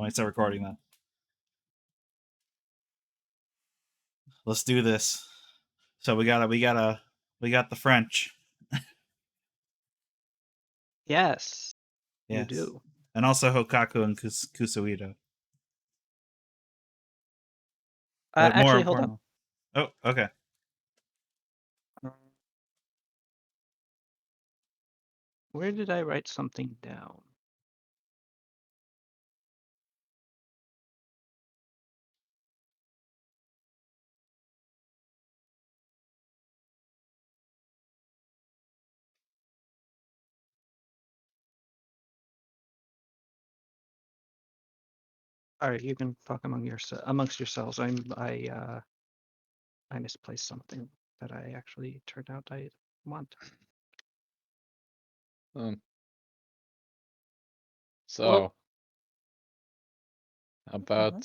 when I start recording that. Let's do this. So we got the French. Yes. Yes. You do. And also Hokaku and Kusuido. But more Actually, hold important. on. Oh, okay. Where did I write something down? All right, you can talk amongst yourselves. I misplaced something that I actually turned out I want. So about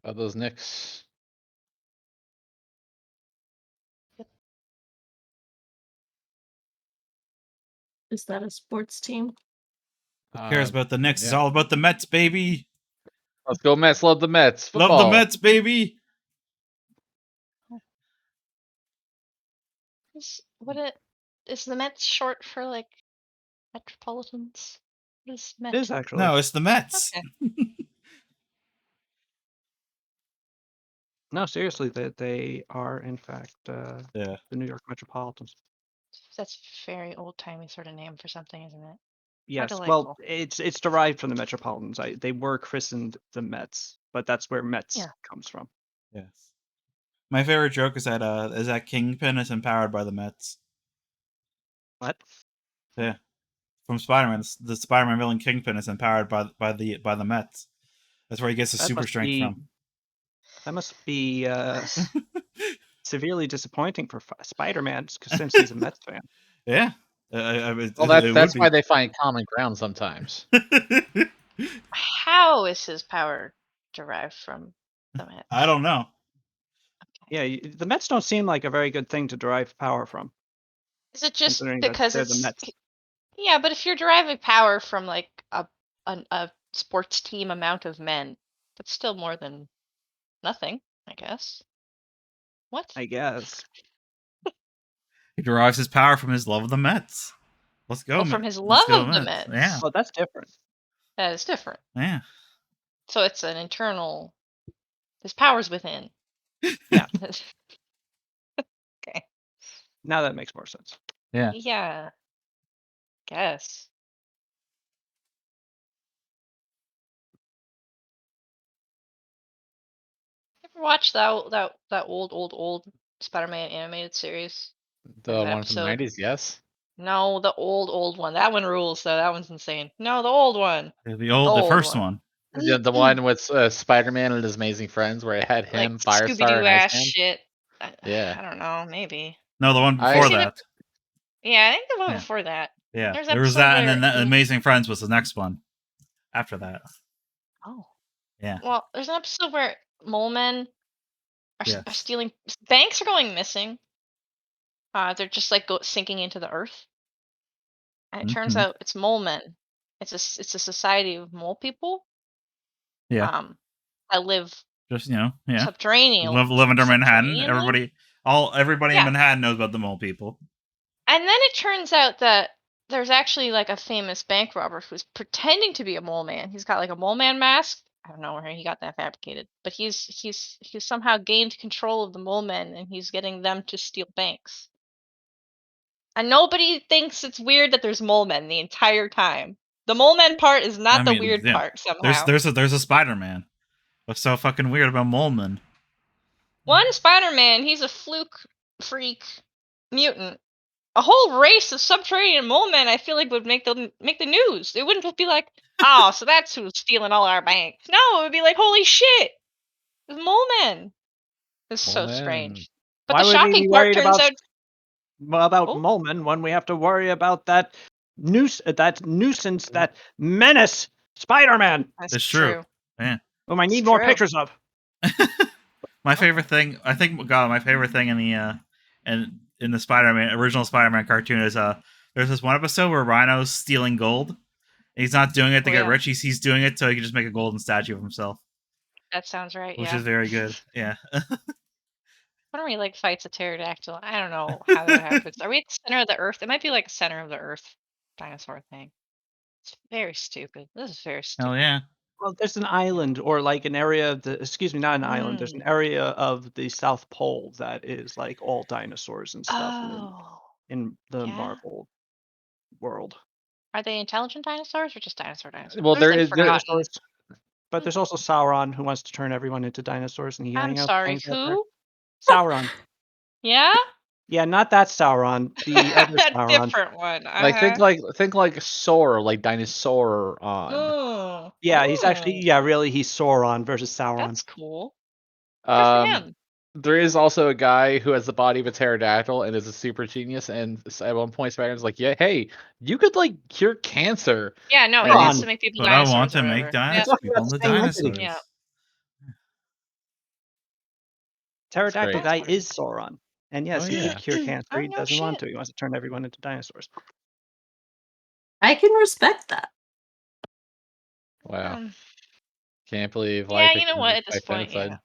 those Knicks. Is that a sports team? Who cares about the Knicks? It's all about the Mets, baby. Let's go Mets. Love the Mets. Football. Love the Mets, baby. Is the Mets short for like Metropolitans? What is Met? It is actually. No, it's the Mets. Okay. No, seriously, they are in fact the New York Metropolitans. That's a very old-timey sort of name for something, isn't it? Yes, well, it's derived from the Metropolitans. They were christened the Mets, but that's where Mets comes from. Yes. My favorite joke is that Kingpin is empowered by the Mets. What? Yeah. From Spider-Man, the Spider-Man villain Kingpin is empowered by the Mets. That's where he gets his super strength from. That must be severely disappointing for Spider-Man, since he's a Mets fan. Yeah. Well, that's why they find common ground sometimes. How is his power derived from the Mets? I don't know. Yeah, the Mets don't seem like a very good thing to derive power from. Is it just because they're it's the Mets? Yeah, but if you're deriving power from like a sports team amount of men, that's still more than nothing, I guess. What? I guess. He derives his power from his love of the Mets. Let's go. From his love of the Mets. Yeah. Well, that's different. That is different. Yeah. So it's an internal. His power's within. Yeah. Okay. Now that makes more sense. Yeah. Yeah. Guess. Ever watched that old Spider-Man animated series? The one from the 90s, yes. No, the old one. That one rules, though. That one's insane. No, the old one. The first one. The one with Spider-Man and his amazing friends, where it had him, like Firestar, Scooby-Doo and ass Iceman. shit. Yeah. I don't know. Maybe. No, the one before that. Yeah, I think the one before that. Yeah, there was that, and then that Amazing Friends was the next one. After that. Oh. Yeah. Well, there's an episode where mole men are stealing. Banks are going missing. They're just like sinking into the earth. And it turns out it's mole men. It's a society of mole people. Yeah. That live just subterranean. Live under Manhattan. Everybody in Manhattan knows about the mole people. And then it turns out that there's actually like a famous bank robber who's pretending to be a mole man. He's got like a mole man mask. I don't know where he got that fabricated, but he's somehow gained control of the mole men, and he's getting them to steal banks. And nobody thinks it's weird that there's mole men the entire time. The mole men part is not the weird part somehow. There's a Spider-Man. What's so fucking weird about mole men? One Spider-Man, he's a fluke freak mutant. A whole race of subterranean mole men, I feel like, would make the news. It wouldn't just be like, oh, so that's who's stealing all our banks. No, it would be like, holy shit, it's mole men. It's so strange. But why the shocking part turns out about mole men when we have to worry about that nuisance, that menace, Spider-Man. It's true. Yeah. Whom I need more pictures of. My favorite thing, I think, my favorite thing in the Spider-Man original Spider-Man cartoon is there's this one episode where Rhino's stealing gold, He's not doing it to Oh, get yeah. rich. He's doing it so he can just make a golden statue of himself, That sounds right. which Yeah. is very good. Yeah. What are we like fights a pterodactyl? I don't know how that happens. Are we at the center of the earth? It might be like a center of the earth dinosaur thing. It's very stupid. This is very stupid. Hell yeah. Well, there's an island or like an area of the, excuse me, not an island. There's an area of the South Pole that is like all dinosaurs and stuff Oh. in the Yeah. Marvel world. Are they intelligent dinosaurs or just dinosaurs? Well, They're, there like, is- there- forgotten. Dinosaurs. But there's also Sauron who wants to turn everyone into dinosaurs, and he I'm sorry, hangs out there. who? Sauron. Yeah? Yeah, not that Sauron. The other A Sauron. different one. Like think like Sora, like dinosaur on. Oh. Yeah, he's actually really he's Sauron versus Sauron. That's cool. Good for him. There is also a guy who has the body of a pterodactyl and is a super genius. And at one point, Spider-Man's like, "Yeah, hey, you could like cure cancer." Yeah, no, he Come wants on. to make people But I dinosaurs. want to or make whatever. dinosaurs. Yeah. People into That's the same entity. dinosaurs. Yeah. Pterodactyl great. guy That's is Sauron. And yes, Oh, he yeah. could cure cancer. Oh, He no doesn't want shit. to. He wants to turn everyone into dinosaurs. I can respect that. Wow, can't believe Yeah, life. you know what? At this by point, yeah. genocide.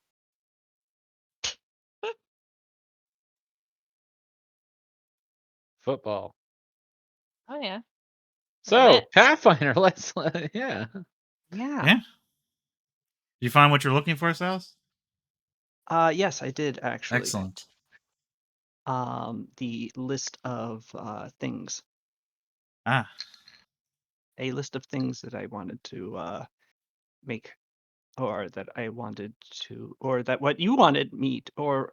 Football. Oh yeah. So Lit. Pathfinder, let's yeah. Yeah. You find what you're looking for, Sals? Yes, I did actually. Excellent. The list of things. Ah. A list of things that I wanted to make, or that I wanted to, or that what you wanted me, or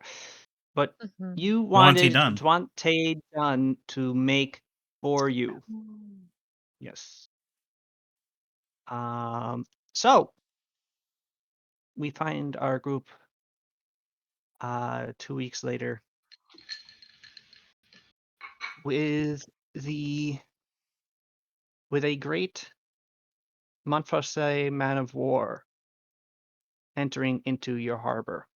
what Mhm. you Wanted wanted done. Dwante done to make for you. Mm. Yes. So we find our group 2 weeks later with a great Montfossé man of war entering into your harbor.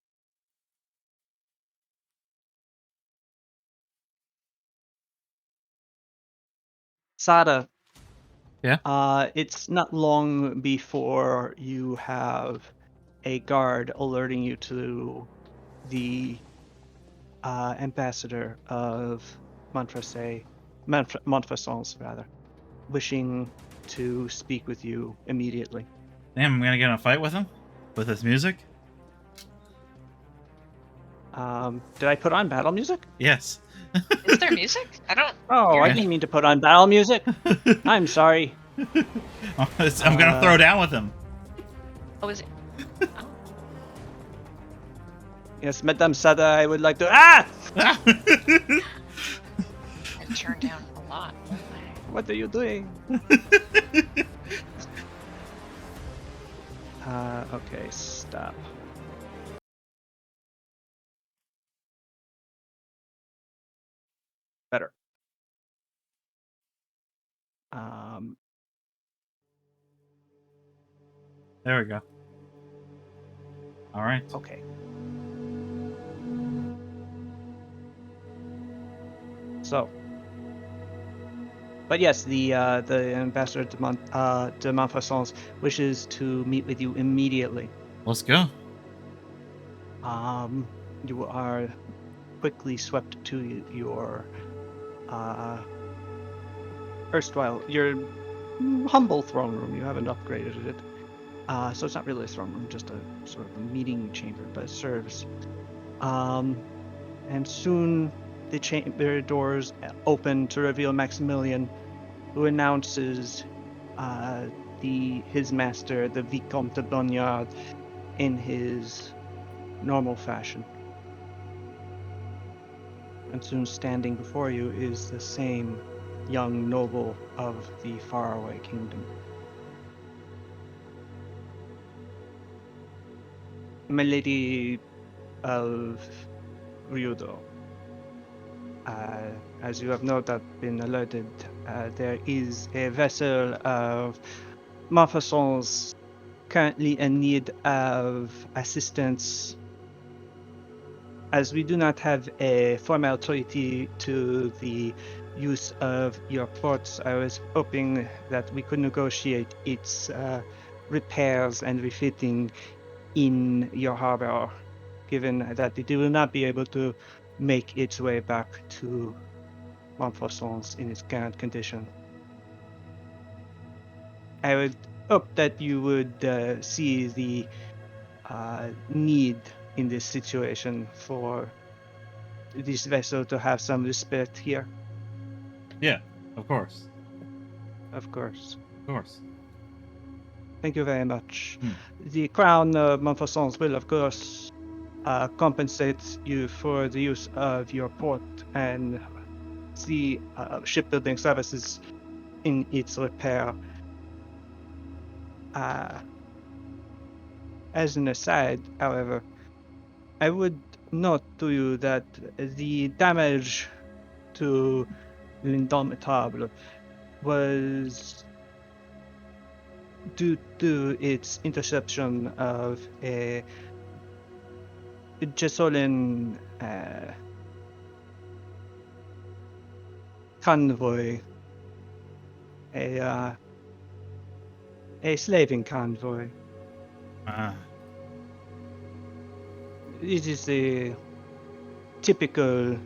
Sada. Yeah? It's not long before you have a guard alerting you to the ambassador of Montfaucons, rather, wishing to speak with you immediately. Damn, I'm gonna get in a fight with him? With his music? Did I put on battle music? Yes. Is there music? I don't. Oh, I Yeah. didn't mean to put on battle music. I'm sorry. I'm gonna throw down with him. Oh, is it? Yes, Madame Sada, I would like to. Ah! I turned down a lot. What are you doing? Okay, stop. Better. There we go. All right. Okay. So, but yes, the ambassador de Montfaucons wishes to meet with you immediately. Let's go. You are quickly swept to your erstwhile, your humble throne room. You haven't upgraded it, so it's not really a throne room, just a sort of a meeting chamber, but it serves. And soon the chamber doors open to reveal Maximilian, who announces his master, the Vicomte de Bonniard, in his normal fashion. And soon standing before you is the same young noble of the faraway kingdom. My lady of Ryudo, as you have no doubt been alerted, there is a vessel of Montfaucons currently in need of assistance. As we do not have a formal authority to the use of your ports. I was hoping that we could negotiate its repairs and refitting in your harbor, given that it will not be able to make its way back to Montfaucons in its current condition. I would hope that you would see the need in this situation for this vessel to have some respect here, Yeah, of course. of course. Of course. Thank you very much. Hmm. The Crown of Montfaucons will, of course, compensate you for the use of your port and the shipbuilding services in its repair. As an aside, however, I would note to you that the damage to l'Indomitable was due to its interception of a Jessolin convoy, a slaving convoy. Ah, It is a typical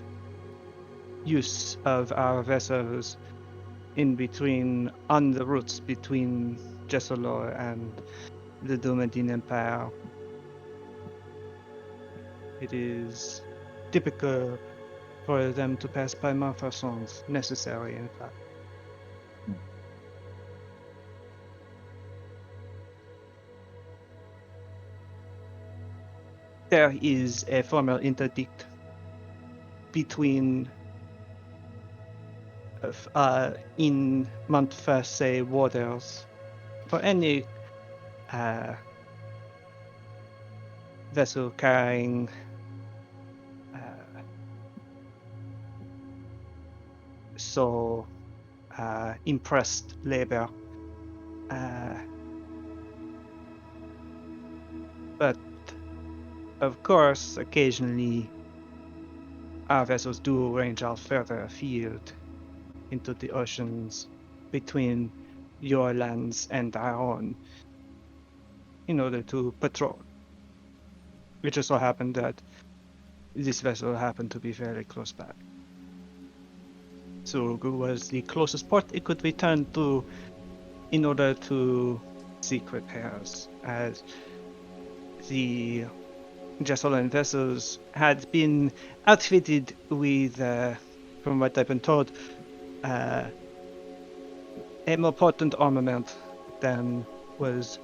use of our vessels in between, on the routes between Jessolor and the Domadine Empire. It is typical for them to pass by Montfaucons, necessary in fact. There is a formal interdict between in Montferse waters for any vessel carrying so impressed labor. But of course, occasionally our vessels do range out further afield into the oceans between your lands and our own in order to patrol. It just so happened that this vessel happened to be very close by. Surugu was the closest port it could return to in order to seek repairs, as the Jessolan vessels had been outfitted with, from what I've been told, a more potent armament than was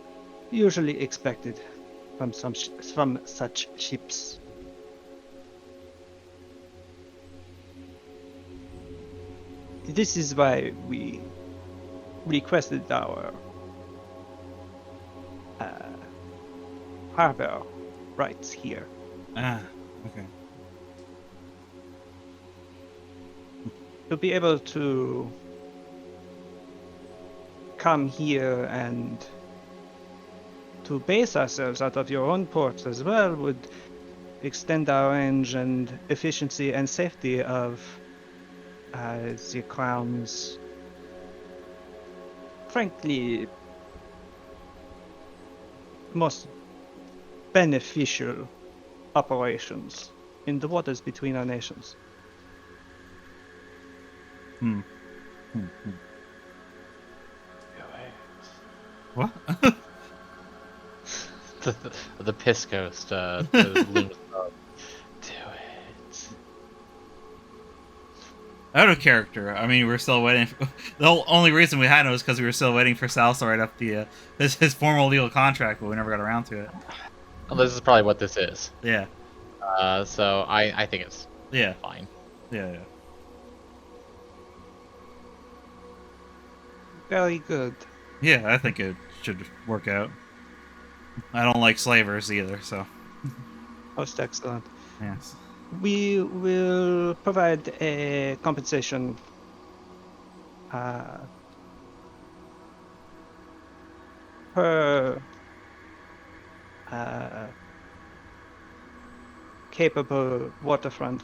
usually expected from from such ships. This is why we requested our harbor rights here. okay. To be able to come here and to base ourselves out of your own ports as well would extend our range and efficiency and safety of the Crown's, frankly, most beneficial operations in the waters between our nations. What? the piss ghost looms up. Do it. Out of character. I mean, we're still waiting. The only reason we had it was because we were still waiting for Sal to write up the his formal legal contract, but we never got around to it. Well, this is probably what this is. Yeah. So I think it's fine. Yeah. Very good. Yeah, I think it should work out. I don't like slavers either, so. Most excellent. Yes. We will provide a compensation per capable waterfront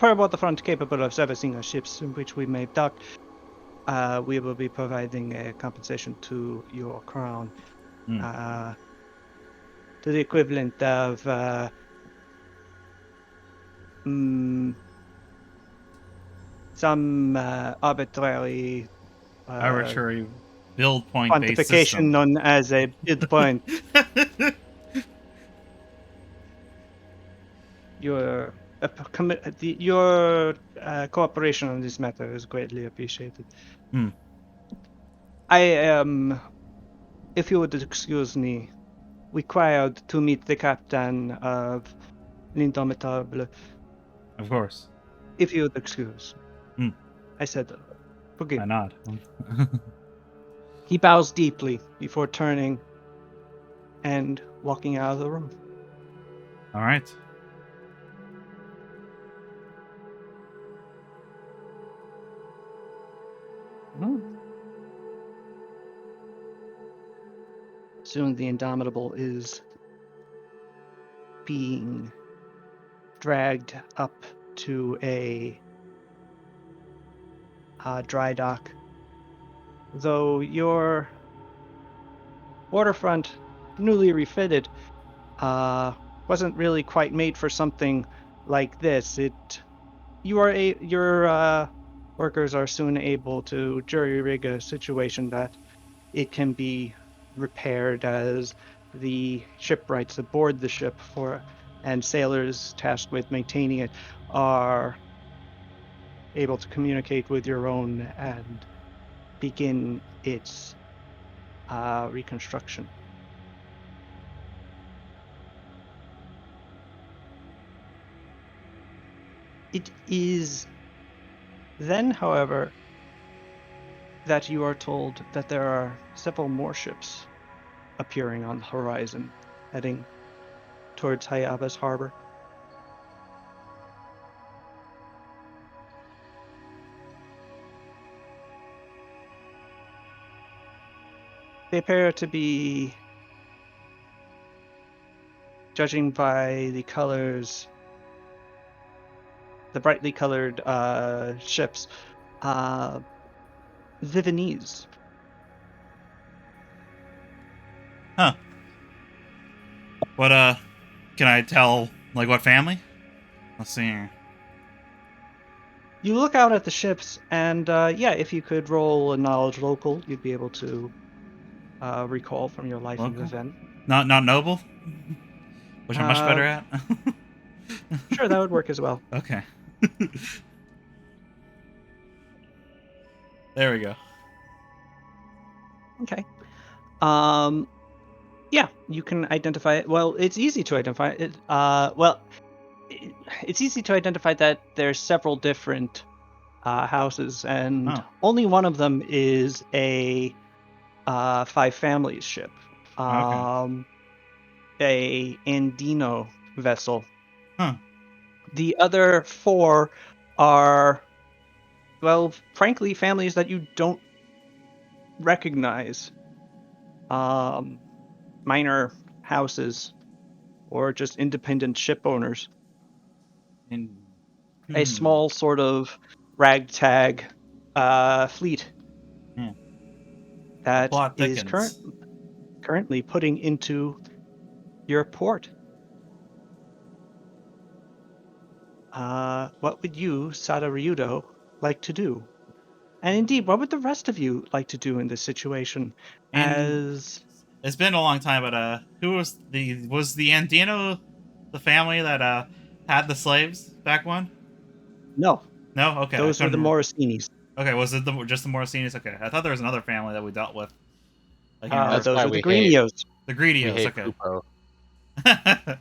per waterfront capable of servicing our ships in which we may dock, we will be providing a compensation to your crown, Hmm. to the equivalent of some arbitrary Arbitrary build point based quantification system. known as a bid point. Your cooperation on this matter is greatly appreciated. Hmm. I am, if you would excuse me, required to meet the captain of l'Indomitable. Of course. If you would excuse. Hmm. I said, forgive I me. nod. He bows deeply before turning and walking out of the room. All right. Soon the Indomitable is being dragged up to a dry dock. Though your waterfront, newly refitted, wasn't really quite made for something like this. Your workers are soon able to jury rig a situation that it can be repaired as the shipwrights aboard the ship and sailors tasked with maintaining it are able to communicate with your own and begin its reconstruction. It is then, however, that you are told that there are several more ships appearing on the horizon, heading towards Hayaba's harbor. They appear to be, judging by the colors, the brightly colored ships, Viennese. Huh. What can I tell like what family? Let's see here. You look out at the ships, and yeah, if you could roll a knowledge local, you'd be able to recall from your life in Local? Viven. Not noble? Which I'm much better at. Sure, that would work as well. Okay. There we go. Okay. Yeah, you can identify it. Well, it's easy to identify it. It's easy to identify that there's several different houses, and Oh. only one of them is a five families ship. Okay. A Andino vessel. Huh. The other four are, well, frankly, families that you don't recognize. Minor houses or just independent ship owners. In A small sort of ragtag fleet Yeah. that Plot is thickens. currently putting into your port. What would you, Sadaryudo, like to do? And indeed, what would the rest of you like to do in this situation? And As it's been a long time, but who was the Andino the family that had the slaves back when? no, No, okay, I those were couldn't the remember. Morosinis. Okay, was it just the Morosinis? Okay, I thought there was another family that we dealt with. I can't remember. That's Those why are the we hate Greenios. The we Greedios. hate Okay. Pupo.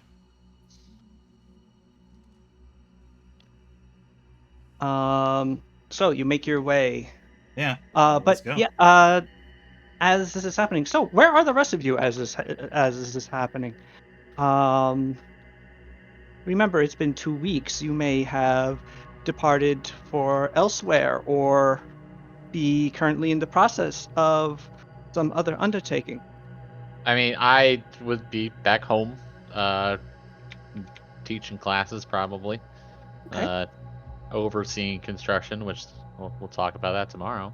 So you make your way. Yeah. Let's But go. yeah, as this is happening. So where are the rest of you as this is happening? Um, remember, it's been 2 weeks. You may have departed for elsewhere or be currently in the process of some other undertaking. I mean, I would be back home, teaching classes probably. Okay. overseeing construction, which we'll talk about that tomorrow.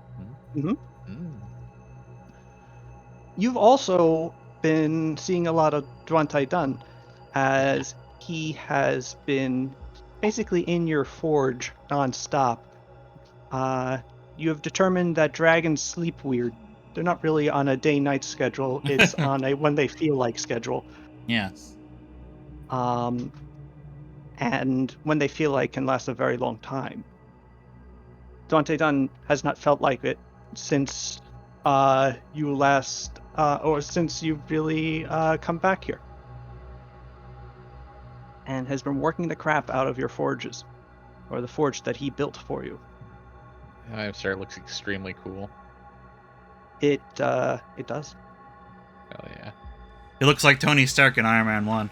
Mhm. Mm. You've also been seeing a lot of Duante Dunn, as he has been basically in your forge nonstop. You have determined that dragons sleep weird. They're not really on a day-night schedule. It's on a when they feel like schedule. Yes. Um, and when they feel like can last a very long time. Dante Dunn has not felt like it since you last, or since you've really come back here, and has been working the crap out of your forges, or the forge that he built for you. I'm sure it looks extremely cool. It does. Hell yeah. It looks like Tony Stark in Iron Man 1.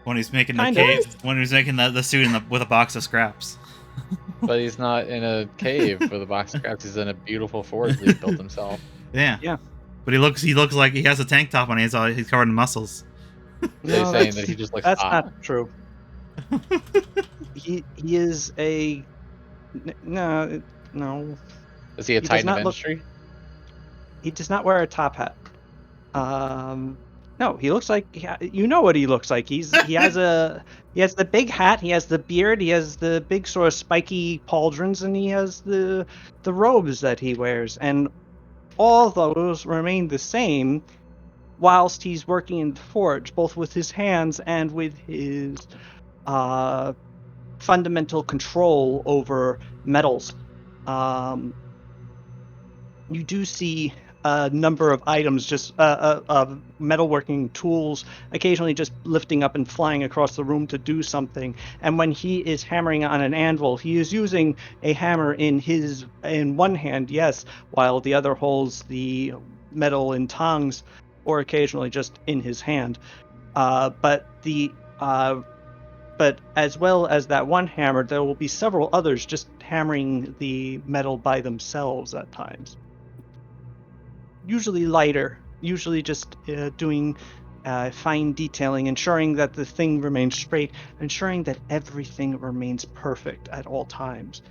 When he's making the Kind of. cave, when he's making the suit with a box of scraps. But he's not in a cave with a box of scraps. He's in a beautiful forge that he built himself. Yeah. Yeah. But he looks like he has a tank top on. He's covered in muscles. So you're No, saying that he just looks that's hot? not true. He is a no. Is he a He does titan of not look. industry? He does not wear a top hat. No, he looks like you know what he looks like. He has the big hat, he has the beard, he has the big sort of spiky pauldrons, and he has the robes that he wears, and all those remain the same whilst he's working in the forge, both with his hands and with his uh, fundamental control over metals. Um, you do see a number of items, just of metalworking tools, occasionally just lifting up and flying across the room to do something. And when he is hammering on an anvil, he is using a hammer in one hand, yes, while the other holds the metal in tongs, or occasionally just in his hand. But as well as that one hammer, there will be several others just hammering the metal by themselves at times. Usually lighter, usually just doing fine detailing, ensuring that the thing remains straight, ensuring that everything remains perfect at all times.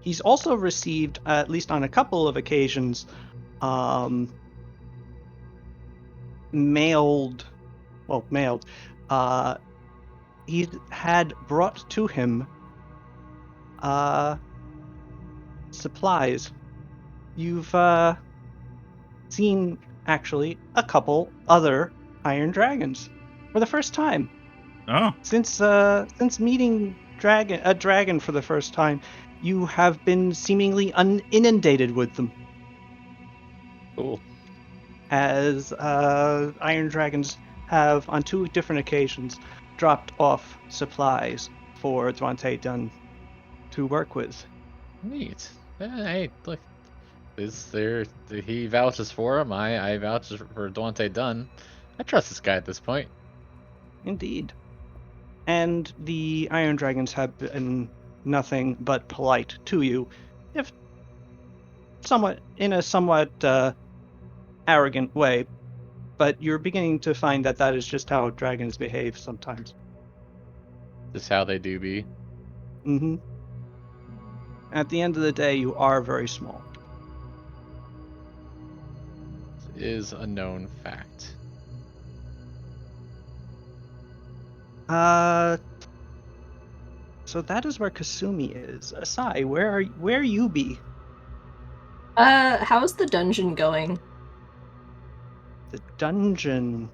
He's also received, at least on a couple of occasions, mailed. He had brought to him supplies. You've seen actually a couple other iron dragons for the first time Oh. since meeting a dragon for the first time. You have been seemingly inundated with them, Cool. as iron dragons have on two different occasions dropped off supplies for Dwante Dunn to work with. Neat. Hey, look. Is there? He vouches for him. I vouch for Dante Dunn. I trust this guy at this point. Indeed. And the iron dragons have been nothing but polite to you, if somewhat arrogant way. But you're beginning to find that that is just how dragons behave sometimes. Just how they do be. hmm At the end of the day, you are very small. Is a known fact. So that is where Kasumi is. Asai, where you be? How's the dungeon going? The dungeon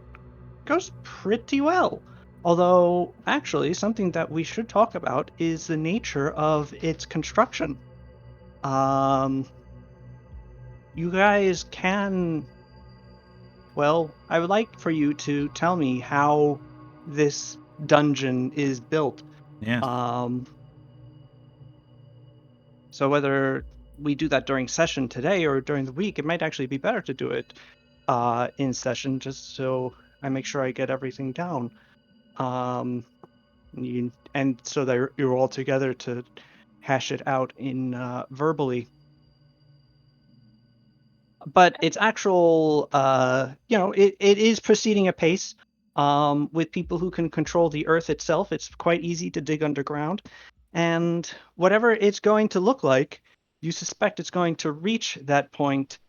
goes pretty well. Although, actually, something that we should talk about is the nature of its construction. You guys can. Well, I would like for you to tell me how this dungeon is built. Yeah. Um, so whether we do that during session today or during the week, it might actually be better to do it in session, just so I make sure I get everything down. And so that you're all together to hash it out in verbally. but its actual, it is proceeding apace. With people who can control the earth itself, it's quite easy to dig underground. And whatever it's going to look like, you suspect it's going to reach that point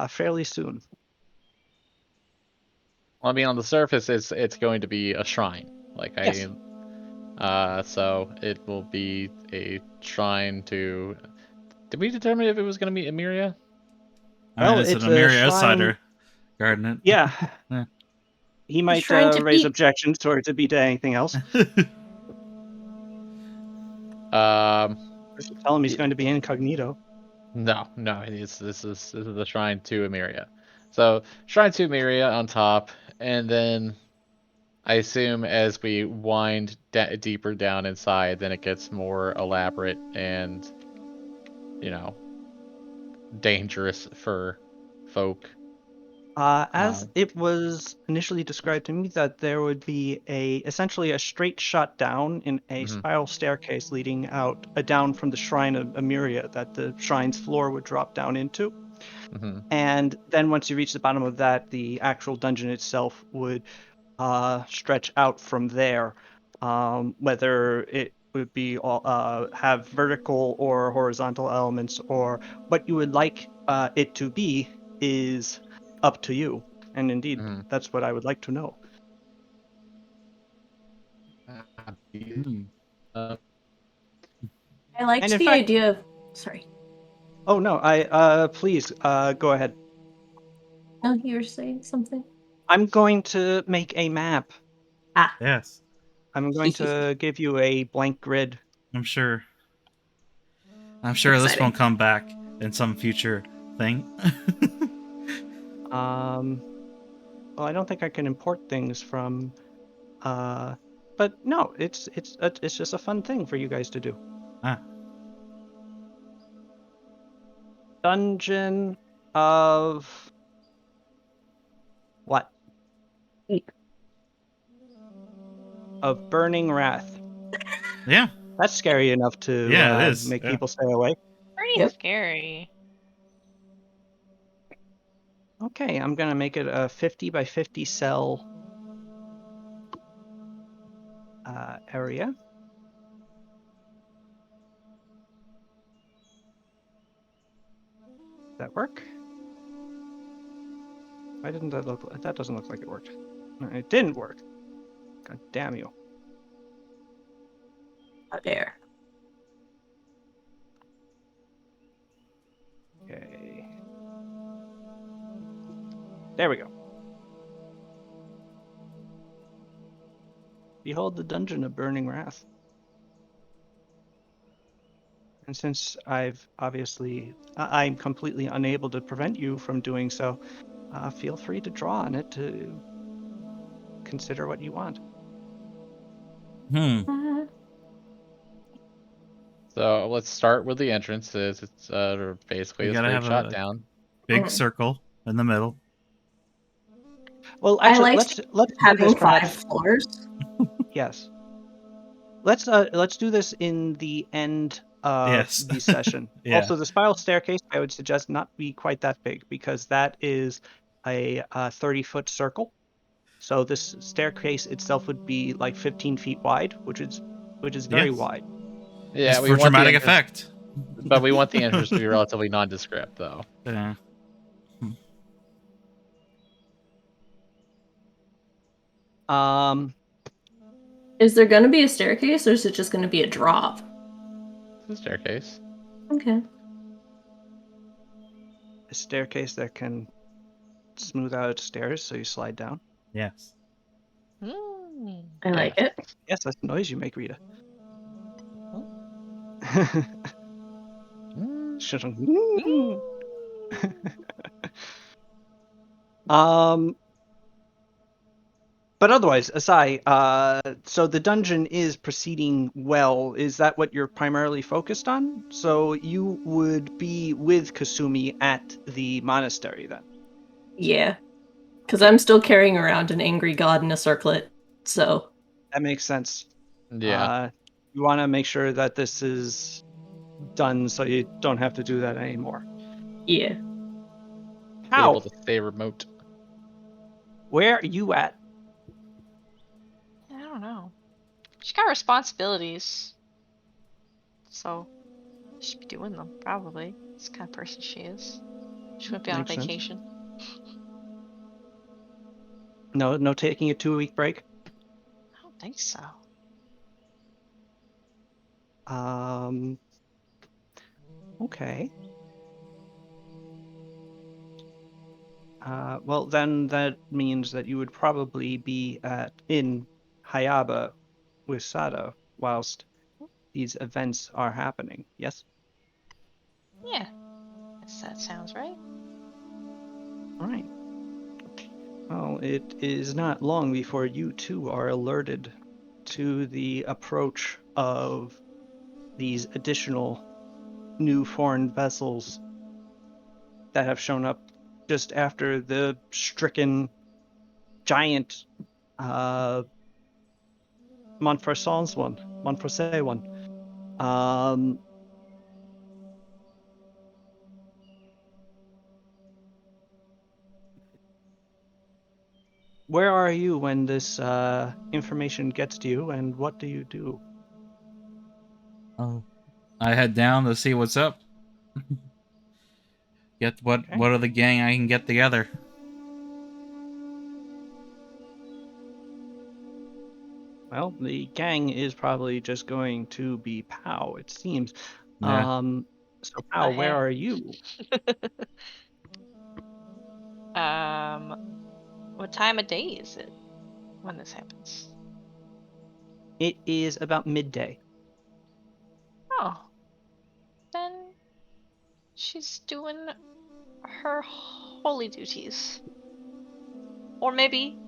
fairly soon. I mean, on the surface, it's going to be a shrine. Like Yes. so it will be a shrine to. Did we determine if it was going to be Emiria? I mean, Well, it's an it's a Emiria shrine. outsider guarding it. Yeah. Yeah. He might shrine to raise beat. objections or to beat anything else. Just tell him he's going to be incognito. No, this is the shrine to Emiria. So shrine to Emiria on top, and then I assume as we wind deeper down inside, then it gets more elaborate and, dangerous for folk. As it was initially described to me, that there would be essentially a straight shot down in a Mhm. spiral staircase leading out down from the shrine of Emiria that the shrine's floor would drop down into. Mhm. And then once you reach the bottom of that, the actual dungeon itself would stretch out from there. Whether it would be have vertical or horizontal elements, or what you would like it to be, is up to you. And indeed, Mhm. that's what I would like to know. Hmm. I And liked in the fact, idea of. Sorry. oh no, please go ahead. No, you were saying something. I'm going to make a map. Ah. Yes, I'm going to give you a blank grid. I'm sure. I'm sure this Exciting. won't come back in some future thing. Well, I don't think I can import things from but no, it's just a fun thing for you guys to do. Ah, Dungeon of what? Deep. Of Burning Wrath. yeah, That's scary enough to yeah, it is. make Yeah. people stay away. Pretty Yep. scary. Okay, I'm gonna make it a 50 by 50 cell area. Does that work? Why didn't that look? That doesn't look like it worked. No, it didn't work. God damn you. How dare. Okay. There we go. Behold the dungeon of Burning Wrath. And since I'm completely unable to prevent you from doing so, feel free to draw on it to consider what you want. So let's start with the entrance. It's basically We a gotta straight have shot a down. big Mhm. circle in the middle. Well, I actually, liked let's do having this 5 perhaps. floors. Yes. Let's do this in the end of Yes. the session. Yeah. Also, the spiral staircase, I would suggest not be quite that big because that is a 30-foot circle. So this staircase itself would be like 15 feet wide, which is very Yes. wide. Yeah, Just we for want the dramatic entrance, effect. but we want the entrance to be relatively nondescript, though. Yeah. Is there going to be a staircase or is it just going to be a drop? It's a staircase. Okay. A staircase that can smooth out stairs so you slide down. Yes. I like it. Yes, that's the noise you make, Rita. But otherwise, Asai, so the dungeon is proceeding well. Is that what you're primarily focused on? So you would be with Kasumi at the monastery then? Yeah. Because I'm still carrying around an angry god in a circlet, so. That makes sense. Yeah. You want to make sure that this is done so you don't have to do that anymore. Yeah. How? able to stay remote. Where are you at? I don't know. She's got responsibilities, so she should be doing them probably. It's the kind of person she is. She wouldn't be on Makes sense. vacation. No taking a 2-week break. I don't think so. Okay. Well, then that means that you would probably be in Hayaba with Sada whilst these events are happening. Yes? Yeah, guess that sounds right. All right. Well, it is not long before you two are alerted to the approach of these additional new foreign vessels that have shown up just after the stricken giant Montforset one. Where are you when this information gets to you, and what do you do? Oh, I head down to see what's up. Get what Okay. what are the gang I can get together. Well, the gang is probably just going to be POW, it seems. Yeah. So POW, where hey. are you? What time of day is it when this happens? It is about midday. Oh, then she's doing her holy duties. Or maybe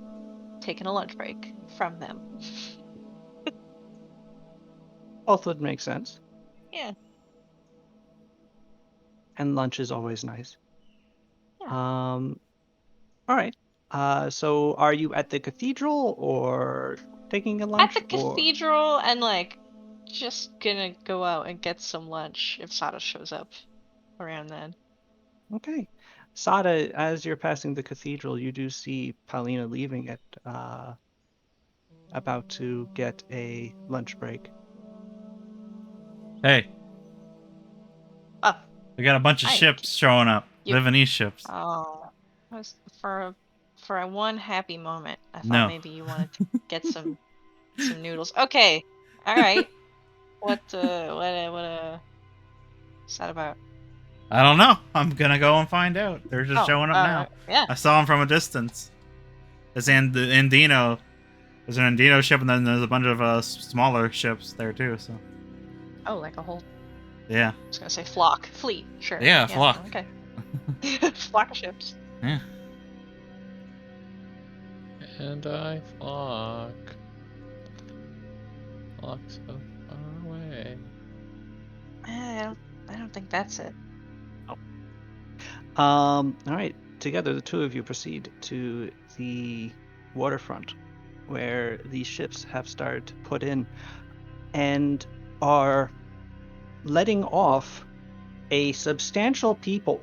taking a lunch break from them. Both would make sense. Yeah. And lunch is always nice. Yeah. All right. So are you at the cathedral or taking a At lunch the or cathedral and just gonna go out and get some lunch if Sada shows up around then. okay. Sada, as you're passing the cathedral, you do see Paulina leaving it, about to get a lunch break. Hey, Oh, we got a bunch of hi. ships showing up. You. Lebanese ships. Oh, I was for a one happy moment. I thought No. maybe you wanted to get some noodles. Okay. All right. What's that about? I don't know. I'm gonna go and find out. They're just Oh, showing up now. yeah. I saw them from a distance. There's Andino. There's an Andino ship, and then there's a bunch of smaller ships there too. So Oh, like a whole. yeah, I was gonna say fleet. Sure. yeah, flock. Okay. Flock of ships. Yeah. And I flock. Flock so far away. I don't think that's it. All right. Together, the two of you proceed to the waterfront where these ships have started to put in and are letting off a substantial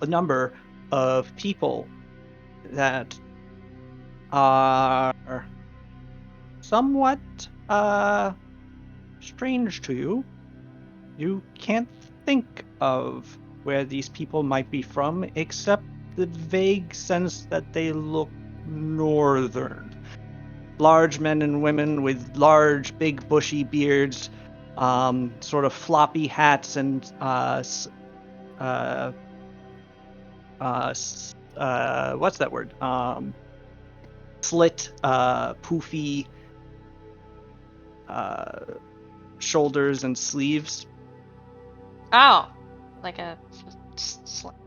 number of people that are somewhat strange to you. You can't think of where these people might be from, except the vague sense that they look northern. Large men and women with large, big, bushy beards, sort of floppy hats, and what's that word? Slit, poofy shoulders and sleeves. Oh, like a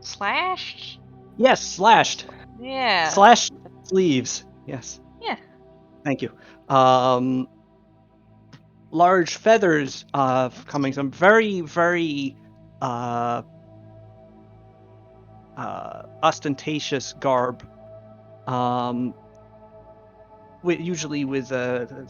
slash. Yes, slashed. Yeah. Slashed sleeves. Yes. Yeah. Thank you. Large feathers coming, some very, very ostentatious garb. Usually with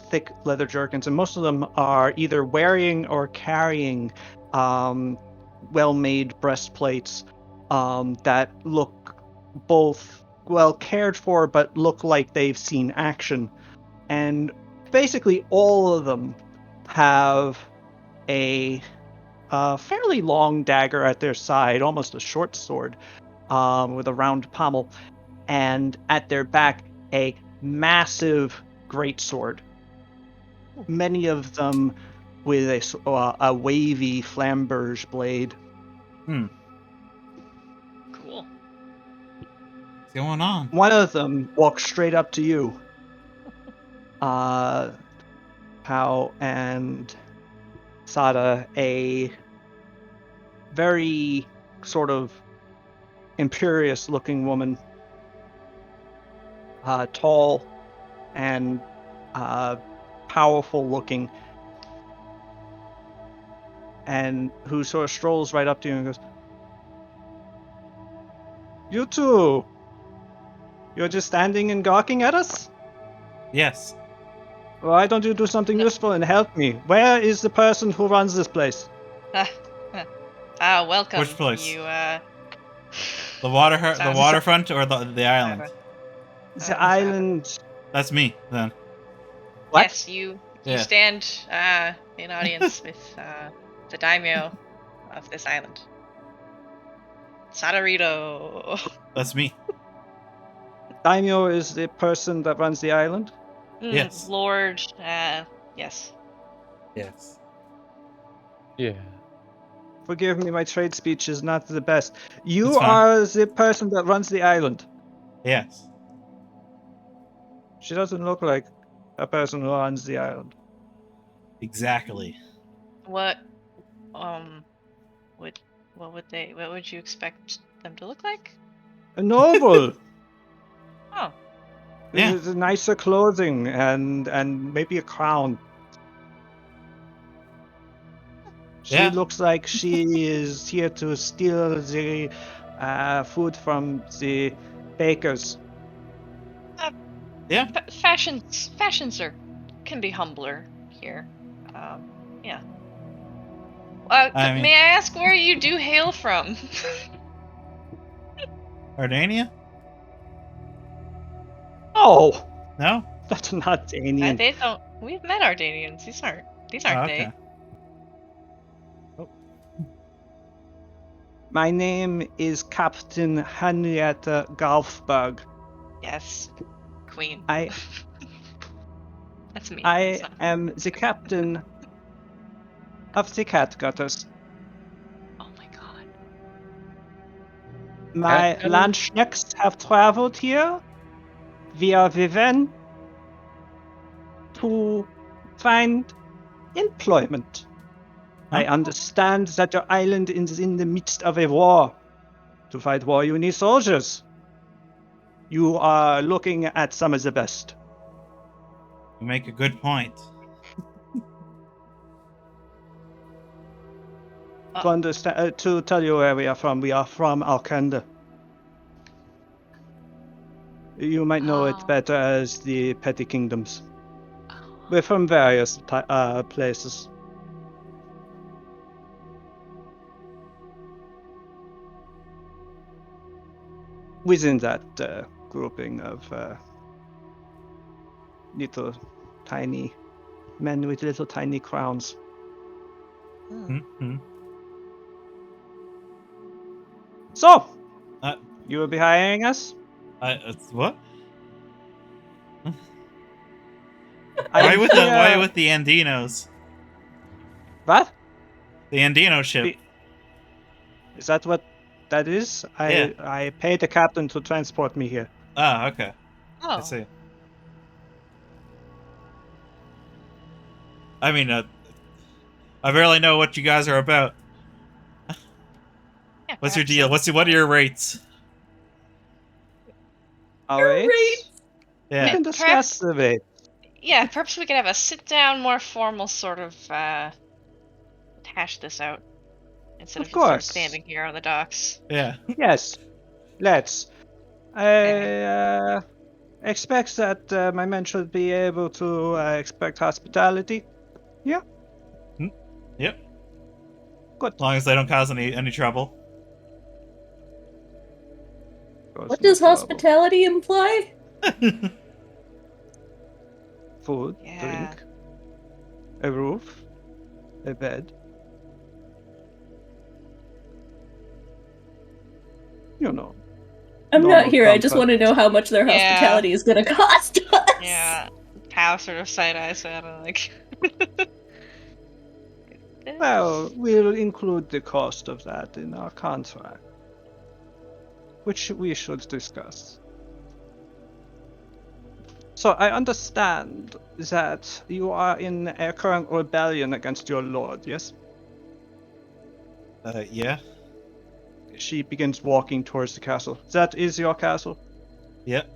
thick leather jerkins, and most of them are either wearing or carrying well-made breastplates that look both well cared for, but look like they've seen action. And basically, all of them have a fairly long dagger at their side, almost a short sword, with a round pommel, and at their back, a massive greatsword. Many of them with a wavy flamberge blade. Hmm. Cool. What's going on? One of them walks straight up to you. Pao and Sada, a very sort of imperious looking woman, tall and powerful looking, and who sort of strolls right up to you and goes, "You two, you're just standing and gawking at us? Yes. Why don't you do something useful and help me? Where is the person who runs this place?" Welcome. Which place? You, The Sounds- waterfront, or the island? The island. That's me then. What? Yes, you Yeah. stand in audience with the daimyo of this island. Sadarito. That's me. Daimyo is the person that runs the island. Yes. Lord, yes. Yes. Yeah. Forgive me, my trade speech is not the best. You It's fine. are the person that runs the island. Yes. She doesn't look like a person who runs the island. Exactly. What would what would you expect them to look like? A noble. Oh, Yeah. With nicer clothing and maybe a crown. She Yeah. looks like she is here to steal the food from the bakers. Yeah. fashions can be humbler here. Yeah. I mean, May I ask where you do hail from? Ardania? Oh, No? that's not Danian. They don't. We've met Ardanians. These aren't Oh, they. okay. My name is Captain Henrietta Golfberg. Yes, Queen. I That's me. I That's not- am the captain of the Catgutters. Oh my god. My Catgutters? Landschnecks have traveled here via Viven to find employment. I Huh? understand that your island is in the midst of a war. To fight war, you need soldiers. You are looking at some of the best. You make a good point. To tell you where we are from Alkenda. You might know it Oh. better as the Petty Kingdoms. We're from various places. Within that grouping of little tiny men with little tiny crowns. Mm-hmm. So, Uh, you will be hiring us? what? I Why am with here- the Andinos? What? The Andino ship. Is that what that is? Yeah. I paid the captain to transport me here. Ah, okay. I Oh. see. I mean, I barely know what you guys are about. Yeah, What's your perhaps deal? What are your rates? All right. Great. We Yeah. can discuss the rate. Yeah, perhaps we could have a sit down, more formal sort of hash this out instead Of of just sort of course. standing here on the docks. Yeah. Yes. Let's. I expect that my men should be able to expect hospitality. Yep. Good. As long as they don't cause any trouble. course, What no does trouble. hospitality imply? Food, Yeah. drink, a roof, a bed. You know. I'm not normal here. I just comfort. want to know how much their Yeah. hospitality is going to cost us. Yeah. Cow sort of side eyes at him like. Well, we'll include the cost of that in our contract, which we should discuss. So I understand that you are in a current rebellion against your lord, yes? Yeah. She begins walking towards the castle. That is your castle? Yep.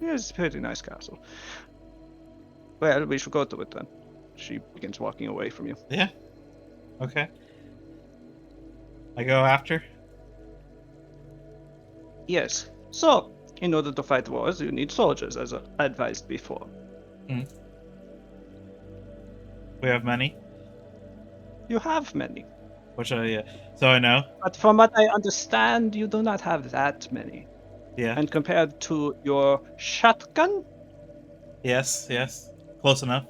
It's a pretty nice castle. Well, we should go to it then. She begins walking away from you. Yeah. Okay. I go after. Yes. So, in order to fight wars, you need soldiers, as advised before. We have many. You have many. Which I so I know. But from what I understand, you do not have that many. Yeah. And compared to your shotgun, Yes. Yes. Close enough.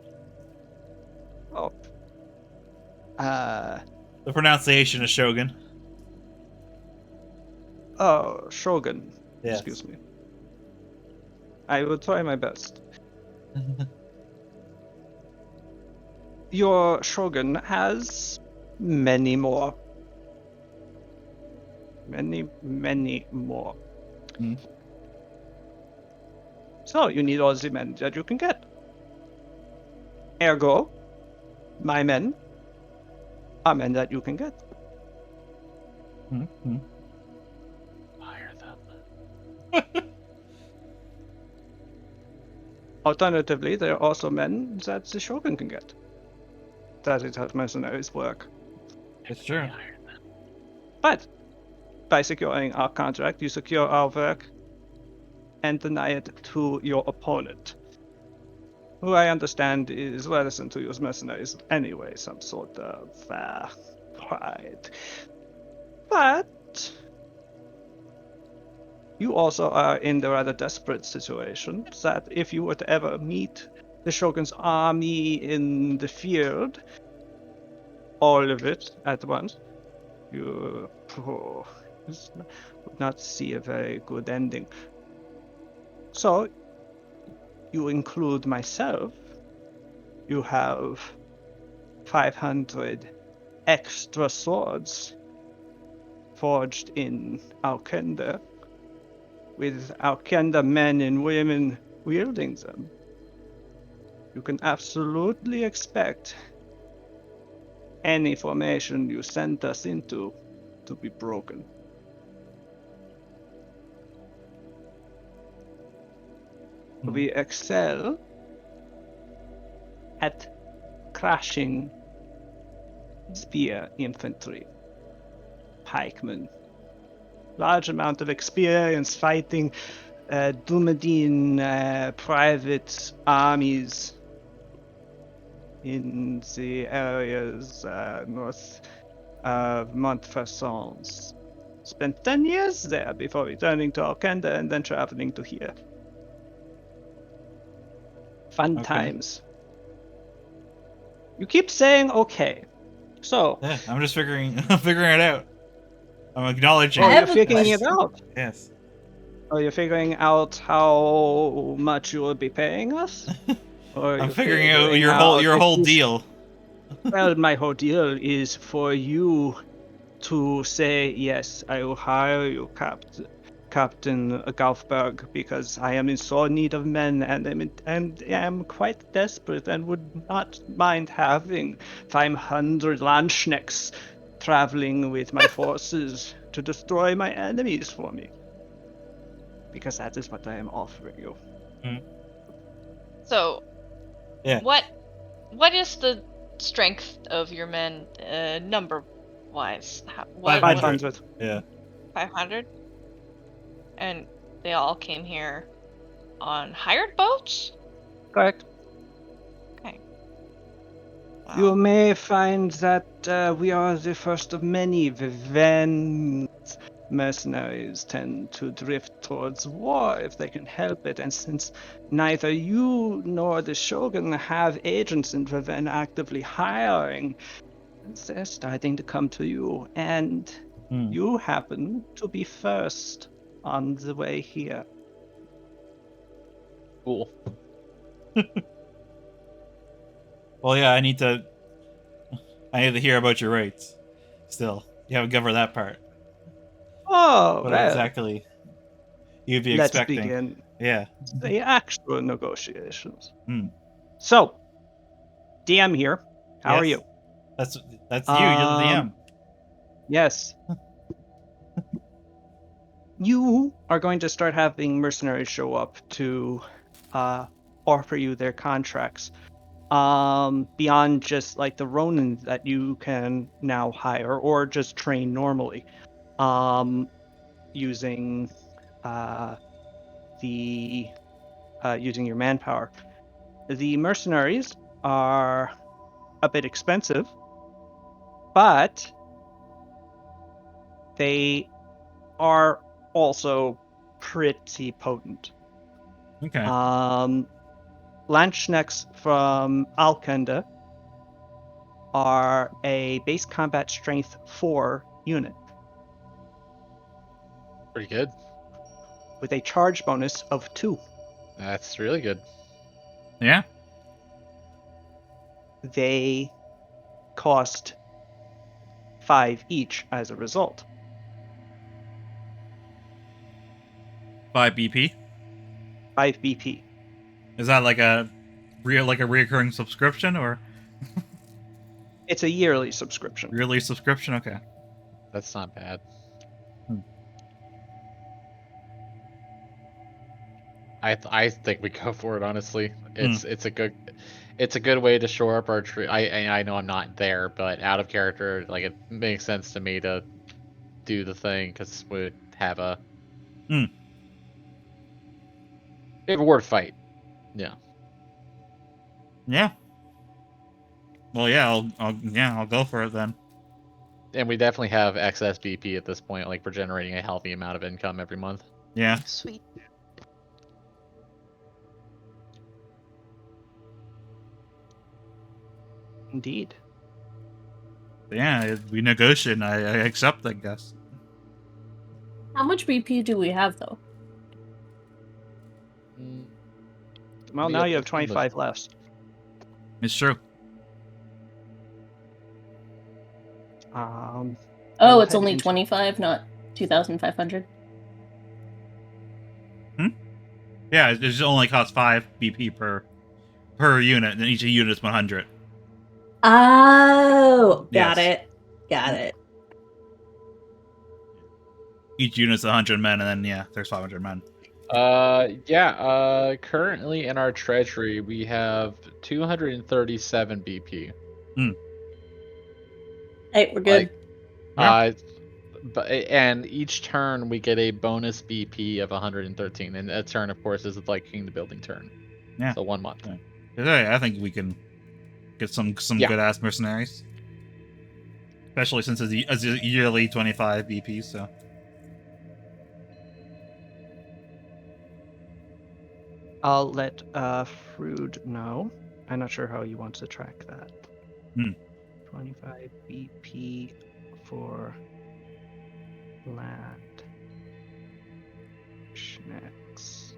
oh, The pronunciation is Shogun. Shogun. Yes. Excuse me. I will try my best. Your Shogun has many more. Many more. Hmm. So you need all the men that you can get. Ergo, my men are men that you can get. Mm-hmm. Hire them. Alternatively, there are also men that the Shogun can get. That is how mercenaries work. It's true. Hire them. But by securing our contract, you secure our work and deny it to your opponent, who I understand is reticent to use mercenaries anyway, some sort of pride. But you also are in the rather desperate situation that if you were to ever meet the Shogun's army in the field, all of it at once, you would not see a very good ending. So, you include myself, you have 500 extra swords forged in Alkenda, with Alkenda men and women wielding them. You can absolutely expect any formation you send us into to be broken. We excel at crashing spear infantry, pikemen. Large amount of experience fighting Dumadin private armies in the areas north of Montfaucons. Spent 10 years there before returning to Alkenda and then traveling to here. Fun Okay. times. You keep saying okay. So, Yeah. I'm just figuring it out. I'm acknowledging. oh, I you're have a figuring it question. out. Yes. Oh, you're figuring out how much you will be paying us? Or I'm you're figuring out figuring your out if whole you- deal. Well, my whole deal is for you to say, yes, I will hire you, Captain Gaufberg, because I am in sore need of men and am quite desperate and would not mind having 500 Landsknecks traveling with my forces to destroy my enemies for me. Because that is what I am offering you. So, Yeah. what is the strength of your men, number wise? 500. Yeah. 500? And they all came here on hired boats? Correct. Okay. You Wow. may find that we are the first of many Vivens mercenaries tend to drift towards war if they can help it, and since neither you nor the Shogun have agents in Ravenna actively hiring, they're starting to come to you, and you happen to be first on the way here. Cool. Well, yeah, I need to hear about your rates. Still, you haven't covered that part. Oh, What well, exactly you'd be let's expecting? begin Yeah. the actual negotiations. Hmm. So, DM here. How are Yes. you? That's you. You're the DM. Yes. You are going to start having mercenaries show up to offer you their contracts. Beyond just like the Ronin that you can now hire or just train normally. Using the using your manpower. The mercenaries are a bit expensive, but they are also pretty potent. Okay. Landsknecks from Alkenda are a base combat strength 4 unit Pretty good. with a charge bonus of 2. That's really good. Yeah. They cost 5 each as a result. 5 BP. 5 BP. Is that like a reoccurring subscription or It's a yearly subscription. yearly subscription? Okay. That's not bad. Hmm. I think we go for it. Honestly, it's a good way to shore up our tree. I know I'm not there, but out of character, like it makes sense to me to do the thing because we have a Hmm. we have a word fight. Yeah, Yeah. Well, yeah. I'll go for it then. and we definitely have excess BP at this point. Like we're generating a healthy amount of income every month. Yeah. Sweet. Indeed. Yeah. We negotiate. And I accept. I guess. How much BP do we have though? Well, now you have 25 left. It's true. I Oh, will it's head only into 25, not 2,500. Yeah. It just only costs 5 BP per unit, and each unit is 100. Oh, got Yes. it. Got it. Each unit's 100 men, and then yeah, there's 500 men. Yeah. Currently in our treasury, we have 237 BP. Hey, we're Like, good. Yeah. and each turn we get a bonus BP of 113, and a turn, of course, is like King the Building turn. Yeah. So 1 month. Yeah. I think we can get some Yeah. good ass mercenaries, especially since it's a yearly 25 BP. So I'll let Frood know. I'm not sure how you want to track that. 25 BP for land. Schnecks.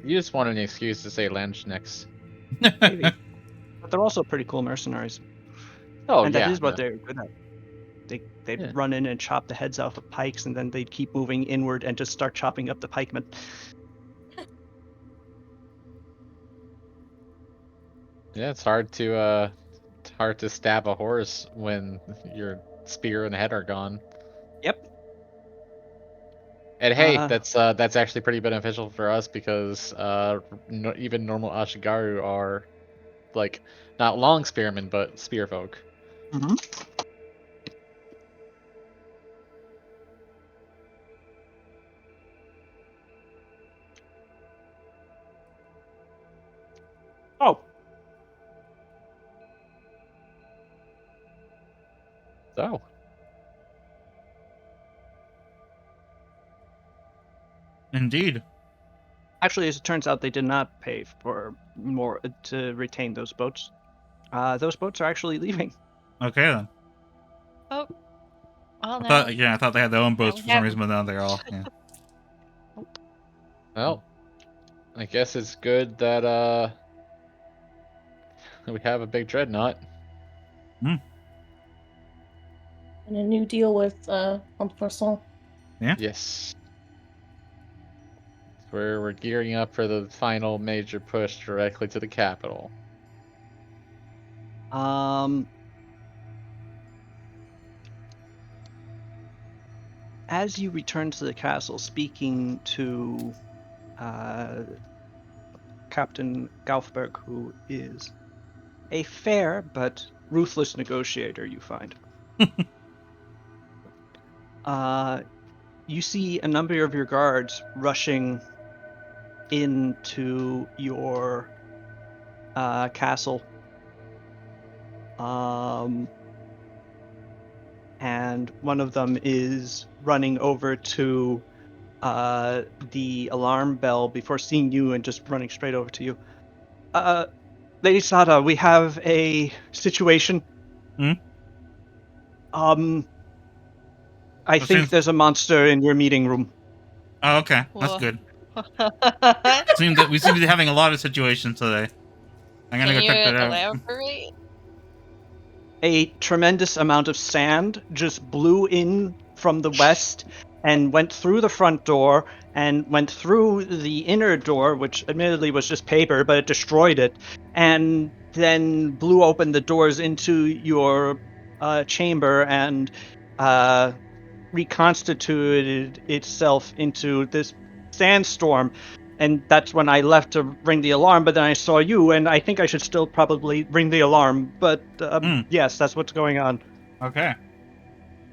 You just want an excuse to say Landsknecks. Maybe. But they're also pretty cool mercenaries. Oh, and yeah. that is what no. they're good at. They'd Yeah. run in and chop the heads off of pikes, and then they'd keep moving inward and just start chopping up the pikemen. Yeah, it's hard to stab a horse when your spear and head are gone. Yep. And hey, Uh, that's actually pretty beneficial for us because even normal Ashigaru are like not long spearmen but spear folk. mhm. Oh, So Indeed. Actually, as it turns out, they did not pay for more to retain those boats. Those boats are actually leaving. Okay then. Oh, well I now. thought they had their own boats we for some have- reason, but now they're all. Yeah. Well, I guess it's good that we have a big dreadnought. And a new deal with Montfaucon. Yes. We're gearing up for the final major push directly to the capital. As you return to the castle, speaking to Captain Gaufberg, who is a fair but ruthless negotiator, you find. You see a number of your guards rushing into your castle. And one of them is running over to the alarm bell before seeing you and just running straight over to you. Lady Sada, we have a situation. Hmm? I It think seems. there's a monster in your meeting room. Oh, okay. That's Whoa. good. We seem to be having a lot of situations today. I'm gonna Can go check you that out. elaborate? A tremendous amount of sand just blew in from the west and went through the front door and went through the inner door, which admittedly was just paper, but it destroyed it, and then blew open the doors into your chamber and reconstituted itself into this sandstorm. And that's when I left to ring the alarm, but then I saw you, and I think I should still probably ring the alarm. But yes, that's what's going on. Okay.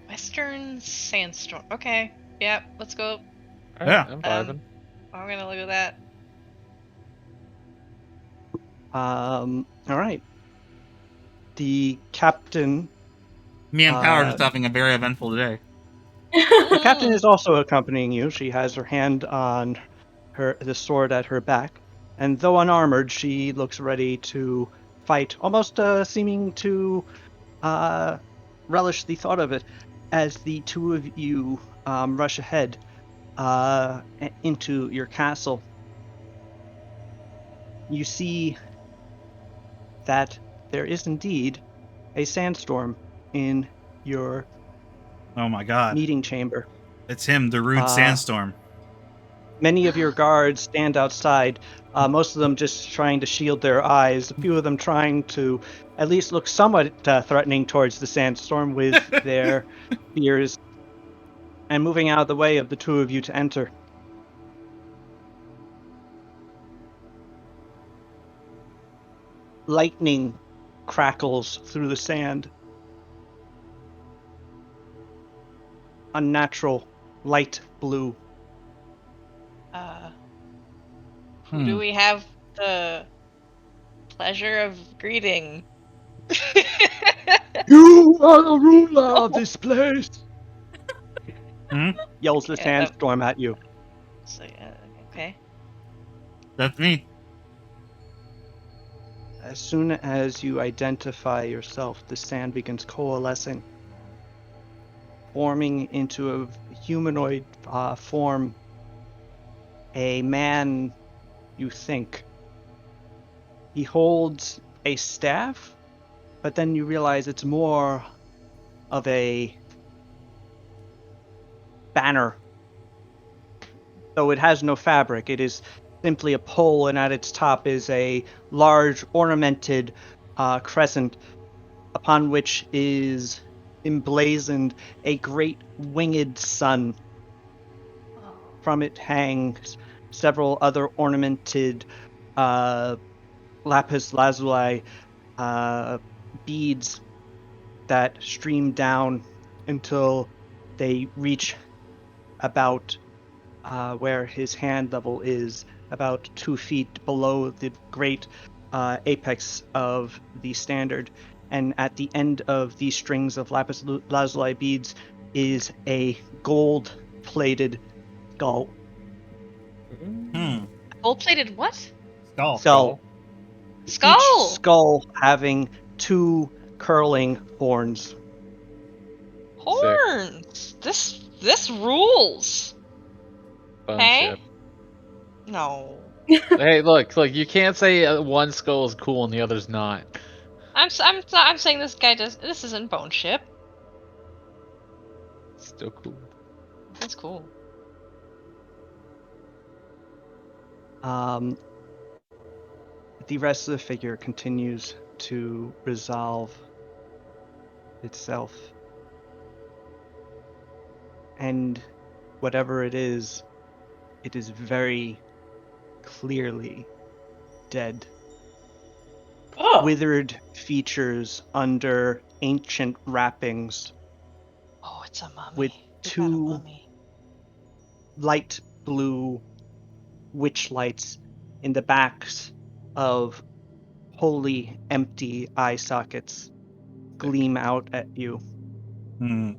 Western sandstorm. Okay. Yep. Let's go. All right, Yeah. I'm vibing. I'm gonna look at that. All right. The captain. Me and Power are just having a very eventful day. The captain is also accompanying you. She has her hand on the sword at her back, and though unarmored, she looks ready to fight, almost seeming to relish the thought of it. As the two of you rush ahead into your castle, you see that there is indeed a sandstorm in your Oh my god. meeting chamber. It's him, the rude sandstorm. Many of your guards stand outside, most of them just trying to shield their eyes, a few of them trying to at least look somewhat threatening towards the sandstorm with their spears, and moving out of the way of the two of you to enter. Lightning crackles through the sand. Unnatural light blue. Who do we have the pleasure of greeting? You are the ruler of this place! Yells the Yeah, sandstorm at you. So, okay. That's me. As soon as you identify yourself, the sand begins coalescing, forming into a humanoid form. A man, you think. He holds a staff, but then you realize it's more of a banner. Though it has no fabric, it is simply a pole, and at its top is a large ornamented crescent upon which is emblazoned a great winged sun. From it hangs several other ornamented lapis lazuli beads that stream down until they reach about where his hand level is, about 2 feet below the great apex of the standard. And at the end of these strings of lapis lazuli beads is a gold-plated skull. Gold-plated what? Skull. Skull. Skull. Each skull having 2 curling horns. Horns. This rules. Bone Hey? ship. No. Hey, look, you can't say one skull is cool and the other's not. I'm saying this guy does. This isn't bone ship. Still cool. That's cool. The rest of the figure continues to resolve itself. And whatever it is very clearly dead. Oh. Withered features under ancient wrappings Oh, it's a mummy. with We got a 2 mummy. light blue witch lights in the backs of wholly empty eye sockets gleam out at you. Hmm.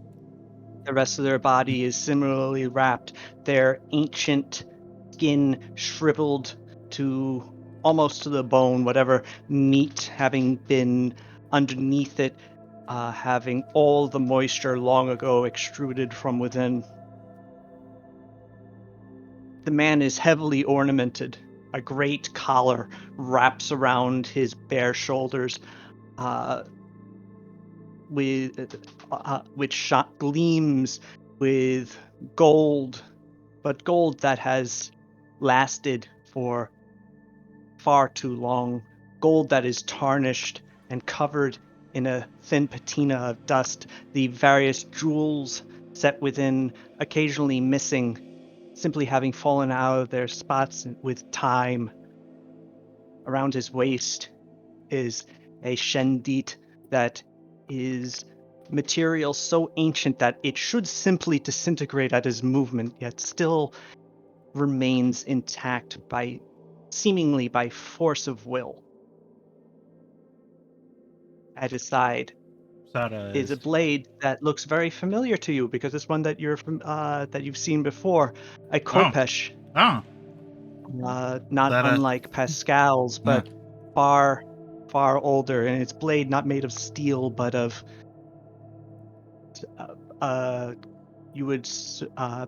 The rest of their body is similarly wrapped, their ancient skin shriveled to almost to the bone, whatever meat having been underneath it, having all the moisture long ago extruded from within. The man is heavily ornamented. A great collar wraps around his bare shoulders, which gleams with gold, but gold that has lasted for far too long. Gold that is tarnished and covered in a thin patina of dust. The various jewels set within, occasionally missing, simply having fallen out of their spots with time. Around his waist is a shendit that is material so ancient that it should simply disintegrate at his movement, yet still remains intact seemingly by force of will. At his side is a blade that looks very familiar to you because it's one that you've seen before, a Khopesh, Oh. not That, unlike Pascal's, yeah. but far, far older, and its blade not made of steel, but of you would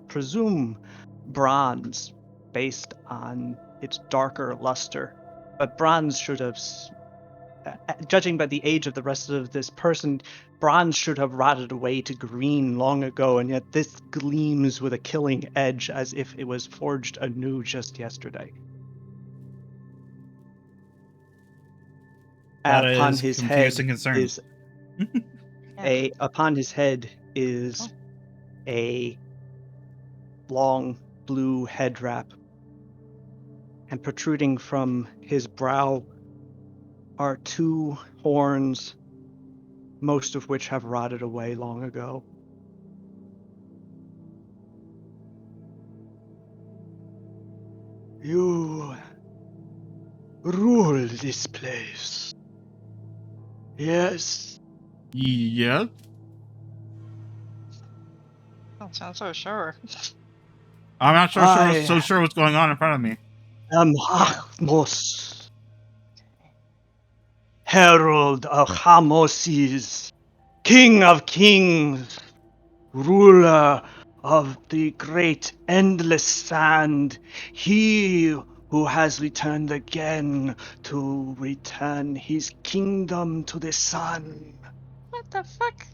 presume bronze, based on its darker luster. But bronze should have, judging by the age of the rest of this person, bronze should have rotted away to green long ago, and yet this gleams with a killing edge as if it was forged anew just yesterday. That Upon is his confused head and concerned. is upon his head is a long blue head wrap, and protruding from his brow are 2 horns, most of which have rotted away long ago. You rule this place. Yes. Yeah. Don't sound so sure. I'm not so I sure what's going on in front of me. am Hamos, herald of Hamoses, king of kings, ruler of the great endless sand, he who has returned again to return his kingdom to the sun. What the fuck?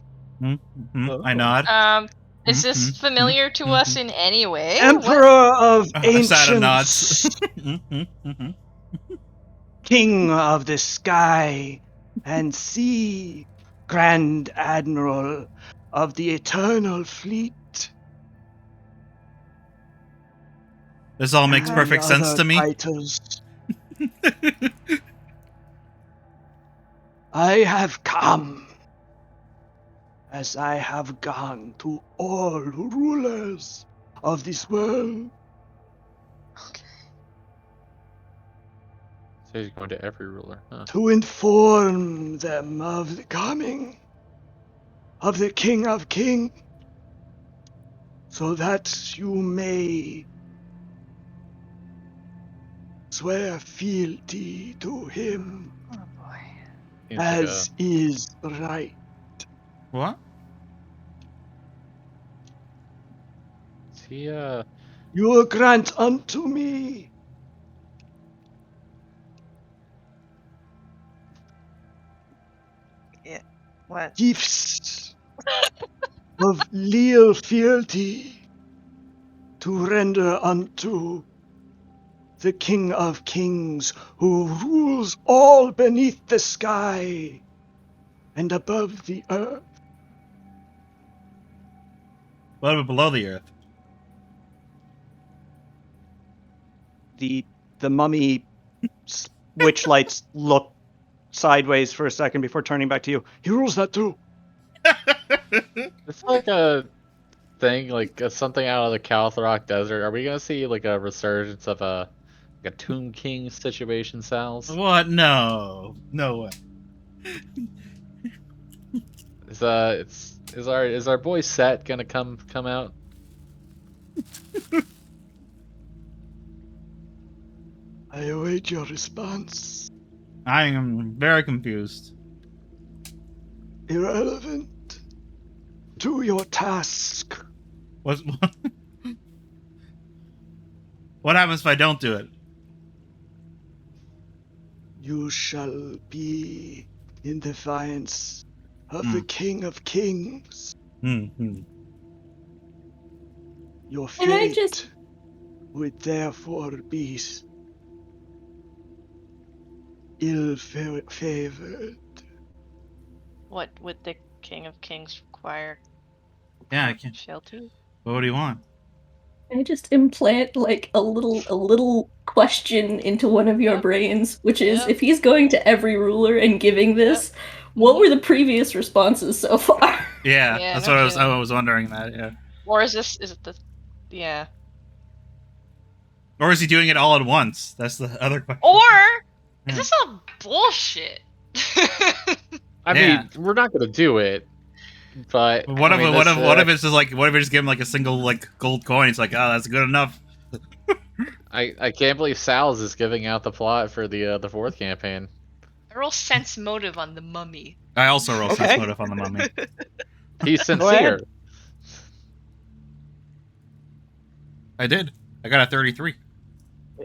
I nod. Is this familiar to us in any way? Emperor of Sada nods. ancients, king of the sky and sea, grand admiral of the eternal fleet. This all makes and perfect sense other to me. titles. I have come as I have gone to all rulers of this world. Okay. So he's going to every ruler, huh? To inform them of the coming of the King of Kings, so that you may swear fealty to him Oh boy. Seems like a, as is right. What? is he You will grant unto me Yeah. What? gifts of leal fealty to render unto the King of Kings, who rules all beneath the sky and above the earth. What about below the earth? The mummy witch lights look sideways for a second before turning back to you. He rules that too. it's like a thing, like something out of the Calthrock Desert. Are we gonna see like a resurgence of a Tomb King situation, Sal's? What? No. No way. Is our boy Set gonna come out? I await your response. I am very confused. Irrelevant to your task. What? What happens if I don't do it? You shall be in defiance of Hmm. the King of Kings. Hmm. Your Can I fate just- would therefore be ill-favored. What would the King of Kings require? Yeah, I can't. Fealty? What do you want? Can I just implant like a little question into one of your Yep. brains, which is Yep. if he's going to every ruler and giving this, what were the previous responses so far? Yeah, Yeah, that's no what I kidding. was wondering. That yeah. Or is it the? Yeah. Or is he doing it all at once? That's the other question. Or is Yeah. this all bullshit? I Yeah. mean, we're not gonna do it, but But what I if mean, what if it's just like what if we just give him like a single like gold coin? It's like, oh, that's good enough. I can't believe Sal's is giving out the plot for the fourth campaign. I roll sense motive on the mummy. I also roll sense Okay. motive on the mummy. He's Go ahead. sincere. I did. I got a 33.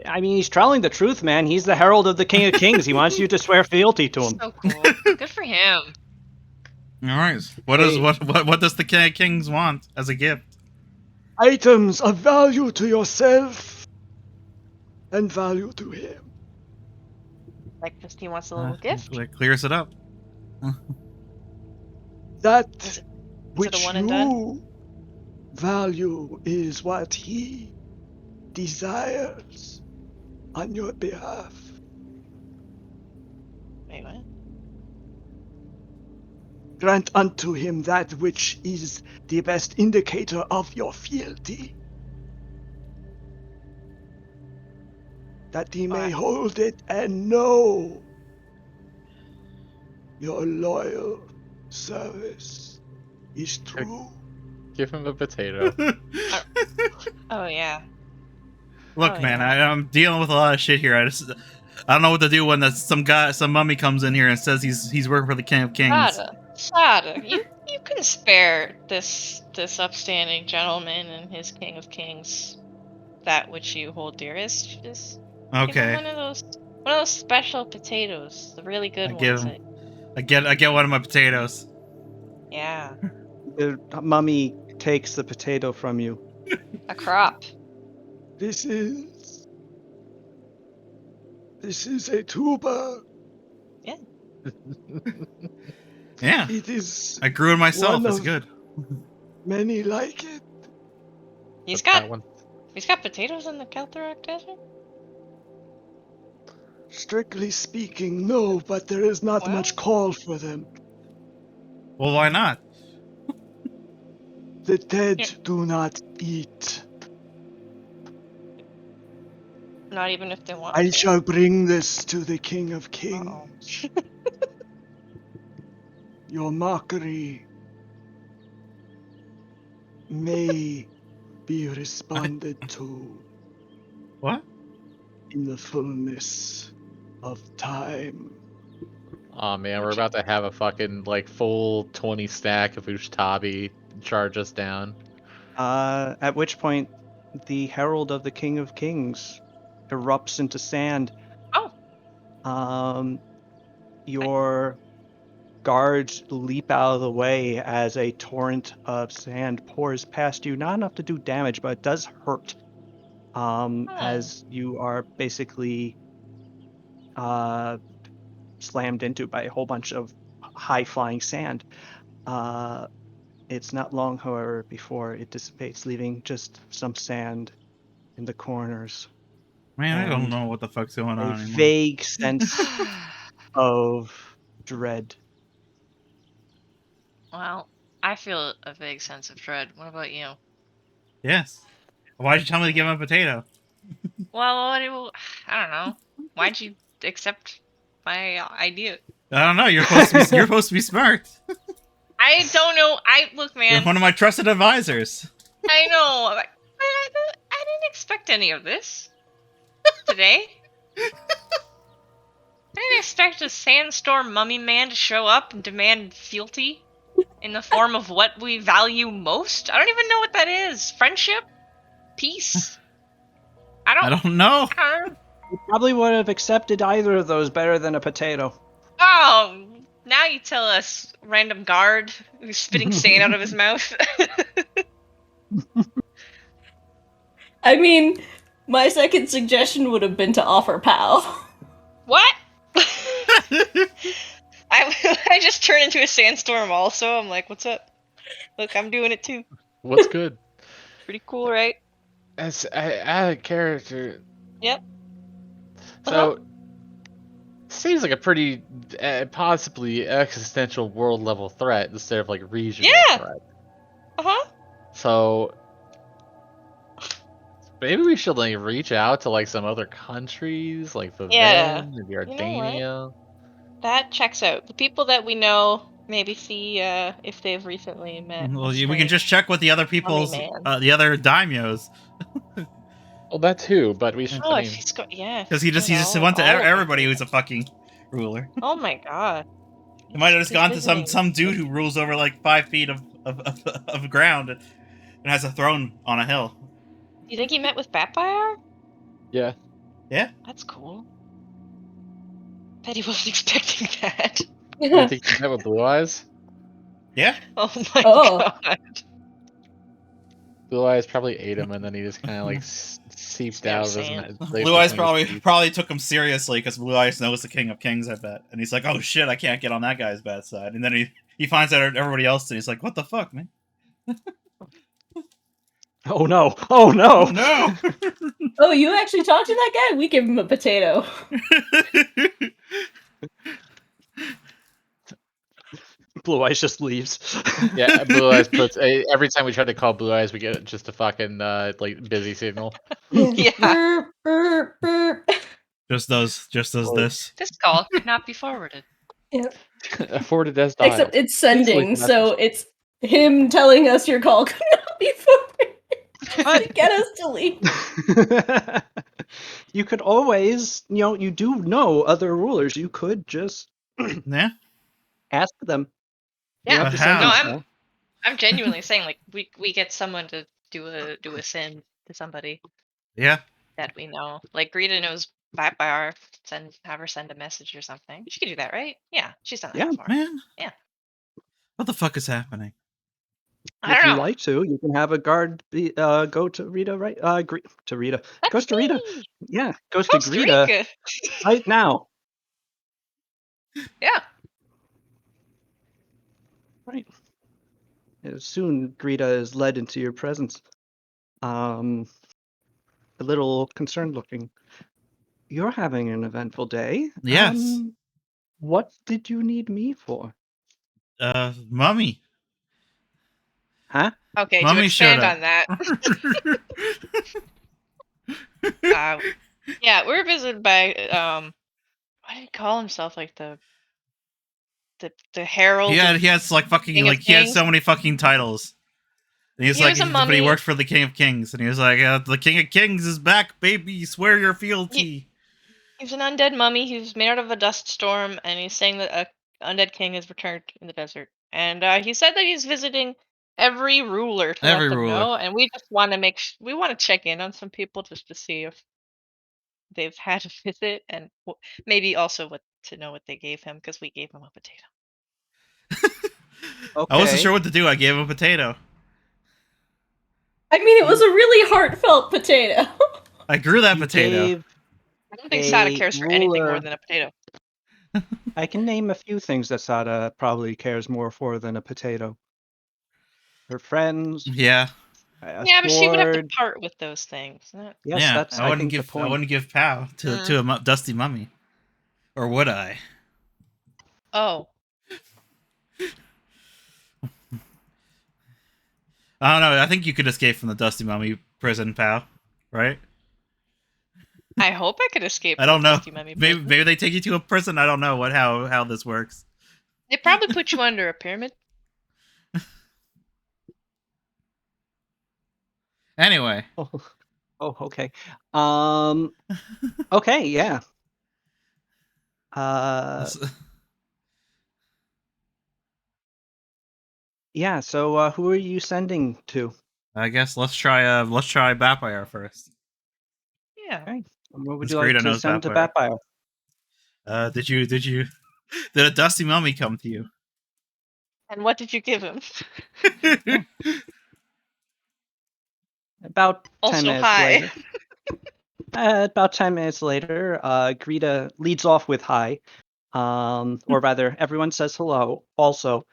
I mean, he's telling the truth, man. He's the herald of the King of Kings. He wants you to swear fealty to him. So cool. Good for him. All right. What does the King of Kings want as a gift? Items of value to yourself and value to him. Like, just he wants a little gift. It clears it up. That Is it which a one and done? you value is what he desires on your behalf. Wait, what? Grant unto him that which is the best indicator of your fealty, that he may Alright. hold it and know your loyal service is true. Give him a potato. Oh yeah. Look, Oh, man, yeah. I'm dealing with a lot of shit here. I don't know what to do when some mummy comes in here and says he's working for the King of Kings. Sada, you can spare this upstanding gentleman and his King of Kings that which you hold dearest. Just give him Okay, one of those special potatoes, the really good I give ones. him. I get one of my potatoes. Yeah, The mummy takes the potato from you. a crop. This is a tuber. Yeah, It is I grew it myself. one It's of good. many like it. He's But got that one. potatoes in the Kelthorok Desert. Strictly speaking, no, but there is not Well. much call for them. Well, why not? The dead Yeah. do not eat. Not even if they want I to. shall bring this to the King of Kings. Uh-oh. Your mockery may be responded to. What? in the fullness of time. Oh man, we're about to have a fucking like full 20 stack of Ushtabi charge us down. At which point, the Herald of the King of Kings erupts into sand. Oh, Your guards leap out of the way as a torrent of sand pours past you. Not enough to do damage, but it does hurt. As you are basically slammed into by a whole bunch of high flying sand. It's not long, however, before it dissipates, leaving just some sand in the corners. Man, I don't And know what the fuck's going a on anymore. vague sense of dread. well, I feel a vague sense of dread. What about you? Yes. Why'd you tell me to give him a potato? Well, I don't know. Why'd you accept my idea? I don't know. You're supposed to be. You're supposed to be smart. I don't know. Look, You're man. one of my trusted advisors. I know. I didn't expect any of this today. I didn't expect a sandstorm mummy man to show up and demand fealty in the form of what we value most. I don't even know what that is. Friendship? Peace? I I don't don't know. know. You probably would have accepted either of those better than a potato. Oh, now you tell us, random guard who's spitting sand out of his mouth. I mean, my second suggestion would have been to offer POW. What? I just turned into a sandstorm also. I'm like, what's up? Look, I'm doing it too. What's good? Pretty cool, right? As out of character. Yep. So, seems like a pretty possibly existential world level threat instead of like regional Yeah. threat. Uh-huh. So maybe we should like reach out to like some other countries, like the Yeah. maybe You know what? Ardania. That checks out. The people that we know, maybe see if they've recently met. Well, a we can strange just check with the other mummy people's, man. the other daimyos, Well, that too, but we should. Oh, I if mean, he's got because he just went to everybody who's a fucking ruler. Oh my god. He might have just He's gone to visiting. some dude who rules over like 5 feet of ground and has a throne on a hill. You think he met with Batfire? yeah. Yeah. That's cool. Bet he wasn't expecting that. You think you met with Blue Eyes? Yeah. Oh my Oh. god. Blue Eyes probably ate him, and then he just kind of like seeped Made of out of his. sand. Blue Eyes probably took him seriously because Blue Eyes knows the King of Kings, I bet. And he's like, oh shit, I can't get on that guy's bad side. And then he finds out everybody else, and he's like, what the fuck, man? Oh no! Oh no! Oh no! Oh, you actually talked to that guy? We give him a potato. Blue Eyes just leaves. Yeah, Blue Eyes puts every time we try to call Blue Eyes, we get just a fucking like busy signal. Yeah. Burp, burp, burp. just does this. This call could not be forwarded. Forwarded as dialed. Except it's Please leave sending, a so message. it's him telling us your call could not be forwarded to get us to leave. You could always, you do know other rulers. You could just Yeah. ask them. You Yeah. have to But send how? them, I'm genuinely saying, like, we get someone to do a send to somebody Yeah. that we know. Like Greta knows Batfire, have her send a message or something. She could do that, right? Yeah, she's done that Yeah, before. Man. Yeah. What the fuck is happening? I if don't you know. like to, you can have a guard go to Rita, right? To Rita. That's Goes to Rita. me! Yeah, goes to Costa Greta Rica. right now. Yeah. Right. Soon, Greta is led into your presence. A little concerned looking. You're having an eventful day. Yes. What did you need me for? Mummy. Huh? Okay, to Mummy showed expand up. on that, yeah, we were visited by what did he call himself? Like the herald. He has like fucking King of like he has Kings? so many fucking titles. And he was He like, was a but he mummy. worked for the King of Kings, and he was like, the King of Kings is back, baby. Swear your fealty. He's an undead mummy. He's made out of a dust storm, and he's saying that a undead king has returned in the desert. And he said that he's visiting every ruler to Every let them ruler. know. And we just want to we want to check in on some people just to see if they've had a visit, and maybe also to know what they gave him, because we gave him a potato. Okay. I wasn't sure what to do. I gave him a potato. I mean, it was a really heartfelt potato. I grew that You potato. gave I don't think Sada a cares for anything more ruler- than a potato. I can name a few things that Sada probably cares more for than a potato. Her friends. Yeah. A Yeah, but she would have to sword. part with those things. Yes, yeah. that's I think the point. I wouldn't give Pow to a dusty mummy, or would I? Oh. I don't know. I think you could escape from the dusty mummy prison, Pow. Right? I hope I could escape. I don't from know. Dusty Mummy Maybe prison. maybe they take you to a prison. I don't know how this works. They probably put you under a pyramid. Anyway. Oh, okay. Okay, yeah. Yeah. So, who are you sending to? I guess let's try Batfire first. Yeah. Okay. What would Since you like Greta to knows send to Batfire. Batfire? Did a dusty mummy come to you? And what did you give him? About 10 Also minutes hi. later. About 10 minutes later, Greta leads off with hi. Or rather, everyone says hello also.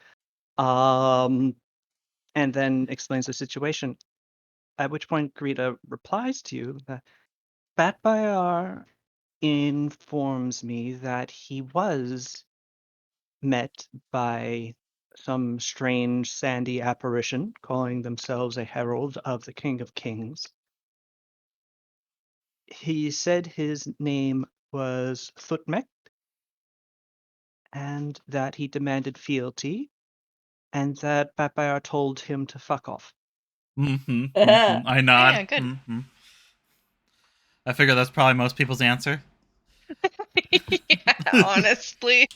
And then explains the situation. At which point Greta replies to you that Batfire informs me that he was met by some strange sandy apparition calling themselves a herald of the King of Kings. He said his name was Thutmec, and that he demanded fealty, and that Batfire told him to fuck off. I nod. Yeah, good. Mm-hmm. I figure that's probably most people's answer. Yeah, honestly.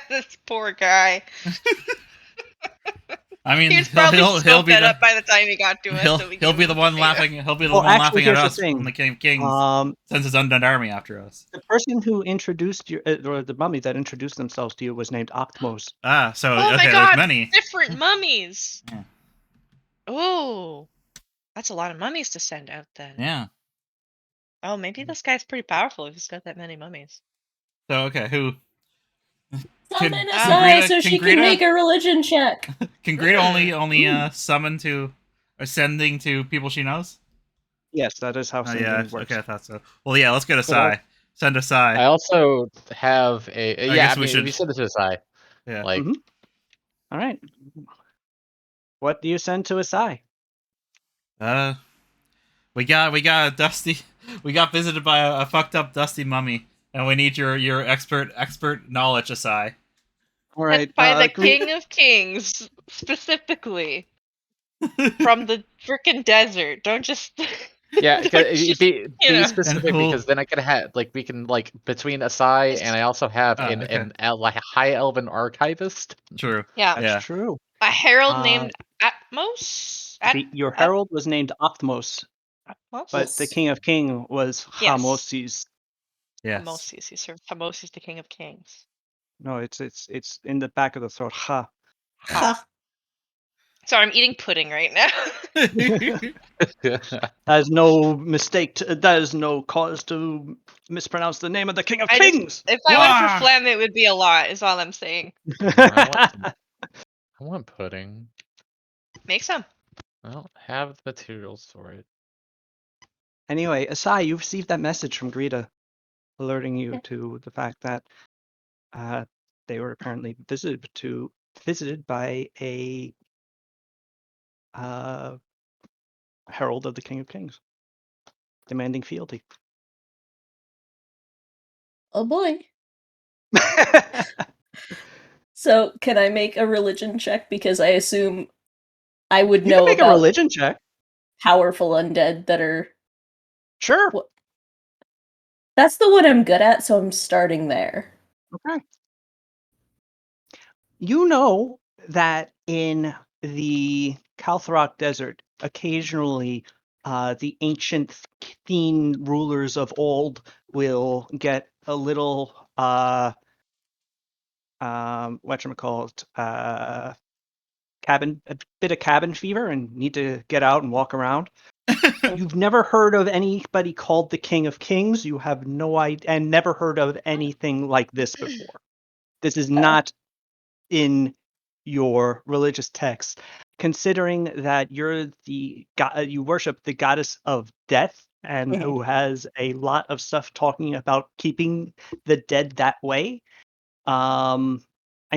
This poor guy. I mean, He was probably so be fed the up by the time he got to us. he'll be the one laughing. He'll be the Well, one actually, laughing at here's the us thing. when the King of Kings sends his undead army after us. The person who introduced you, or the mummy that introduced themselves to you, was named Octmos. Ah, so Oh okay, my god, there's many. different mummies. Yeah. Oh, that's a lot of mummies to send out then. Yeah. Oh, maybe this guy's pretty powerful if he's got that many mummies. So okay, who? Summon Can Asai Greta- so can she Greta- can make a religion check. Can Greta only summon to or sending to people she knows? Yes, that is how Oh sending yeah, works. okay, I thought so. Well, yeah, let's get But I'll- Asai. Send Asai. I also have a I yeah. guess I we mean, should- if you send it to Asai, Yeah. like Mhm. All right. What do you send to Asai? We got a dusty. We got visited by a fucked up dusty mummy, and we need your expert knowledge, Asai. All right. By the Gre- King of Kings, specifically. From the frickin' desert. Don't just. yeah, don't just, be you know. specific And who- because then I could have like we can like between Asai and I also have okay. like a high elven archivist. True. Yeah. That's Yeah. true. A herald named Atmos? Your herald was named Octmos, Atmos? but the King of King was Yes. Hamosis. Yes. Hamosis. He served Hamosis, the King of Kings. No, it's in the back of the throat. Ha. Ha. Sorry, I'm eating pudding right now. That is no mistake. That is no cause to mispronounce the name of the King of Kings. If I went Wah! for phlegm, it would be a lot, is all I'm saying. I want pudding. Make some. I don't have the materials for it. Anyway, Asai, you received that message from Greta, alerting you to the fact that they were apparently visited by a herald of the King of Kings, demanding fealty. Oh boy. So, can I make a religion check? Because I assume I would You know can make a about religion check. powerful undead that are. Sure. Wh- That's the one I'm good at, so I'm starting there. Okay. You know that in the Kaltharok Desert, occasionally the ancient Thene rulers of old will get a little whatchamacallit, a bit of cabin fever and need to get out and walk around. You've never heard of anybody called the King of Kings. You have no idea, and never heard of anything like this before. This is not in your religious text, considering that you're the god, you worship the goddess of death, and who has a lot of stuff talking about keeping the dead that way. I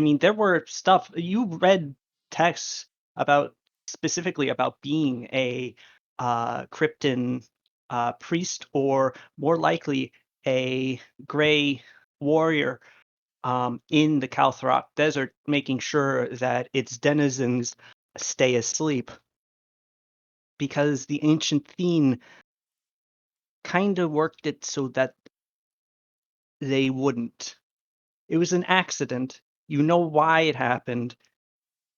mean, there were stuff you read texts about specifically about being a Krypton priest, or more likely a gray warrior in the Kaltharok Desert, making sure that its denizens stay asleep. Because the ancient Thene kind of worked it so that they wouldn't. It was an accident. You know why it happened.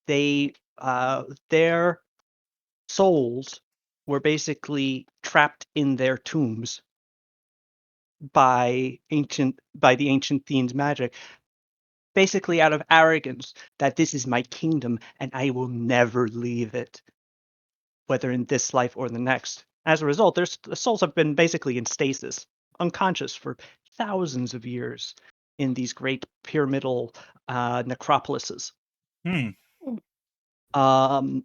They, their souls were basically trapped in their tombs by the ancient Thene's magic, basically out of arrogance that this is my kingdom and I will never leave it, whether in this life or the next. As a result, their souls have been basically in stasis, unconscious for thousands of years in these great pyramidal necropolises. Hmm. Um,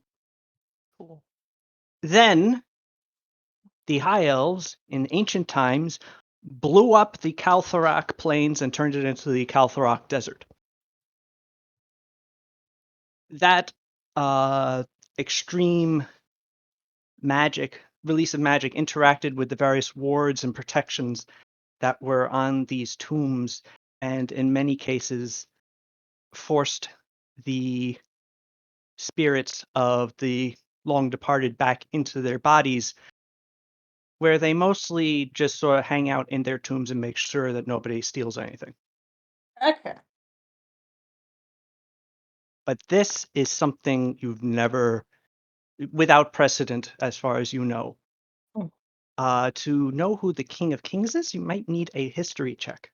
Cool. Then the High Elves, in ancient times, blew up the Kaltharok plains and turned it into the Kaltharok Desert. That extreme release of magic interacted with the various wards and protections that were on these tombs, and in many cases forced the spirits of the long departed back into their bodies, where they mostly just sort of hang out in their tombs and make sure that nobody steals anything. Okay. But this is something you've never, without precedent, as far as you know. To know who the King of Kings is, you might need a history check.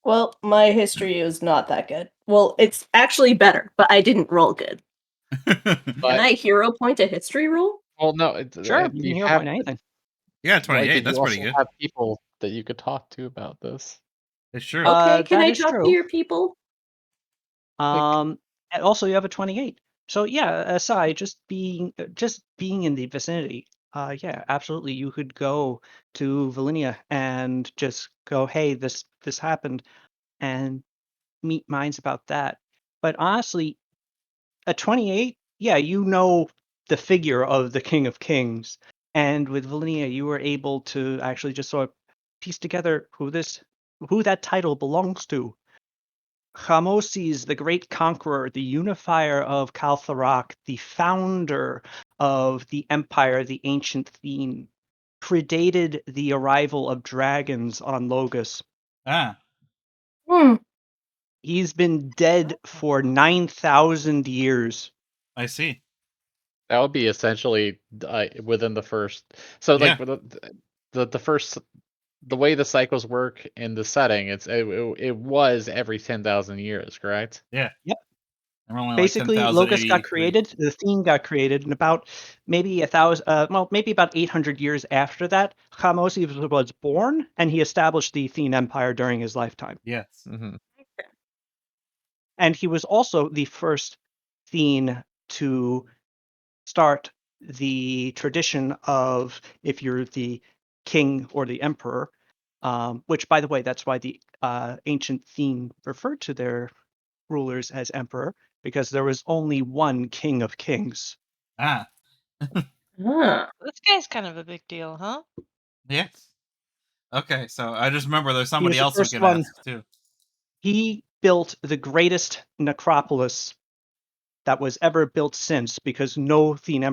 Well, my history is not that good. Well, it's actually better, but I didn't roll good. Can But I hero point a history roll? well, no, Sure, you you can hero have point anything. Yeah, like, 28. you That's pretty also good. have people that you could talk to about this. It's true. Okay, can That I is talk to true. your people? And also you have a 28. So yeah, aside just being in the vicinity, yeah, absolutely, you could go to Valinia and just go, hey, this happened, and meet minds about that. But honestly, at 28, yeah, you know the figure of the King of Kings, and with Valinia, you were able to actually just sort of piece together who that title belongs to. Hamoses, the great conqueror, the unifier of Kaltharok, the founder of the empire, the ancient Thene, predated the arrival of dragons on Logos. Ah, Hmm. He's been dead for 9,000 years. I see. That would be essentially within the first. So like Yeah. the first, the way the cycles work in the setting, it was every 10,000 years, correct? Yeah. Yep. I'm only like Basically, Logos got 10,083. created, the Thene got created, and about maybe maybe about 800 years after that, Hamoses was born, and he established the Thene Empire during his lifetime. Yes. Mm-hmm. And he was also the first Thene to start the tradition of, if you're the king or the emperor, which, by the way, that's why the ancient Thene referred to their rulers as emperor, because there was only one king of kings. Ah, Ah. This guy's kind of a big deal, huh? yes. Okay, so I just remember there's He was somebody the else we first could one. ask too. He built the greatest necropolis that was ever built since, because no Thene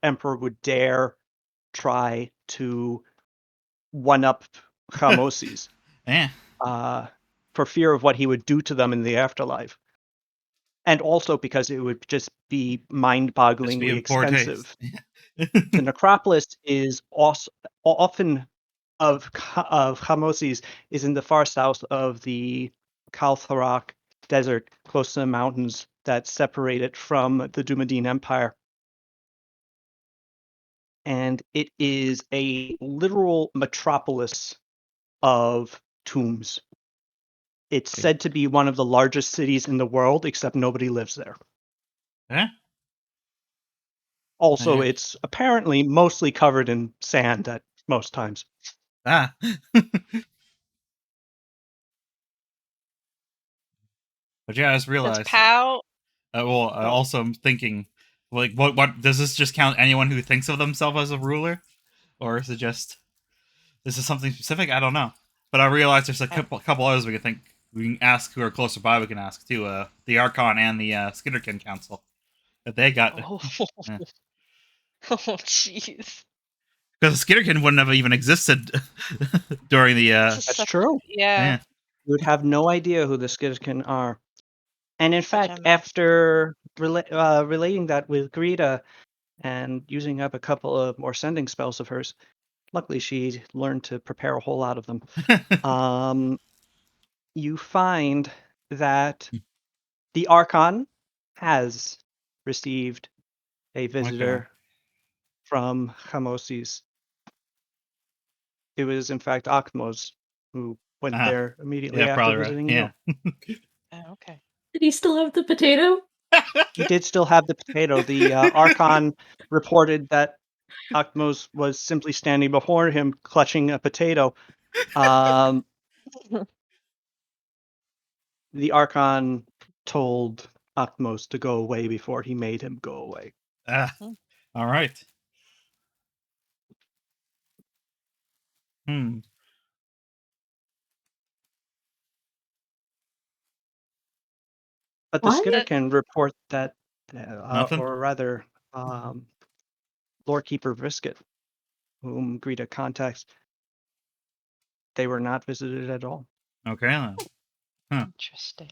emperor would dare try to one-up Chamoses Yeah. for fear of what he would do to them in the afterlife. And also because it would just be Just mind-bogglingly be in poor expensive. taste. The necropolis is also often of Chamoses is in the far south of the Kaltharak desert, close to the mountains that separate it from the Dumadine Empire. And it is a literal metropolis of tombs. It's said to be one of the largest cities in the world, except nobody lives there. Yeah. Also, Yeah. it's apparently mostly covered in sand at most times. Ah. But yeah, I just Does realized. Pow? Also I'm thinking, like, what does this just count anyone who thinks of themselves as a ruler, or is it just this is something specific? I don't know. But I realized there's a couple others we can ask who are closer by. We can ask too. The Archon and the Skitterkin Council. That they got. Oh, Yeah. oh, jeez. Because Skitterkin wouldn't have even existed during the. That's true. Yeah. Yeah. You would have no idea who the Skitterkin are. And in Such a fact, mess. after relating that with Greta and using up a couple of more sending spells of hers, luckily she learned to prepare a whole lot of them. You find that the Archon has received a visitor from Chamoses. It was, in fact, Akhmos who went there immediately Yeah, after probably right. visiting Yeah. you. Oh, okay. Did he still have the potato? He did still have the potato. The Archon reported that Akhmos was simply standing before him, clutching a potato. The Archon told Akhmos to go away before he made him go away. All right. Hmm. But the What? Skitter can report that, Nothing? or rather, Lorekeeper Brisket, whom Greta contacts, they were not visited at all. Okay then. Interesting.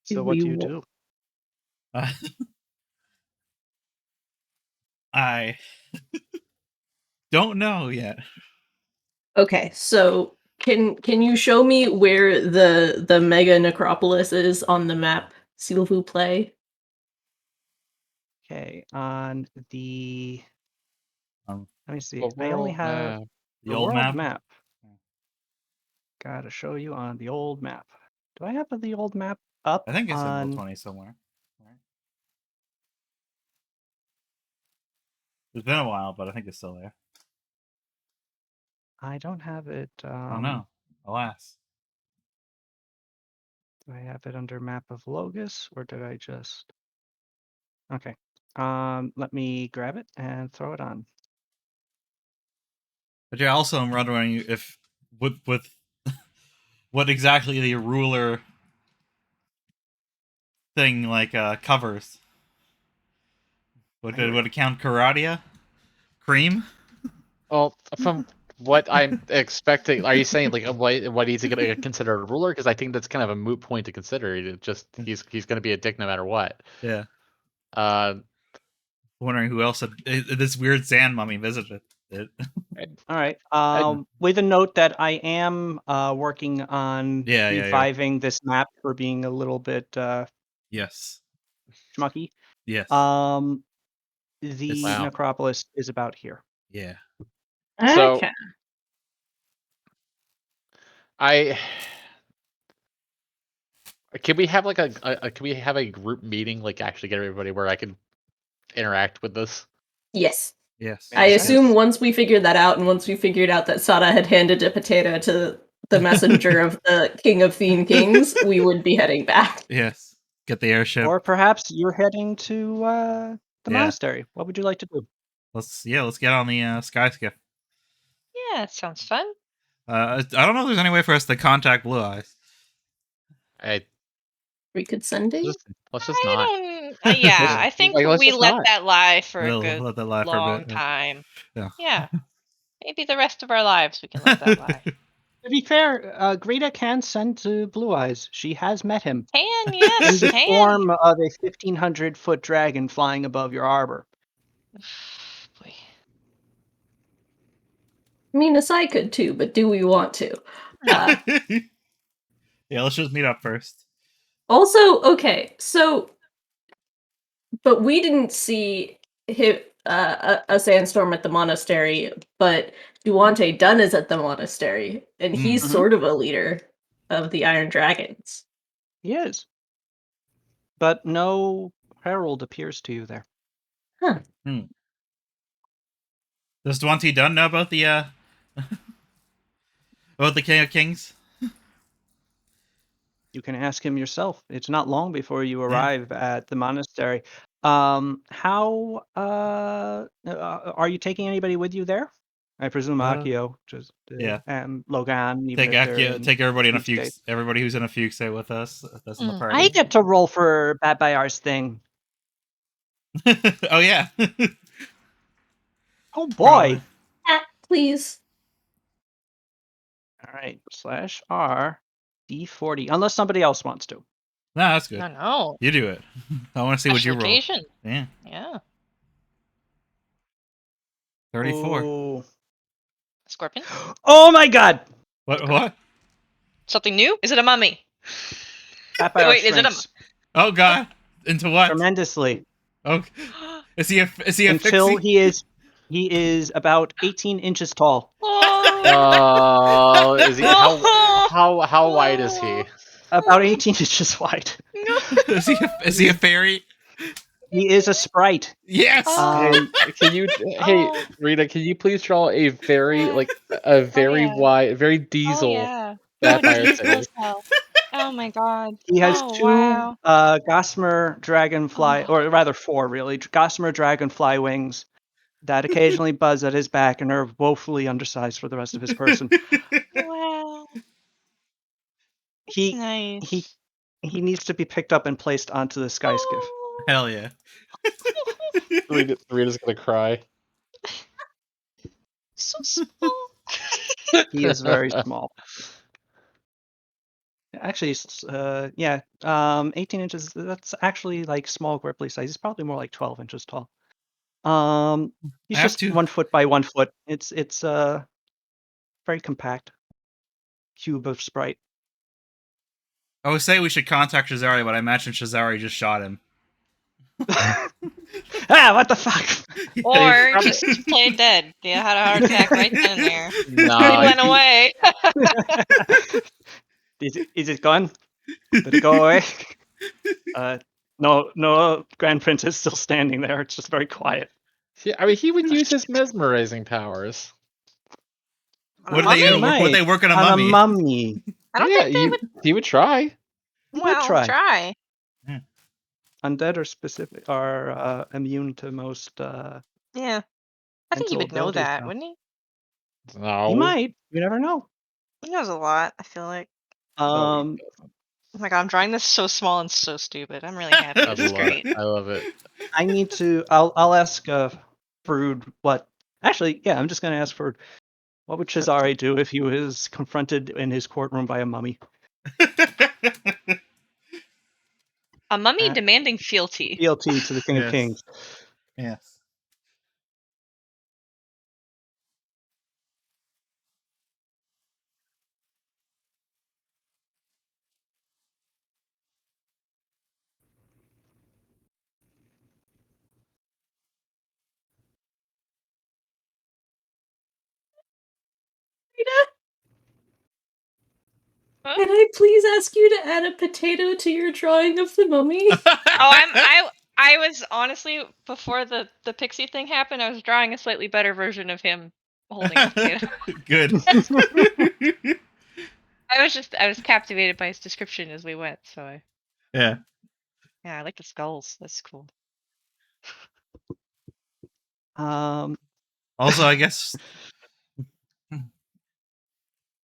So what do you do? I don't know yet. Okay, so can you show me where the mega necropolis is on the map? S'il vous plaît. Okay, on the let me see. The I only world have map. The the old world map? Gotta show you on the old map. Do I have the old map up? I think it's in on... Roll20 somewhere. Right. It's been a while, but I think it's still there. I don't have it. Oh no. Alas. Do I have it under map of Logus, or did I just? Okay. Let me grab it and throw it on. But yeah, also I'm wondering if with what exactly the ruler thing like covers. Would it count Karadia? Cream? Well, from what I'm expecting, are you saying like what he's going to consider a ruler? Because I think that's kind of a moot point to consider. He's going to be a dick no matter what. Yeah. Uh, Wondering who else this weird sand mummy visited it. All right. With a note that I am working on reviving this map for being a little bit yes. schmucky. Yes. The necropolis is about here. Yeah. So Okay. can we have like can we have a group meeting, like actually get everybody where I can interact with this? Yes. Yes. I assume once we figured that out, and once we figured out that Sada had handed a potato to the messenger of the King of Thene Kings, we would be heading back. Yes. Get the airship. Or perhaps you're heading to the monastery. What would you like to do? let's get on the sky skiff. Yeah, that sounds fun. I don't know if there's any way for us to contact Blue Eyes. We could send it. Let's just not. Yeah, I think Like, let's we just let not. that lie for a We'll good let that lie for a long bit. time. Yeah. Yeah. Maybe the rest of our lives we can let that lie. To be fair, Greta can send to Blue Eyes. She has met him Can, in yes, the can. form of a 1,500-foot dragon flying above your arbor. Boy. I mean, Asai could too, but do we want to? Yeah, let's just meet up first. Also, okay, so, but we didn't see a sandstorm at the monastery, but Duante Dunn is at the monastery, and he's Mhm. sort of a leader of the Iron Dragons. He is. But no herald appears to you there. Huh. Does Duante Dunn know about the about the King of Kings? You can ask him yourself. It's not long before you arrive at the monastery. How are you taking anybody with you there? I presume Akio, just yeah. Logan, even Take if they're in take everybody in a fugue fugue. state. Everybody who's in a fugue state with us. That's in the party. I get to roll for Bad Bayar's thing. Oh yeah. Oh boy! Please. All right, /R D40. Unless somebody else wants to. No, that's good. No. You do it. I want to see what you Special roll. occasion. Yeah. Yeah. 34. Ooh. Scorpion? Oh my god! What? Something new? Is it a mummy? Bad Bayar Wait, is it a shrinks Oh god. Into what? tremendously Oh, is he a until fixie? he is about 18 inches tall. Oh. Is he how wide is he? About 18 inches wide. Is he a fairy? He is a sprite. Yes. Oh. Hey, can you? Hey, Oh. Rita, can you please draw a very yeah. wide, very Oh diesel yeah. Sapphire Diesel thing? as hell. Oh my god. He has Oh two wow. gossamer dragonfly, Oh. or rather four really, gossamer dragonfly wings that occasionally buzz at his back and are woefully undersized for the rest of his person. Wow. That's He nice. he needs to be picked up and placed onto the sky skiff. Oh. Hell yeah. Rita's gonna cry. So small. He is very small. Actually, yeah, 18 inches. That's actually like small Gripply size. He's probably more like 12 inches tall. He's I have just to. 1 foot by 1 foot. It's very compact cube of sprite. I would say we should contact Shazari, but I imagine Shazari just shot him. Ah, what the fuck? Or just play dead. Yeah, had a heart attack right then and there. Nah, He went away. Is it gone? Did it go away? No, Grand Prince is still standing there. It's just very quiet. I mean, he would use his mesmerizing powers. Would Might. they work on a On mummy? a mummy. I don't think they would. He would try. He would Try. Undead are specific are immune to most. Yeah. I think he mental would know abilities that, now. wouldn't he? No. He might. You never know. He knows a lot, I feel like. No, he doesn't. Oh my god, I'm drawing this so small and so stupid. I'm really happy. I This is love great. it. I love it. I need to. I'll ask Farood what. Actually, yeah, I'm just gonna ask Farood. What would Shazari do if he was confronted in his courtroom by a mummy? A mummy demanding fealty. Fealty to the King of Yes. Kings. Yes. Huh? Can I please ask you to add a potato to your drawing of the mummy? I was honestly, before the pixie thing happened, I was drawing a slightly better version of him holding a potato. Good. I was captivated by his description as we went, so Yeah. I like the skulls. That's cool. Also, I guess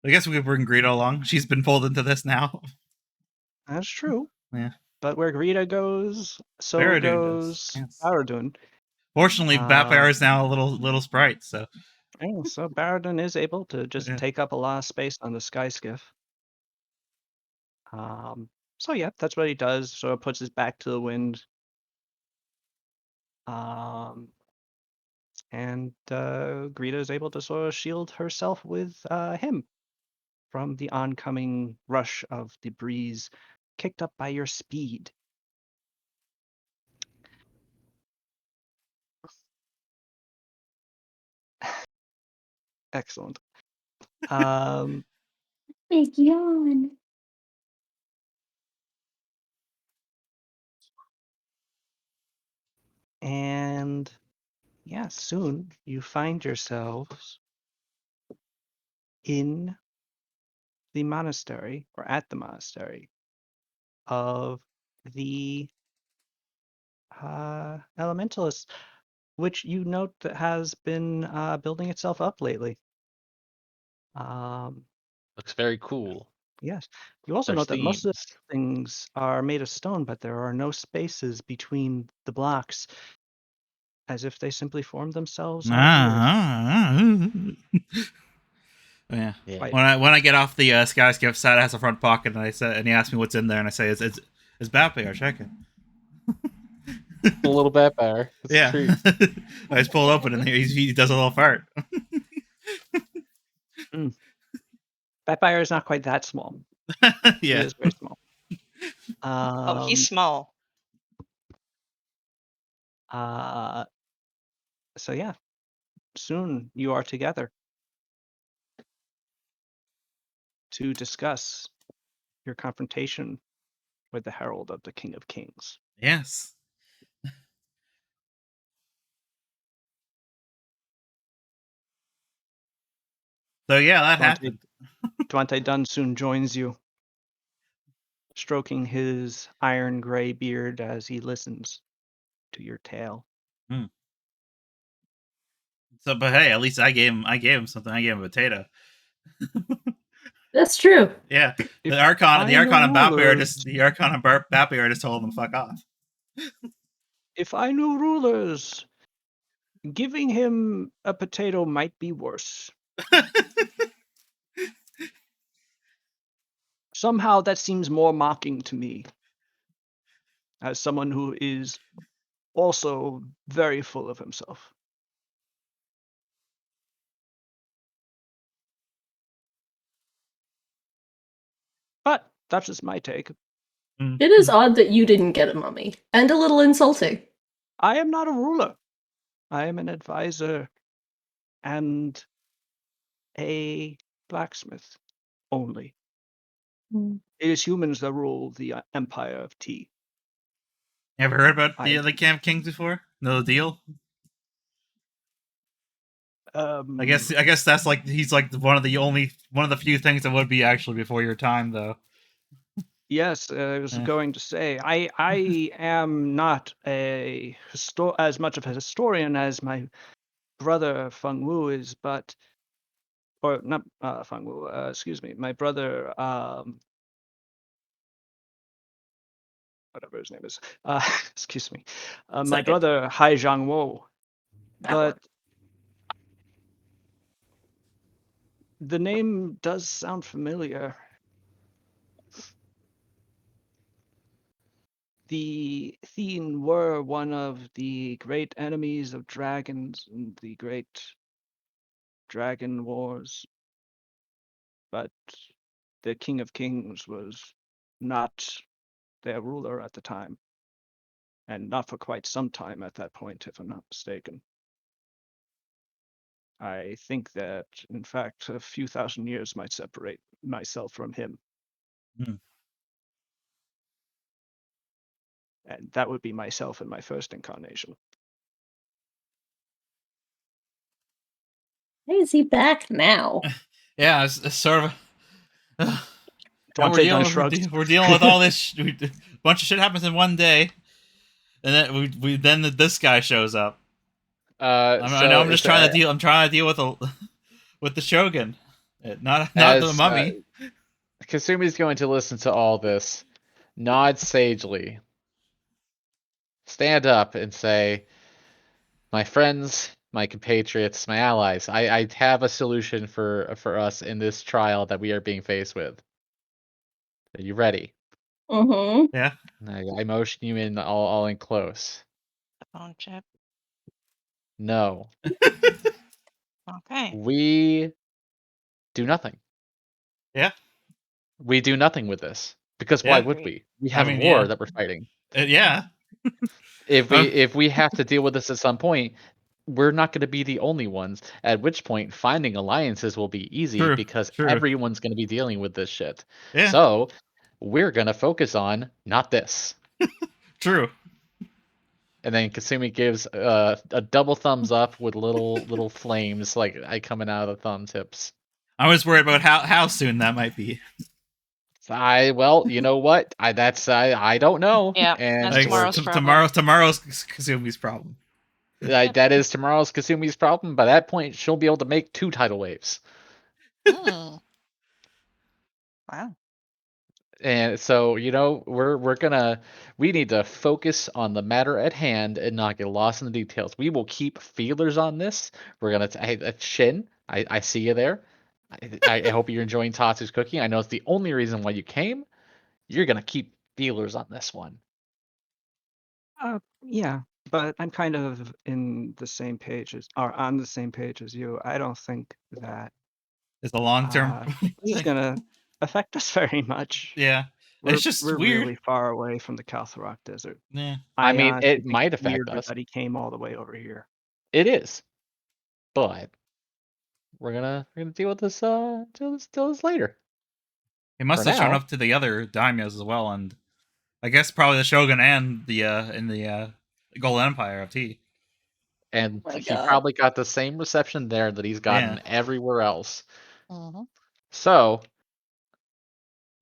we could bring Greta along. She's been pulled into this now. That's true. Yeah. But where Greta goes, so Baradun does, goes yes. Baradun. Fortunately, Batfire is now a little sprite, so Yeah, so Baradun is able to just Yeah. take up a lot of space on the sky skiff. So yeah, that's what he does. Sort of puts his back to the wind. And Greta is able to sort of shield herself with him from the oncoming rush of the breeze, kicked up by your speed. Excellent. Big yawn. And yeah, soon you find yourselves in the monastery, or at the monastery, of the elementalists, which you note that has been building itself up lately. Looks very cool. Yes. You also There's note that most of themes. the things are made of stone, but there are no spaces between the blocks, as if they simply formed themselves out of the earth. Yeah. Yeah. When I get off the sky skip, Sad has a front pocket, and he asks me what's in there, and I say it's Batbear. Check it. A little bit better. It's a Yeah. treat. I just pull it open, and he does a little fart. Batfire is not quite that small. It Yeah. is very small. Oh, he's small. So yeah, soon you are together to discuss your confrontation with the Herald of the King of Kings. Yes. So yeah, that happened. Duante Dunn soon joins you, stroking his iron gray beard as he listens to your tale. So, but hey, at least I gave him something. I gave him a potato. That's true. Yeah, If the Archon and Batbear just told him fuck off. If I knew rulers, giving him a potato might be worse. Somehow that seems more mocking to me, as someone who is also very full of himself. But that's just my take. It is odd that you didn't get a mummy, and a little insulting. I am not a ruler. I am an advisor and a blacksmith only. It is humans that rule the empire of tea. You ever heard about the Camp Kings before? No deal. I guess that's like he's like one of the few things that would be actually before your time, though. Yes, I was going to say I am not as much of a historian as my brother Feng Wu is, but or not Feng Wu. Excuse me, my brother whatever his name is. Excuse me, my brother Hai Zhang Wo. But the name does sound familiar. The Thien were one of the great enemies of dragons in the great dragon wars, but the King of Kings was not their ruler at the time, and not for quite some time at that point, if I'm not mistaken. I think that, in fact, a few thousand years might separate myself from him. And that would be myself in my first incarnation. Why is he back now? Yeah, it's sort of. Duante Dunn shrugs. We're dealing with all this. A bunch of shit happens in one day, and then this guy shows up. I'm just trying to deal. I'm trying to deal with with the Shogun, not the as mummy. Kasumi's going to listen to all this, nod sagely, stand up, and say, "My friends, my compatriots, my allies, I have a solution for us in this trial that we are being faced with. Are you ready?" Mm-hmm. Yeah. I motion you in all in close. The phone chip. No, Okay. we do nothing. Yeah. We do nothing with this because why Yeah. would we? We I have a mean, war yeah. that we're fighting. Yeah. If we have to deal with this at some point, we're not going to be the only ones. At which point, finding alliances will be easy True. because True. everyone's going to be dealing with this shit. Yeah. So we're going to focus on not this. True. And then Kasumi gives a double thumbs up with little flames like coming out of the thumb tips. I was worried about how soon that might be. Well, you know what? I don't know. Yeah, And that's we're- tomorrow's problem. Tomorrow's Kasumi's problem. that is tomorrow's Kasumi's problem. By that point, she'll be able to make 2 tidal waves. Hmm. Wow. And so, we need to focus on the matter at hand and not get lost in the details. We will keep feelers on this. We're gonna Shin. I see you there. I hope you're enjoying Tatsu's cooking. I know it's the only reason why you came. You're gonna keep feelers on this one. Yeah, but I'm kind of in the same page as, or on the same page as you. I don't think that It's a long term. this is gonna affect us very much. Yeah. It's just We're weird. really far away from the Kaltharok Desert. Yeah. I mean, honestly it think might it's affect weirder us. that he came all the way over here. It is, but we're gonna deal with this deal this later. He must For have shown now. up to the other daimyos as well, and I guess probably the Shogun and the in the Golden Empire of Tea. And Oh my he God. probably got the same reception there that he's gotten everywhere else. Mm-hmm. So,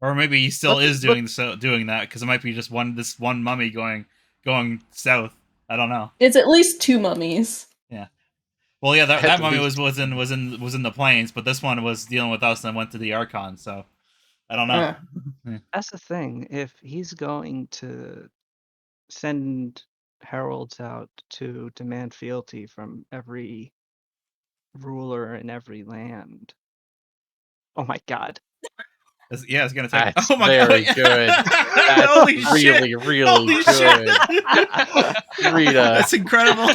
Or maybe he still Let's- is doing that because it might be just this one mummy going south. I don't know. It's at least 2 mummies. Well, yeah, At that mummy least. was in the plains, but this one was dealing with us and went to the Archon. So I don't know. That's the thing. If he's going to send heralds out to demand fealty from every ruler in every land. Oh my god. It's gonna take. That's Oh my very god! good. That's Holy really, shit! really Holy good. shit! Rita. That's incredible.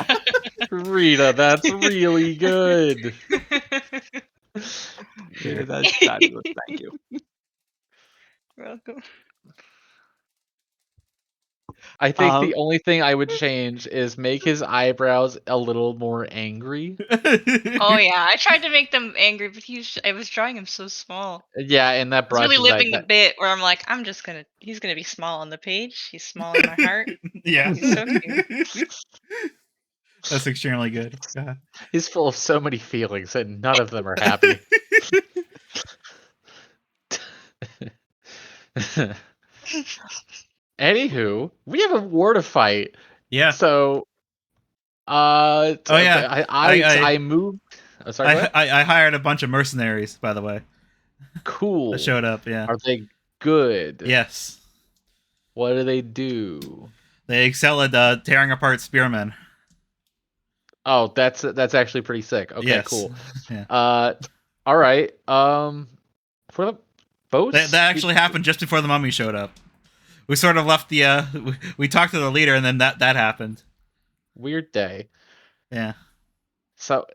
Rita, that's really good. Yeah, that's fabulous. Thank you. Welcome. I think the only thing I would change is make his eyebrows a little more angry. Oh yeah, I tried to make them angry, but I was drawing him so small. Yeah, and that I was brush really is living the bit where I'm like, he's gonna be small on the page. He's small in my heart. Yeah. He's so cute. That's extremely good. God. He's full of so many feelings, and none of them are happy. Anywho, we have a war to fight. Yeah. So, Oh yeah. I moved. Oh, sorry, go ahead. I hired a bunch of mercenaries, by the way. Cool. That showed up. Yeah. Are they good? Yes. What do they do? They excel at tearing apart spearmen. Oh, that's actually pretty sick. Okay, Yes. cool. Yeah. All right. For the boats, That actually happened just before the mummy showed up. We sort of left the we talked to the leader, and then that happened. Weird day. Yeah. So,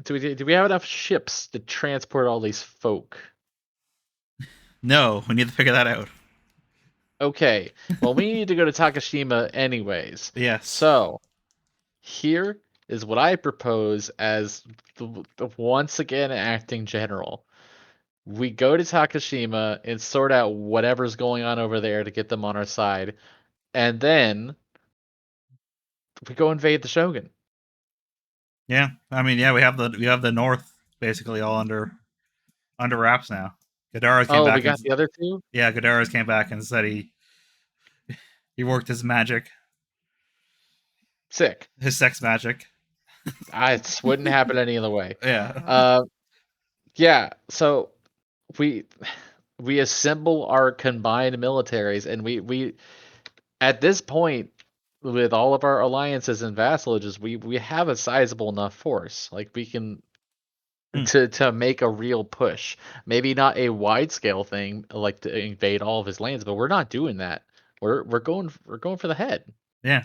do we have enough ships to transport all these folk? No, we need to figure that out. Okay. Well, we need to go to Takashima anyways. Yes. So, here is what I propose as the once again acting general. We go to Takashima and sort out whatever's going on over there to get them on our side, and then we go invade the Shogun. Yeah. I mean, yeah, we have the north basically all under wraps now. Gadara came back. We got the other two? Yeah, Gadara's came back and said he worked his magic. Sick. His sex magic. It wouldn't happen any other way. Yeah. Yeah. So we assemble our combined militaries, and we at this point, with all of our alliances and vassalages, we have a sizable enough force. Like we can to make a real push. Maybe not a wide scale thing like to invade all of his lands, but we're not doing that. We're going for the head. Yeah.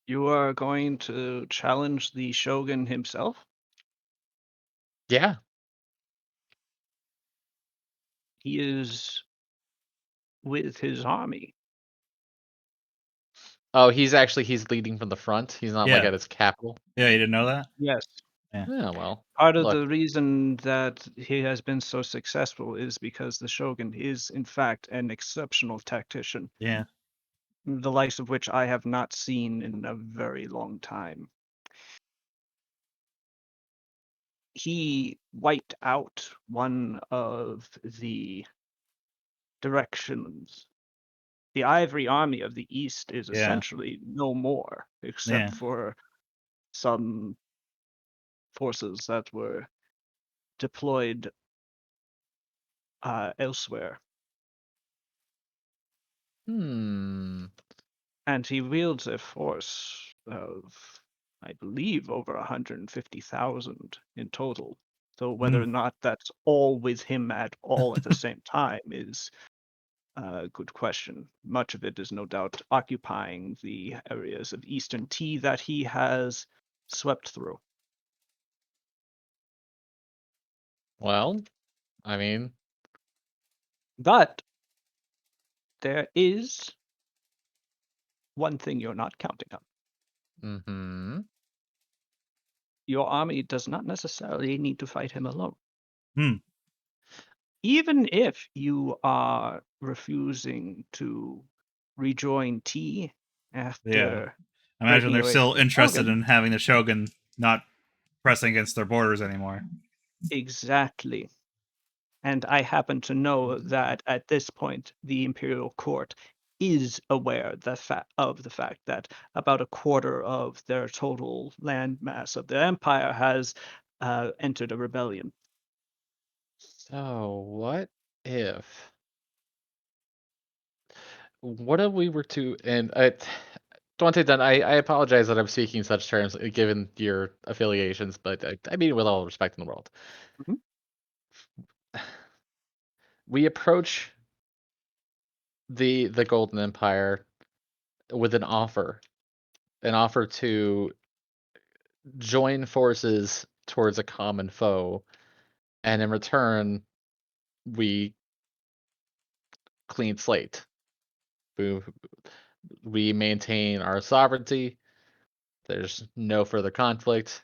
You are going to challenge the Shogun himself? Yeah. He is with his army. Oh, he's leading from the front. He's not like Yeah. at his capital. Yeah, you didn't know that? Yes. Yeah, well. Part of Look. the reason that he has been so successful is because the Shogun is, in fact, an exceptional tactician, Yeah. the likes of which I have not seen in a very long time. He wiped out one of the directions. The Ivory Army of the East is Yeah. essentially no more, except Yeah. for some forces that were deployed elsewhere. Hmm. And he wields a force of, I believe, over 150,000 in total. So whether or not that's all with him at all at the same time is a good question. Much of it is no doubt occupying the areas of Eastern Tea that he has swept through. Well, I mean, But there is one thing you're not counting on. mm-hmm. Your army does not necessarily need to fight him alone. Hmm. Even if you are refusing to rejoin T after Yeah. I imagine breaking they're away from still the interested Shogun, in having the Shogun not pressing against their borders anymore. exactly. And I happen to know that at this point, the imperial court is aware of the fact that about a quarter of their total land mass of the empire has entered a rebellion. So what if we were to, and Dante Dunn, I apologize that I'm speaking in such terms given your affiliations, but I mean it with all respect in the world. Mhm. We approach the Golden Empire with an offer to join forces towards a common foe, and in return, we clean slate. We maintain our sovereignty. There's no further conflict,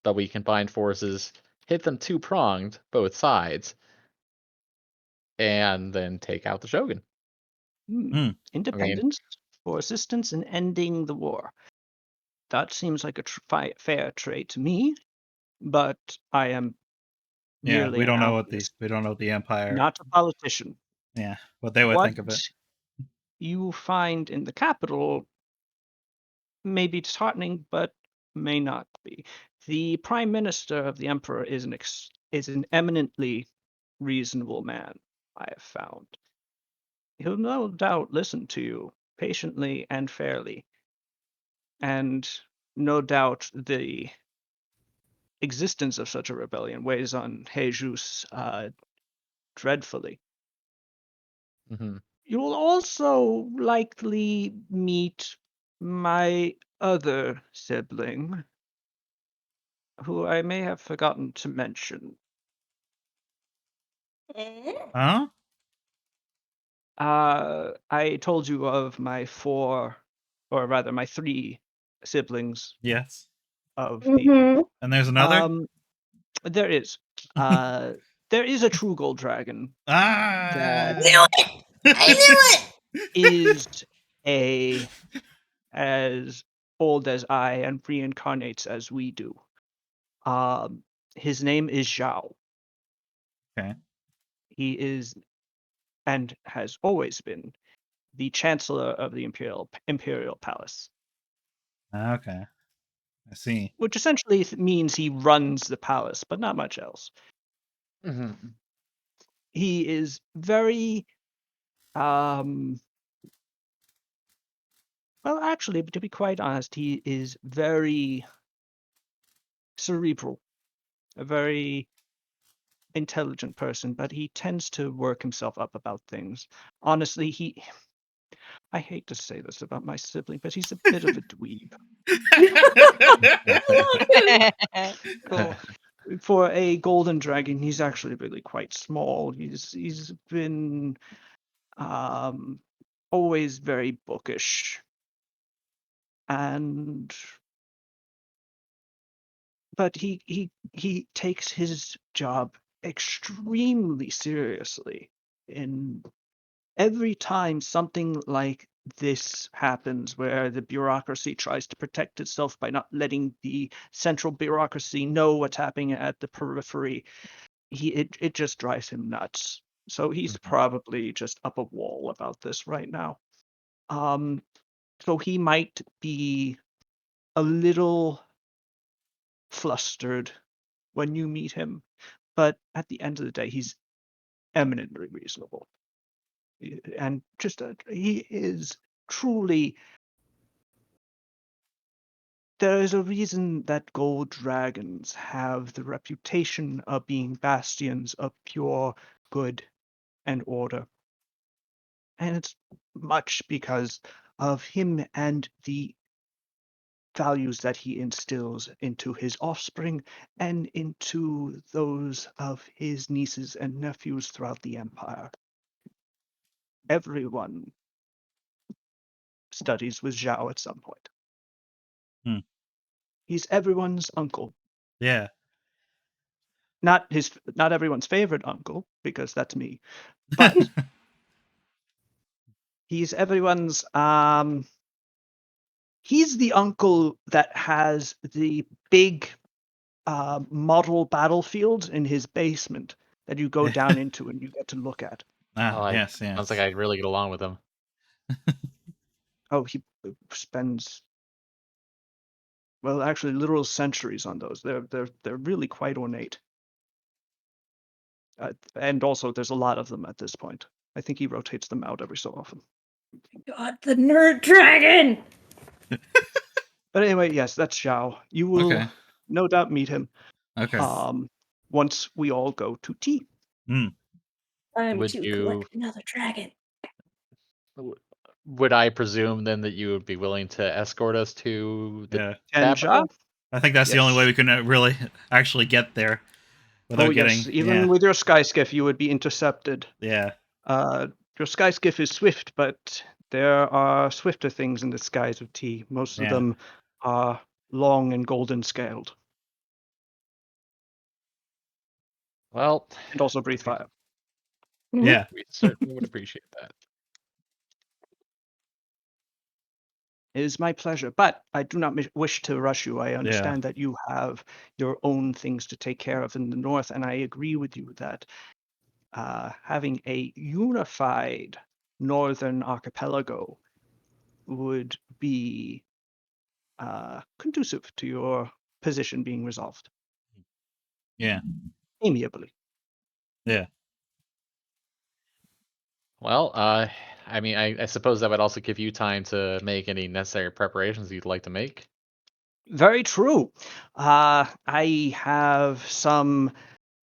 but we combine forces, hit them two-pronged, both sides, and then take out the Shogun. Hmm. Hmm. I mean, Independence for assistance in ending the war. That seems like a fair trade to me, but I am Yeah, merely we an don't know alchemist, what the Empire. not a politician. Yeah, what they would What think of it. you find in the capital may be disheartening, but may not be. The prime minister of the emperor is an eminently reasonable man, I have found. He'll no doubt listen to you patiently and fairly, and no doubt the existence of such a rebellion weighs on Jesus dreadfully. mhm. You'll also likely meet my other sibling, who I may have forgotten to mention. Huh? I told you of my four, or rather my three siblings Yes. of the. Mm-hmm. And there's another? There is. Uh, there is a true gold dragon that Ah. I knew it. is a as old as I and reincarnates as we do. His name is Zhao. Okay. He is and has always been the chancellor of the imperial palace. Okay. I see. which essentially means he runs the palace, but not much else. Mm-hmm. He is very, well, actually, to be quite honest, he is very cerebral, a very intelligent person, but he tends to work himself up about things. Honestly, I hate to say this about my sibling, but he's a bit of a dweeb. So, for a golden dragon, he's actually really quite small. He's been always very bookish, but he takes his job extremely seriously. In every time something like this happens, where the bureaucracy tries to protect itself by not letting the central bureaucracy know what's happening at the periphery, it just drives him nuts. So he's probably just up a wall about this right now. So he might be a little flustered when you meet him, but at the end of the day, he's eminently reasonable. And just he is truly. There is a reason that gold dragons have the reputation of being bastions of pure good and order. And it's much because of him and the values that he instills into his offspring and into those of his nieces and nephews throughout the empire. Everyone studies with Zhao at some point. Hmm. He's everyone's uncle. Yeah. Not everyone's favorite uncle, because that's me. But he's everyone's he's the uncle that has the big model battlefield in his basement that you go down into and you get to look at. Yes, Sounds like yes. I'd really get along with him. Oh, he spends, well, actually literal centuries on those. They're really quite ornate. And also there's a lot of them at this point. I think he rotates them out every so often. God, the nerd dragon! But anyway, yes, that's Zhao. You will Okay. no doubt meet him Okay. once we all go to tea. I'm Would to you- collect another dragon. Would I presume then that you would be willing to escort us to the Yeah. capital? I think that's the only Yes. way we can really actually get there without getting. Yes, even with your sky skiff, you would be intercepted. Yeah. Your sky skiff is swift, but there are swifter things in the skies of tea. Most of Yeah. them are long and golden scaled, Well, and also breathe fire. Yeah. we certainly would appreciate that. It is my pleasure, but I do not wish to rush you. I understand that you have your own things to take care of in the north, and I agree with you that having a unified northern archipelago would be conducive to your position being resolved Yeah. amiably. Yeah. Well, I mean, I suppose that would also give you time to make any necessary preparations you'd like to make. Very true. I have some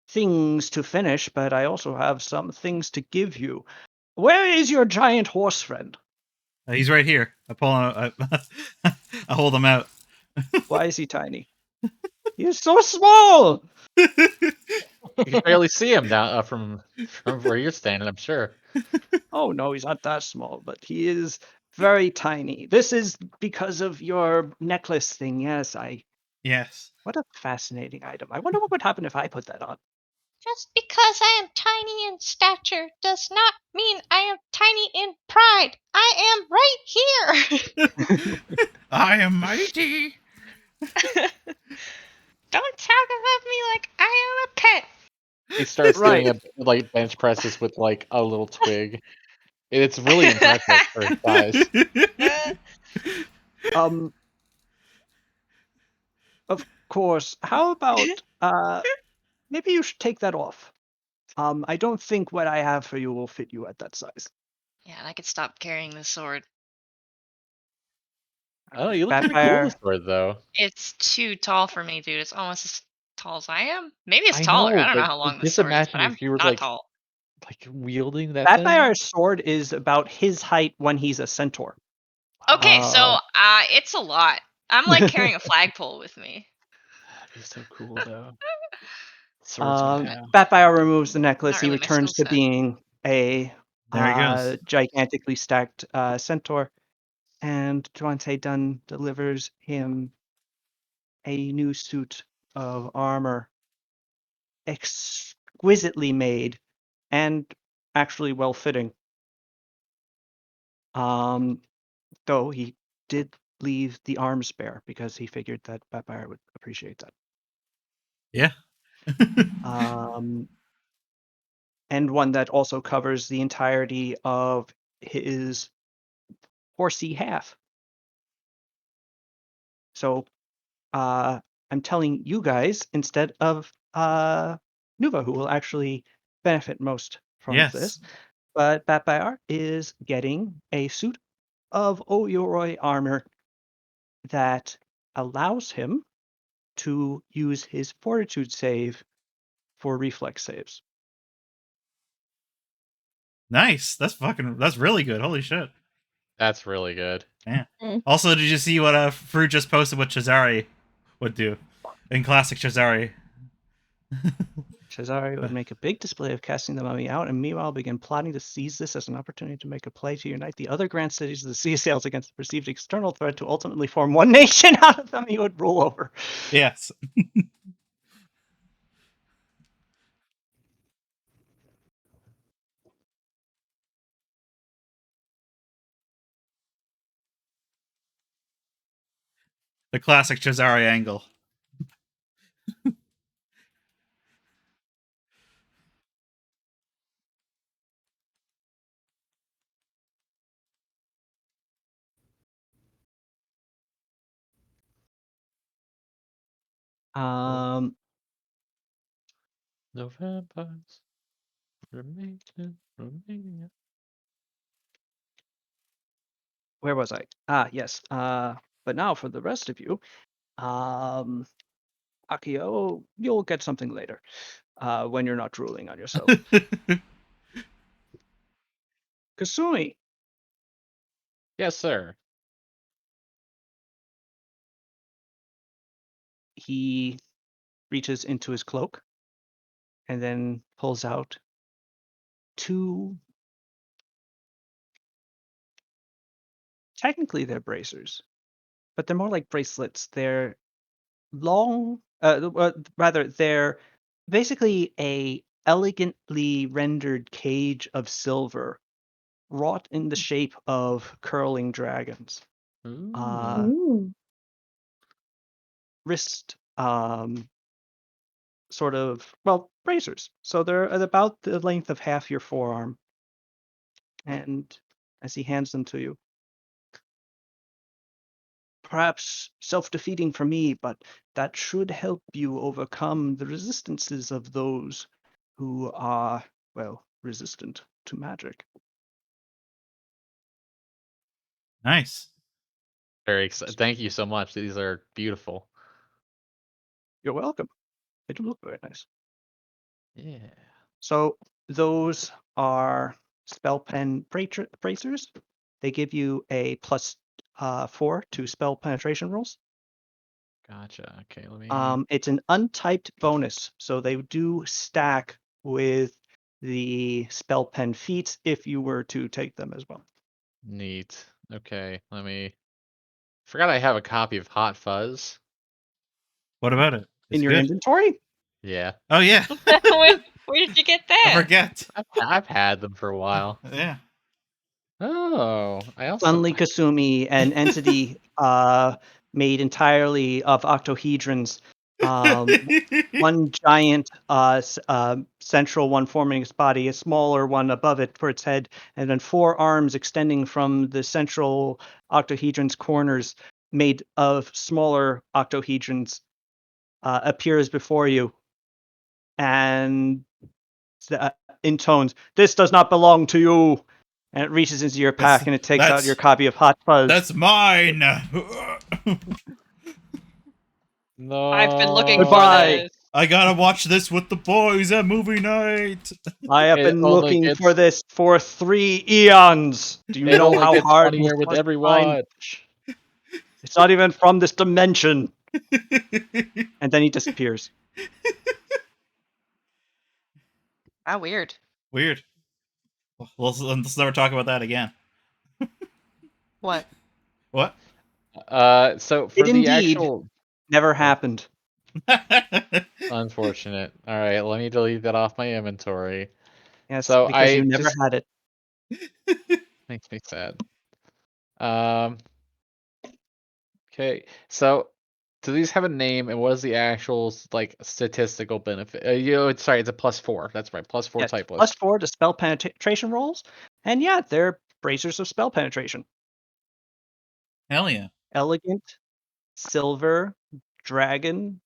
things to finish, but I also have some things to give you. Where is your giant horse friend? He's right here. I pull him. I hold him out. Why is he tiny? He is so small. You can barely see him down from where you're standing, I'm sure. Oh no, he's not that small, but he is very tiny. This is because of your necklace thing. Yes, Yes. what a fascinating item. I wonder what would happen if I put that on. Just because I am tiny in stature does not mean I am tiny in pride. I am right here. I am mighty. Don't talk about me like I am a pet. He starts Right. doing like bench presses with like a little twig. It's really impressive for his size. Um, Of course. How about maybe you should take that off. I don't think what I have for you will fit you at that size. Yeah, and I could stop carrying the sword. Oh, you look kind of cool with sword though. It's too tall for me, dude. It's almost as tall as I am. Maybe it's I taller. know, I don't know but how long this just sword is, but imagine I'm if you were not tall. like wielding that thing. Batfire's sword is about his height when he's a centaur. Okay, so it's a lot. I'm like carrying a flagpole with me. That'd be so cool though. Swords in half. Batfire removes the necklace. Not He really my returns skill to set. being a There he goes. gigantically stacked centaur. And Duante Dunn delivers him a new suit of armor, exquisitely made and actually well fitting. Though he did leave the arms spare because he figured that Batfire would appreciate that. Yeah. And one that also covers the entirety of his horsey half. So I'm telling you guys instead of Nuva, who will actually benefit most from Yes. this. But Batfire is getting a suit of Oyoroi armor that allows him to use his fortitude save for reflex saves. Nice. That's really good. Holy shit. That's really good. Yeah. Mm. Also, did you see what Fruit just posted what Chazari would do in classic Chazari? Cesare would make a big display of casting the mummy out, and meanwhile begin plotting to seize this as an opportunity to make a play to unite the other grand cities of the sea sails against the perceived external threat to ultimately form one nation out of them he would rule over. Yes. The classic Chazari angle. Um, No vampires remain in Romania. where was I? Yes. But now for the rest of you, Akio, you'll get something later, when you're not drooling on yourself. Kasumi, Yes, sir. he reaches into his cloak and then pulls out two. Technically, they're bracers, but they're more like bracelets. They're long, rather, they're basically a elegantly rendered cage of silver, wrought in the shape of curling dragons. Ooh. Ooh. Wrist, sort of, well, bracers. So they're at about the length of half your forearm. And as he hands them to you, perhaps self-defeating for me, but that should help you overcome the resistances of those who are, well, resistant to magic. Nice. Very excited. Thank you so much. These are beautiful. You're welcome. They do look very nice. Yeah. So those are spell pen bracers. They give you a plus 4 to spell penetration rolls. Gotcha. Okay, let me. It's an untyped bonus, so they do stack with the spell pen feats if you were to take them as well. Neat. Okay, let me. Forgot I have a copy of Hot Fuzz. What about it? In It's your good. inventory, Yeah, Oh yeah. Where did you get I that? forget. I've had them for a while. Yeah. Oh, I also. Sunly Kasumi, an entity made entirely of octohedrons. One giant central one forming its body, a smaller one above it for its head, and then 4 arms extending from the central octohedron's corners, made of smaller octohedrons appears before you and intones, "This does not belong to you." And it reaches into your pack and it takes out your copy of Hot Fuzz. That's mine. No. I've been looking for Goodbye. this. I gotta watch this with the boys at movie night. I have It been only looking gets- for this for 3 eons. Do you It know only how gets hard funnier this with was every to find? watch. It's not even from this dimension. And then he disappears. How weird. Weird. Let's never talk about that again. What? What? So for It the indeed actual never happened. unfortunate. All right, let me delete that off my inventory. Yes, So because you I never just had it. makes me sad. Okay, so do these have a name, and what is the actual like statistical benefit? Sorry, it's a +4. That's right, +4 Yes, type list. +4 to spell penetration rolls. And yeah, they're bracers of spell penetration. Hell yeah. Elegant, silver, dragon,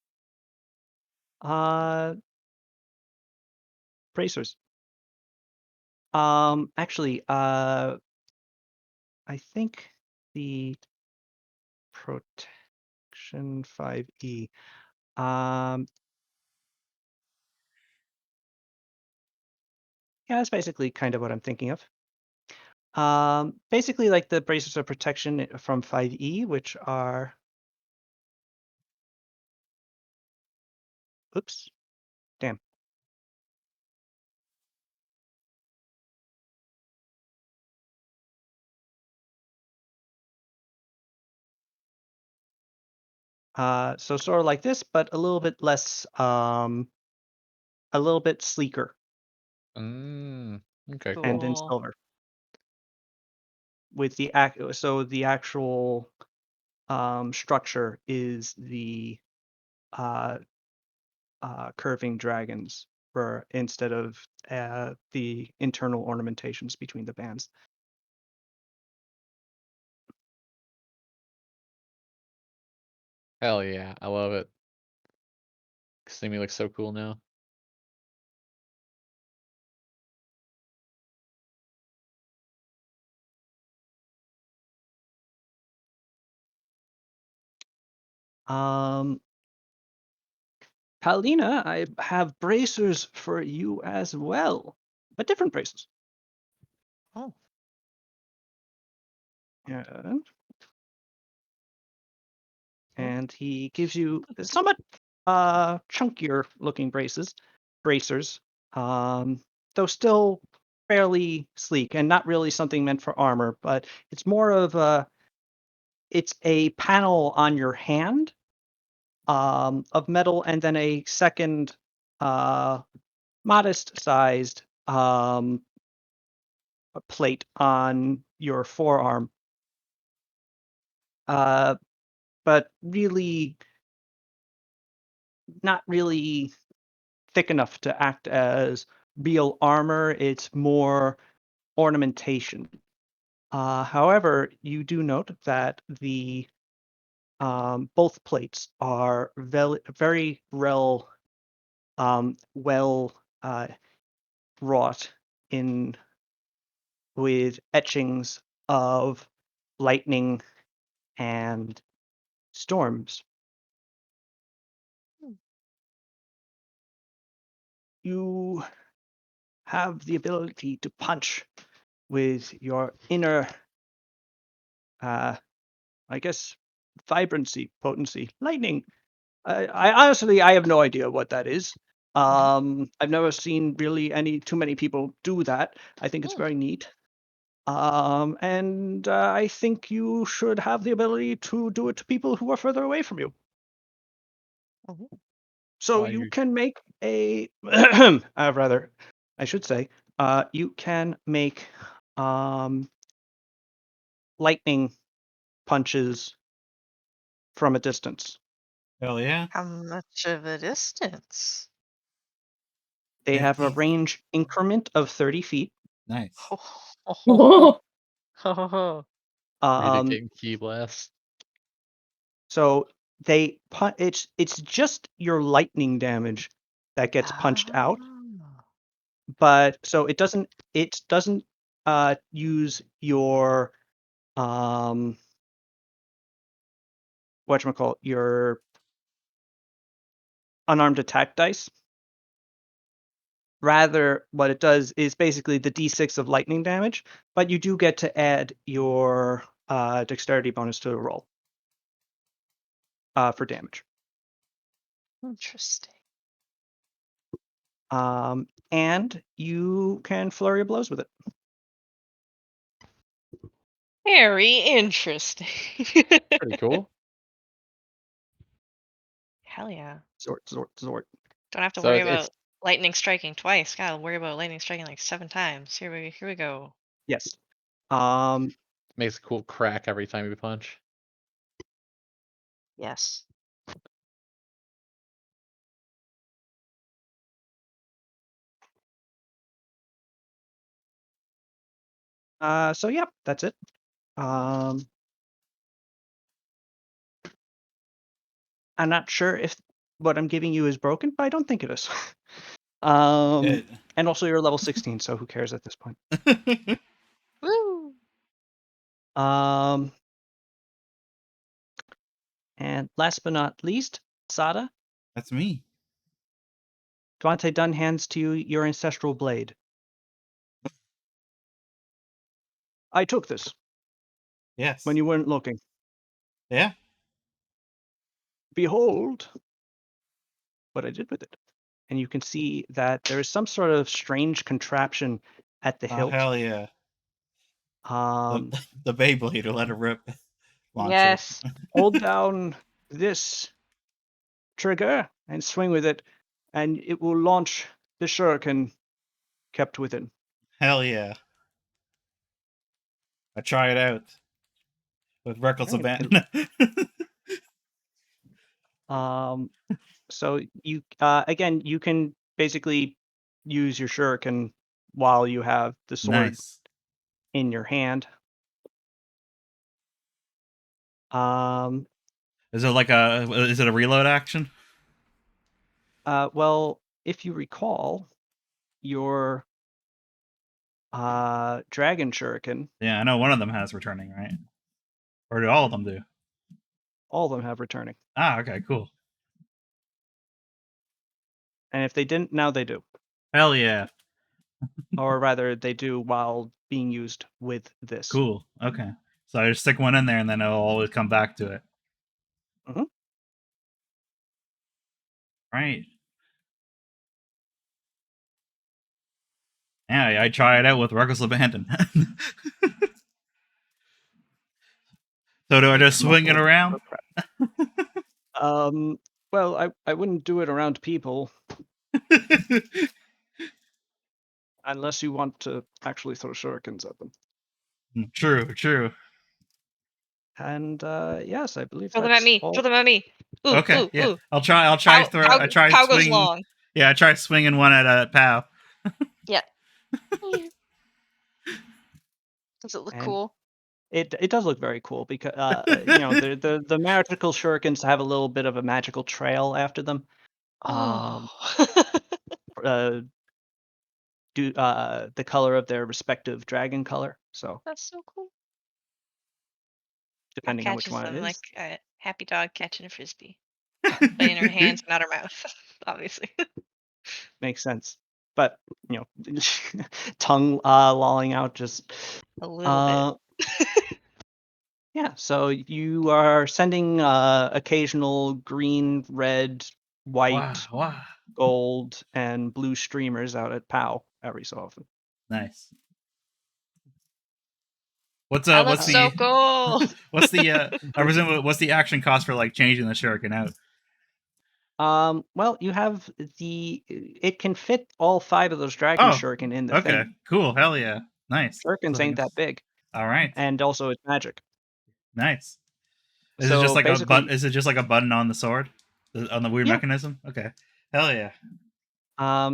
bracers. Actually, I think the protection 5e. Yeah, that's basically kind of what I'm thinking of. Basically like the bracers of protection from 5e, which are, oops, damn. So sort of like this, but a little bit less, a little bit sleeker Okay, and cool. in Cool. silver. With the so the actual structure is the curving dragons for instead of the internal ornamentations between the bands. Hell yeah, I love it. Steamy looks so cool now. Paulina, I have bracers for you as well, but different bracers. Oh. Yeah. And he gives you somewhat chunkier looking bracers, though still fairly sleek and not really something meant for armor, but it's more of it's a panel on your hand of metal, and then a second modest sized plate on your forearm. But really not really thick enough to act as real armor. It's more ornamentation. However, you do note that the both plates are very well wrought in with etchings of lightning and storms. You have the ability to punch with your inner, I guess, vibrancy, potency, lightning. I honestly, I have no idea what that is. I've never seen really too many people do that. I think it's very neat. And I think you should have the ability to do it to people who are further away from you. So Why you you- can make a, rather, I should say, you can make lightning punches from a distance. Hell yeah. How much of a distance? They Yeah. have a range increment of 30 feet. Nice. Whoa. Read it Um, getting key blast. so it's just your lightning damage that gets punched out, but so it doesn't use your whatchamacallit, your unarmed attack dice. Rather, what it does is basically the d6 of lightning damage, but you do get to add your dexterity bonus to the roll for damage. Interesting. And you can flurry of blows with it. Very interesting. Pretty cool. Hell yeah. Zort. Don't have to So worry it's about lightning striking twice. Gotta worry about lightning striking like 7 times. Here we go. Yes. makes a cool crack every time you punch. Yes. So yeah, that's it. I'm not sure if what I'm giving you is broken, but I don't think it is. Good. And also you're level 16, so who cares at this point? Woo! And last but not least, Sada, That's me. Duante Dunn hands to you your ancestral blade. I took this Yes. when you weren't looking. Yeah. Behold what I did with it. And you can see that there is some sort of strange contraption at the Oh hilt. hell yeah. The Beyblade to let it rip. Launcher. Yes. Hold down this trigger and swing with it, and it will launch the shuriken kept within. Hell yeah. I try it out with reckless Right. abandon. So you again, you can basically use your shuriken while you have the sword Nice. in your hand. Is it a reload action? Well, if you recall, your dragon shuriken, Yeah, I know one of them has returning, right? Or do all of them do? all of them have returning. Ah, okay, cool. And if they didn't, now they do. Hell yeah. Or rather, they do while being used with this. Cool. Okay. So I just stick one in there and then it'll always come back to it. Mhm. Right. Yeah, I try it out with reckless abandon. So do I just swing it around? Well, I wouldn't do it around people unless you want to actually throw shurikens at them. True. And yes, I believe Throw them that's at me. all. Throw them at me. Ooh, Okay, ooh, yeah. ooh. I'll try I try Pow goes swinging. long. Yeah, I try swinging one at Pow. Yeah. Does it look And cool? it does look very cool because you know the magical shurikens have a little bit of a magical trail after them. Oh. The color of their respective dragon color. So That's so cool. depending on which Catches one it them is, like a happy dog catching a frisbee. But in her hands, not her mouth, obviously. makes sense. But you know, tongue lolling out just A little bit. yeah. So you are sending occasional green, red, white, Wow. gold, and blue streamers out at POW every so often. Nice. What's That what's looks so the cool. what's the I presume what's the action cost for like changing the shuriken out? Well, you have it can fit all 5 of those dragon Oh, shuriken in the okay, thing. cool, hell yeah, nice. Shurikens ain't that big, All right, and also it's magic. nice. Is it just So like basically, Is it just like a button on the sword, on the weird yeah. mechanism? Okay, hell yeah.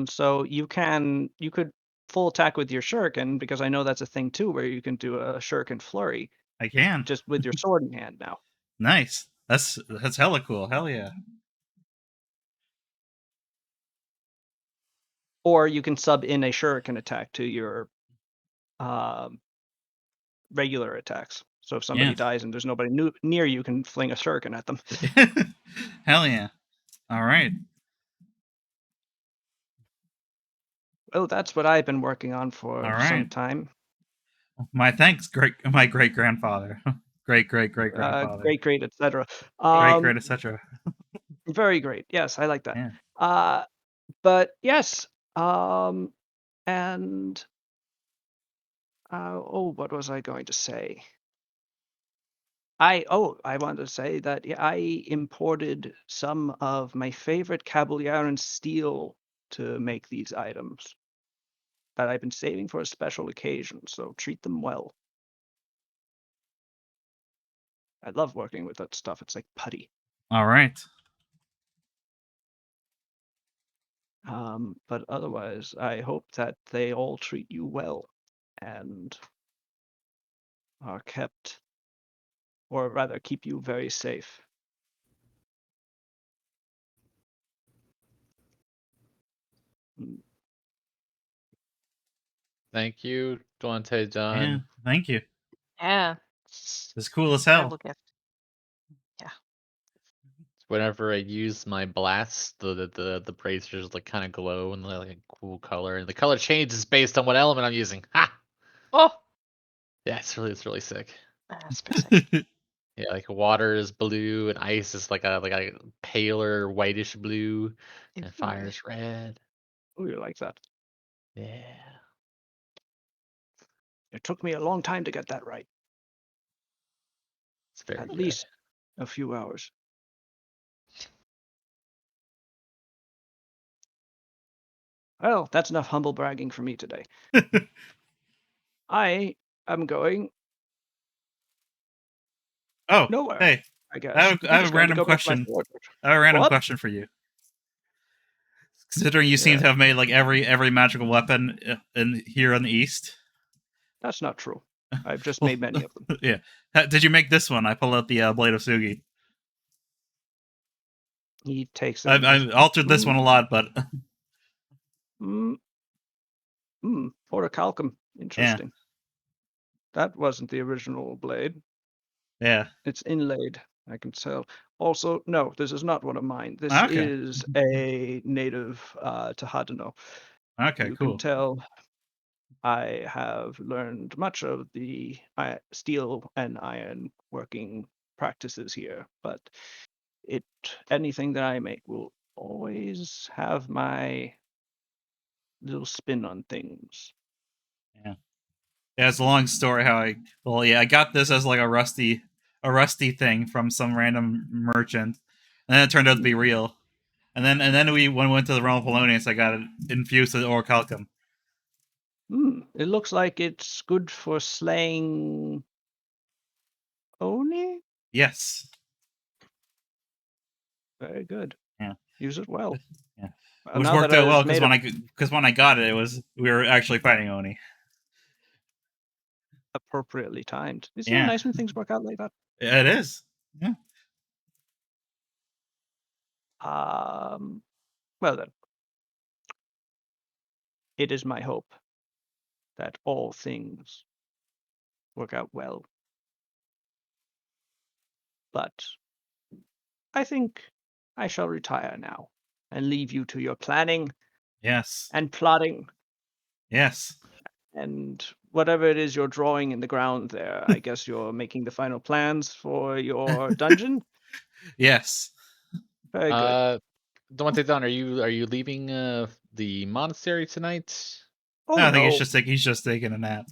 So you could full attack with your shuriken, because I know that's a thing too, where you can do a shuriken flurry I can. just with your sword in hand now. Nice. That's hella cool. Hell yeah. Or you can sub in a shuriken attack to your regular attacks. So if somebody Yeah. dies and there's nobody near you, can fling a shuriken at them. Hell yeah. All right. Well, that's what I've been working on for All some right. time. My thanks, my great grandfather. Great grandfather. Great, etc. Great, etc. Very great. Yes, I like that. Yeah. But yes, and what was I going to say? I wanted to say that I imported some of my favorite Caballerian steel to make these items that I've been saving for a special occasion, so treat them well. I love working with that stuff. It's like putty. All right. But otherwise, I hope that they all treat you well and are kept, or rather, keep you very safe. Mm. Thank you, Dante Yeah. John. Thank you. Yeah. It's cool as hell. Incredible gift. Whenever I use my blast, the bracers like kind of glow and they're like a cool color, and the color changes based on what element I'm using. Ha! Oh, Yeah, it's really sick. that's pretty sick. Yeah, like water is blue and ice is like a paler whitish blue, and fire is red. Oh, you like that? Yeah. It took me a long time to get that right. It's very At good. least a few hours. Well, that's enough humble bragging for me today. I am going Oh, nowhere, hey. I guess. I I'm have just a going to random go back to my question. fortress. I have a random What? question for you. Considering you seem to Yeah. have made like every magical weapon in here in the East. That's not true. I've just Well, made many of them. yeah. Did you make this one? I pulled out the Blade of Sugi. He takes it. I've altered this one a lot, but Orichalcum. yeah, Interesting. That wasn't the original blade. yeah. It's inlaid. I can tell. Also, no, this is not one of mine. This Okay, is a native to Hadano. okay, You can cool. tell I have learned much of the steel and iron working practices here, but anything that I make will always have my little spin on things. Yeah, yeah. It's a long story. I got this as like a rusty thing from some random merchant, and then it turned out to be real. And then when we went to the realm of Polonius, I got it infused with orichalcum. It looks like it's good for slaying Oni. Yes. Very good. Yeah. Use it well. Yeah. Well, Which now worked that out well I've made because when I got it, we were actually fighting Oni. appropriately timed. Isn't it Yeah, nice when things work out like that? it is. Yeah. Well then, it is my hope that all things work out well. But I think I shall retire now and leave you to your planning Yes. and plotting Yes. and whatever it is you're drawing in the ground there. I guess you're making the final plans for your dungeon. Yes. Very good. Dante John, are you leaving the monastery tonight? Oh No, I think no, he's just taking a nap.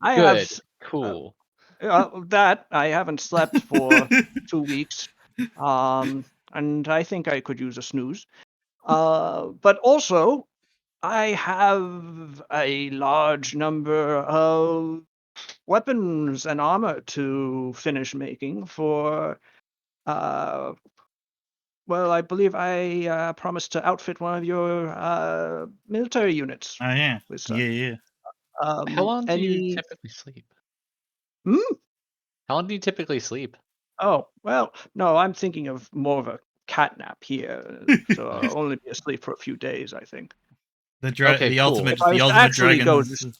I Good. have Cool. that. I haven't slept for 2 weeks, and I think I could use a snooze. But also, I have a large number of weapons and armor to finish making for. Well, I believe I promised to outfit one of your military units Oh yeah. with such. Yeah. How long do you Any? typically sleep? Hmm? How long do you typically sleep? Oh, well, no, I'm thinking of more of a cat nap here. So I'll only be asleep for a few days, I think. Okay, The cool. ultimate If I was to actually go dragon.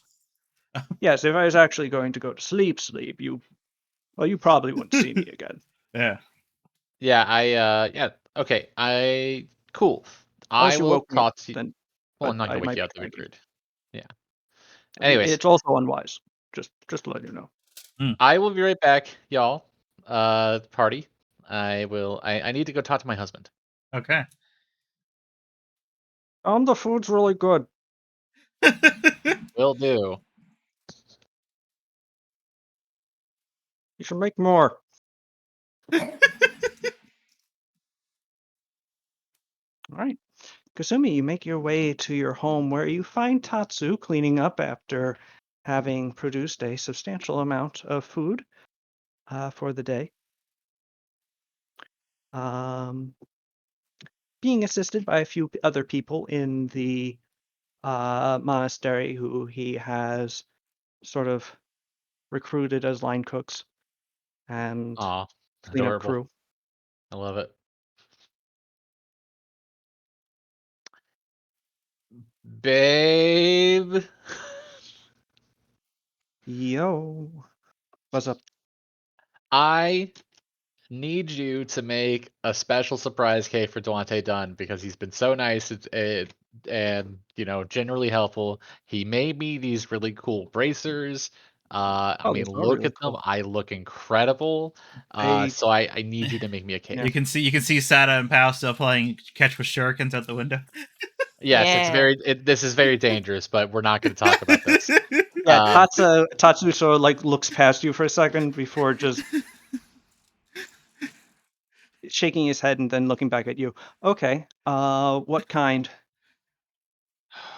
to Yes, if I was actually going to go to sleep, you probably wouldn't see me again. Yeah. Yeah, okay, cool. I Unless you will woke me up, talk to you. then Well, I'm but not I gonna wake might you be up, that'd be cranky. rude. Yeah. Anyways, It's also unwise. Just to let you know. I will be right back, y'all. Party. I need to go talk to my husband. Okay. The food's really good. Will do. You should make more. All right. Kasumi, you make your way to your home where you find Tatsu cleaning up after having produced a substantial amount of food for the day. Being assisted by a few other people in the monastery who he has sort of recruited as line cooks and Aw, cleanup adorable. crew. I love it. Babe. Yo, what's up? I need you to make a special surprise cake for Duante Dunn because he's been so nice and generally helpful. He made me these really cool bracers. I Oh, mean, those are look really at them. cool. I look incredible. I So I need you to make me a cake. Yeah. You can see Sada and Pao still playing catch with shurikens out the window. Yes, Yeah. this is very dangerous, but we're not going to talk about this. Yeah, Uh, Tatsu sort of like looks past you for a second before just shaking his head and then looking back at you. Okay, what kind?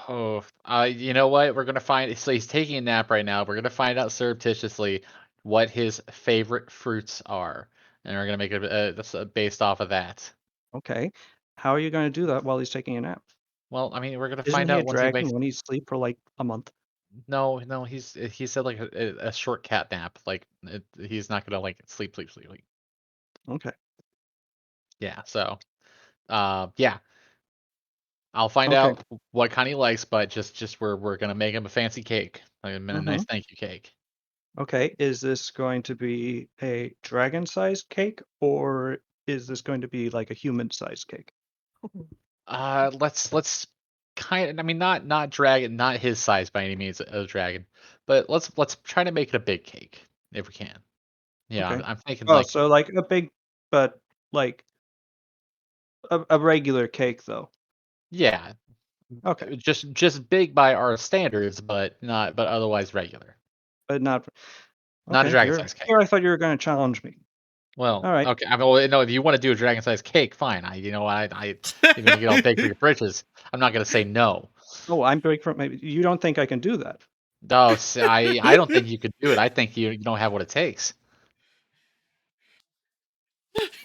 Oh, you know what? We're gonna find. So he's taking a nap right now. We're gonna find out surreptitiously what his favorite fruits are, and we're gonna make it that's based off of that. Okay, how are you going to do that while he's taking a nap? Well, I mean, we're gonna Isn't find he a out once he dragon wakes. when he's asleep for like a month? No, he said like a short cat nap. Like he's not gonna like sleep. Okay, Yeah. So, yeah, I'll find okay. out what kind he likes, but just we're gonna make him a fancy cake, like a Mm-hmm. nice thank you cake. Okay, is this going to be a dragon-sized cake or is this going to be like a human-sized cake? Let's kind of, I mean, not dragon, not his size by any means, a dragon, but let's try to make it a big cake if we can. Yeah, Okay. I'm thinking Oh, like, so like a big, but like a regular cake though. yeah, Okay, just big by our standards, but otherwise regular. but not. Not a Okay, dragon here, size cake. here I thought you were going to challenge me. Well, All right. okay. I mean, well, no, if you want to do a dragon size cake, fine. If you want to get all big for your britches, I'm not gonna say no. Oh, I'm big for maybe. You don't think I can do that? No, I don't think you could do it. I think you don't have what it takes.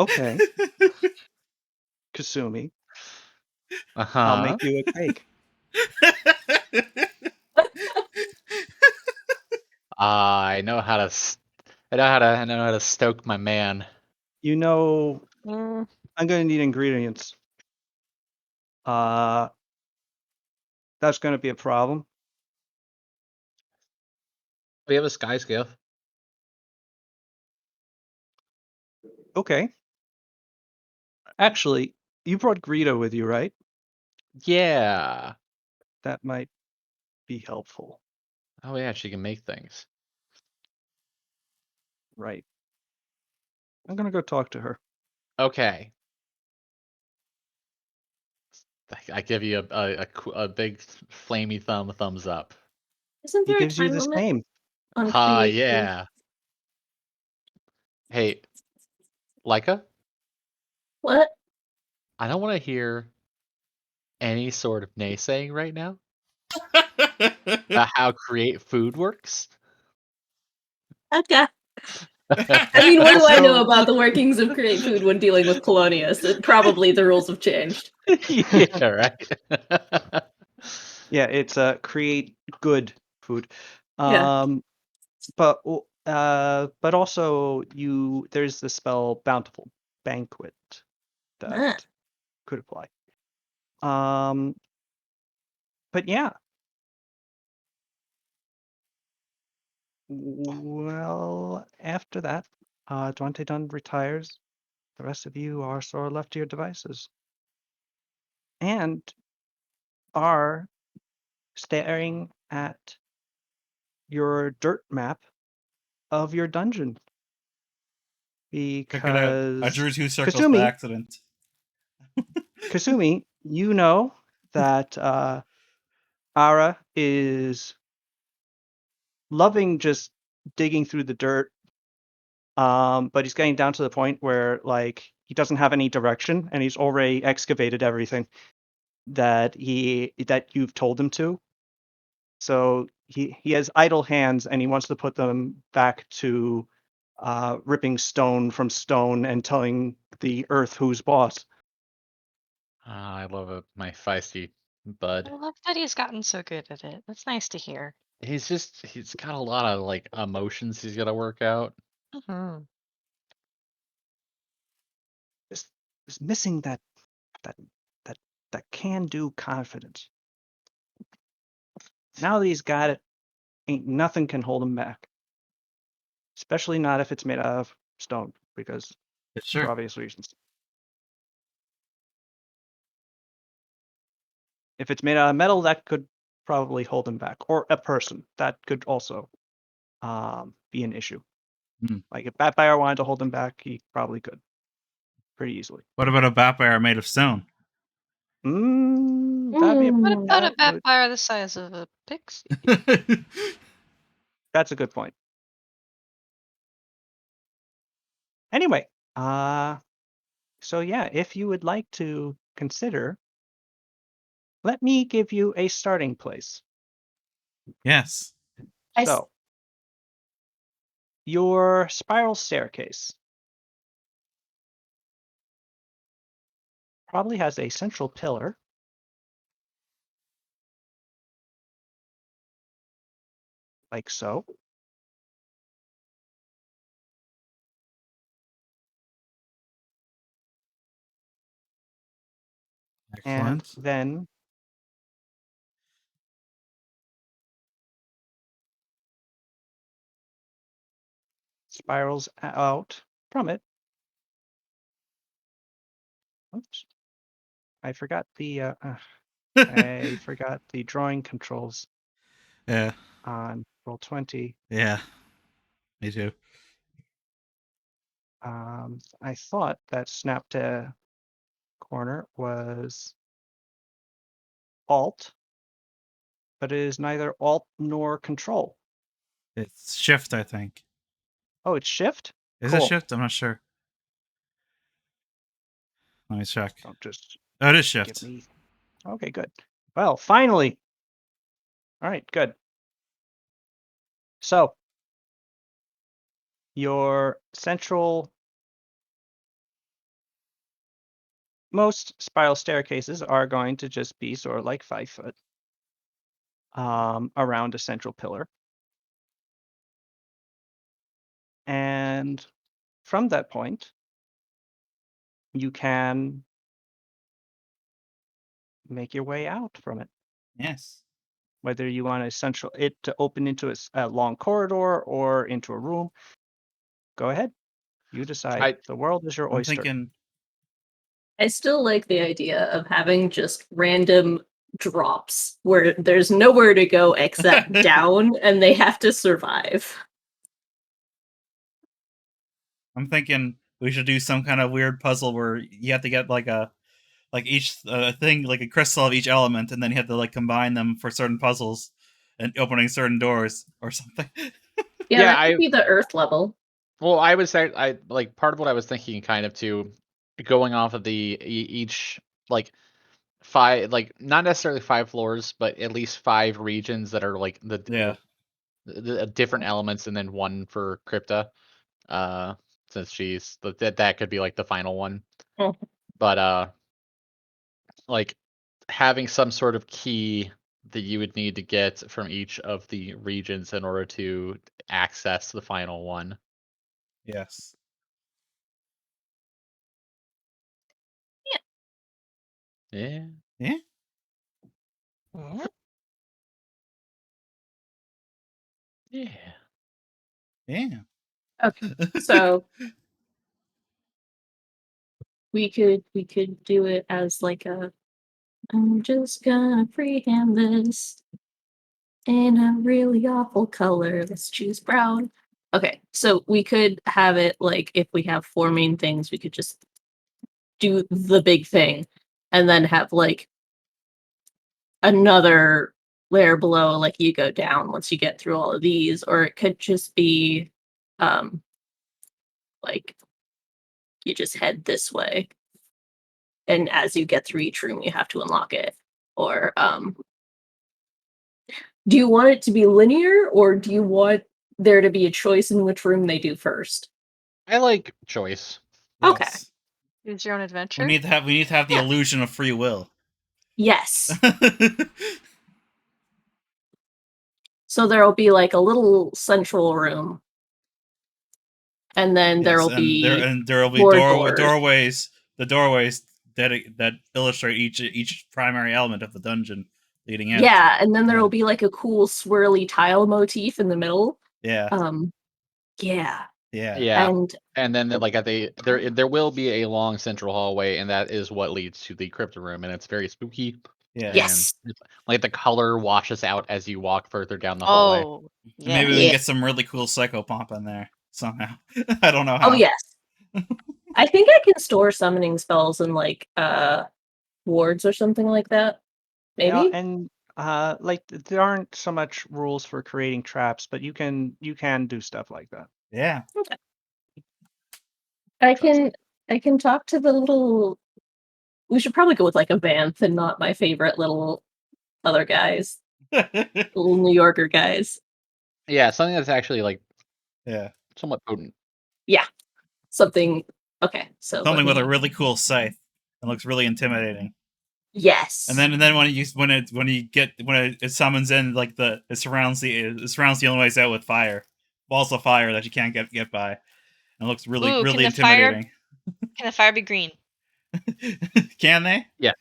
Okay, Kasumi, I'll Uh-huh. make you a cake. I know how to stoke my man. You know, Mm, I'm going to need ingredients. Uh, that's going to be a problem. We have a sky scale. Okay. Actually, you brought Greedo with you, right? Yeah. That might be helpful. Oh yeah, she can make things. Right. I'm going to go talk to her. Okay. I give you a big flamey thumbs up. Isn't He there a gives you time the limit same. on Ha create food? yeah. Hey, Leica, What? I don't want to hear any sort of naysaying right now about how create food works. Okay. I mean, what do I know Also, about the workings of create food when dealing with Colonius? Probably the rules have changed. Yeah, right. yeah, it's create good food. Yeah. But But also there's the spell Bountiful Banquet that could apply. But yeah. Well, after that, Dwante Dunn retires. The rest of you are sort of left to your devices. And are staring at your dirt map of your dungeon. Check it out. I Because drew 2 circles by accident. Kasumi, you know that Ara is loving just digging through the dirt, but he's getting down to the point where like he doesn't have any direction, and he's already excavated everything that you've told him to. So he has idle hands, and he wants to put them back to ripping stone from stone and telling the earth who's boss. I love it, my feisty bud. I love that he's gotten so good at it. That's nice to hear. He's got a lot of like emotions he's got to work out. Mhm. Is missing that can-do confidence. Now that he's got it, ain't nothing can hold him back. Especially not if it's made out of stone, because for Sure. obvious reasons. If it's made out of metal, that could probably hold him back, or a person. That could also be an issue. Hmm. Like if Batfire wanted to hold him back, he probably could pretty easily. What about a Batfire made of stone? That'd be What about a that would- Batfire the size of a pixie? that's a good point. Anyway, so yeah, if you would like to consider, let me give you a starting place. Yes. So, your spiral staircase probably has a central pillar. Like so. And Excellent. then spirals out from it. Oops. I forgot the I forgot the drawing controls Yeah. on Roll20. Yeah. Me too. I thought that snap to corner was Alt, but it is neither Alt nor Control. It's Shift, I think. Oh, it's Shift? Is it Cool. Shift? I'm not sure. Let me check. Don't just Oh, it is give Shift. me. Okay, good. Well, finally. All right, good. So, your central. Most spiral staircases are going to just be sort of like 5 foot around a central pillar. And from that point, you can make your way out from it. Yes. Whether you want it to open into a long corridor or into a room, go ahead. You decide. The world is your I'm oyster. thinking. I still like the idea of having just random drops where there's nowhere to go except down and they have to survive. I'm thinking we should do some kind of weird puzzle where you have to get like each thing, like a crystal of each element, and then you have to like combine them for certain puzzles and opening certain doors or something. Yeah, that could be the Earth level. Well, I would say I like part of what I was thinking, kind of too, going off of the each like 5, like not necessarily 5 floors, but at least 5 regions that are like Yeah. the different elements, and then one for Crypta. Since she's that could be like the final one. Oh. But like having some sort of key that you would need to get from each of the regions in order to access the final one. Yes. Yeah. Yeah. Mhm. Yeah. Yeah. Okay. So we could do it as like a I'm just gonna freehand this in a really awful color. Let's choose brown. Okay, so we could have it like if we have four main things, we could just do the big thing and then have like another layer below, like you go down once you get through all of these, or it could just be like you just head this way. And as you get through each room, you have to unlock it. Or do you want it to be linear, or do you want there to be a choice in which room they do first? I like choice. Okay. Yes. Choose your own adventure. We need to have the Yeah. illusion of free will. Yes. So there'll be like a little central room, and then there'll be there will be more doors. doorways. The doorways that illustrate each primary element of the dungeon leading out. Yeah, and then there'll Yeah. be like a cool swirly tile motif in the middle. Yeah. Yeah. Yeah. Yeah. And And then like at the there will be a long central hallway, and that is what leads to the crypto room, and it's very spooky. Yeah. yes. And it's, like the color washes out as you walk further down the hallway. Oh, Maybe we yes. can Yeah. get some really cool psychopomp in there somehow. I don't know how. Oh yes. I think I can store summoning spells in like wards or something like that. Maybe? Yeah, and like there aren't so much rules for creating traps, but you can do stuff like that. Yeah. I can talk to the little we should probably go with like a Vanth and not my favorite little other guys. Little New Yorker guys. Yeah, something that's actually like Yeah. somewhat potent. Yeah. Something okay, so Something let with a me really cool scythe. It looks really intimidating. Yes. And then when it summons in like it surrounds the only ways out with fire. Balls of fire that you can't get by. And it looks really Ooh, really intimidating. can the fire be green? Can they? Yeah.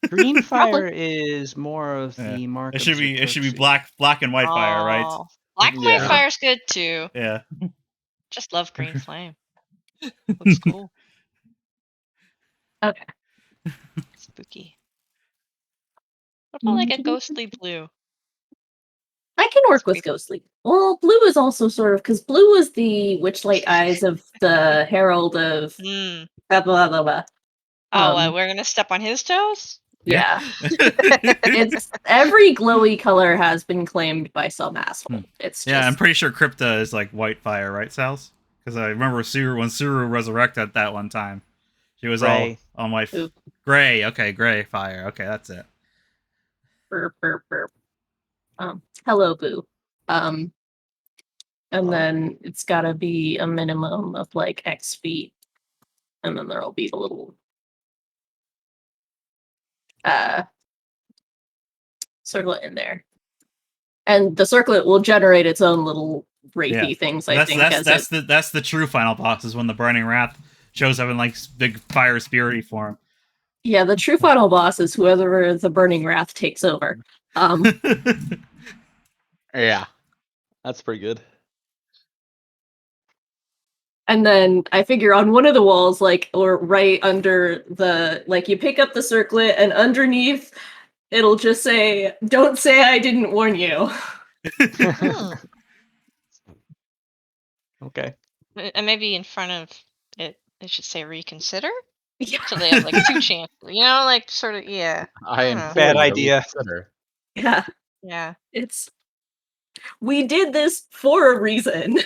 Green Probably. fire is more of Yeah. the mark It of should be Xerxes. black and white fire, right? Oh, black and white Yeah. fire's good too. Yeah. Just love green flame. Looks cool. Okay. Spooky. What about like a ghostly blue? I can work That's with creepy. Ghostly. Well, blue is also sort of because blue was the witchlight eyes of the Herald of Mm. blah blah blah blah. Oh, we're gonna step on his toes? Yeah. It's every glowy color has been claimed by some asshole. It's Yeah, I'm just pretty sure Crypta is like white fire, right, Sals? Because I remember when Suru resurrected that one time. She was Gray. all white. Ooh. Gray, okay, gray fire. Okay, that's it. burp burp burp. Hello boo. And then it's gotta be a minimum of like X feet. And then there'll be the little circlet in there. And the circlet will generate its own little wraithy Yeah. things, But I think, as it that's the true final boss is when the burning wrath shows up in like big fire spirity form. yeah, the true final boss is whoever the burning wrath takes over. Yeah. That's pretty good. And then I figure on one of the walls, like, or right under the, like, you pick up the circlet, and underneath, it'll just say, "Don't say I didn't warn you." Hmm. Okay. And maybe in front of it, it should say reconsider. Yeah. So they have like two chances. You know, like sort of, yeah. I don't know. implore Bad you to idea. reconsider. Yeah, Yeah. it's. We did this for a reason.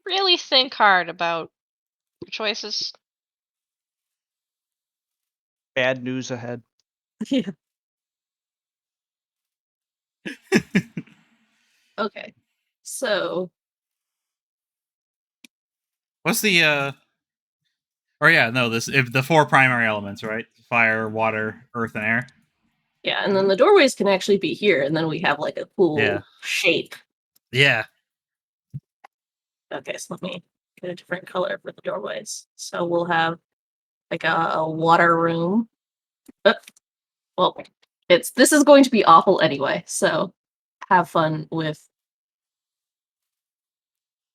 Really think hard about your choices. Bad news ahead. Yeah. Okay. So, What's the or yeah, no, the four primary elements, right? Fire, water, earth, and air. Yeah, and then the doorways can actually be here, and then we have like a cool Yeah. shape. Yeah. Okay, so let me get a different color for the doorways. So we'll have like a water room. Well, this is going to be awful anyway, so have fun with.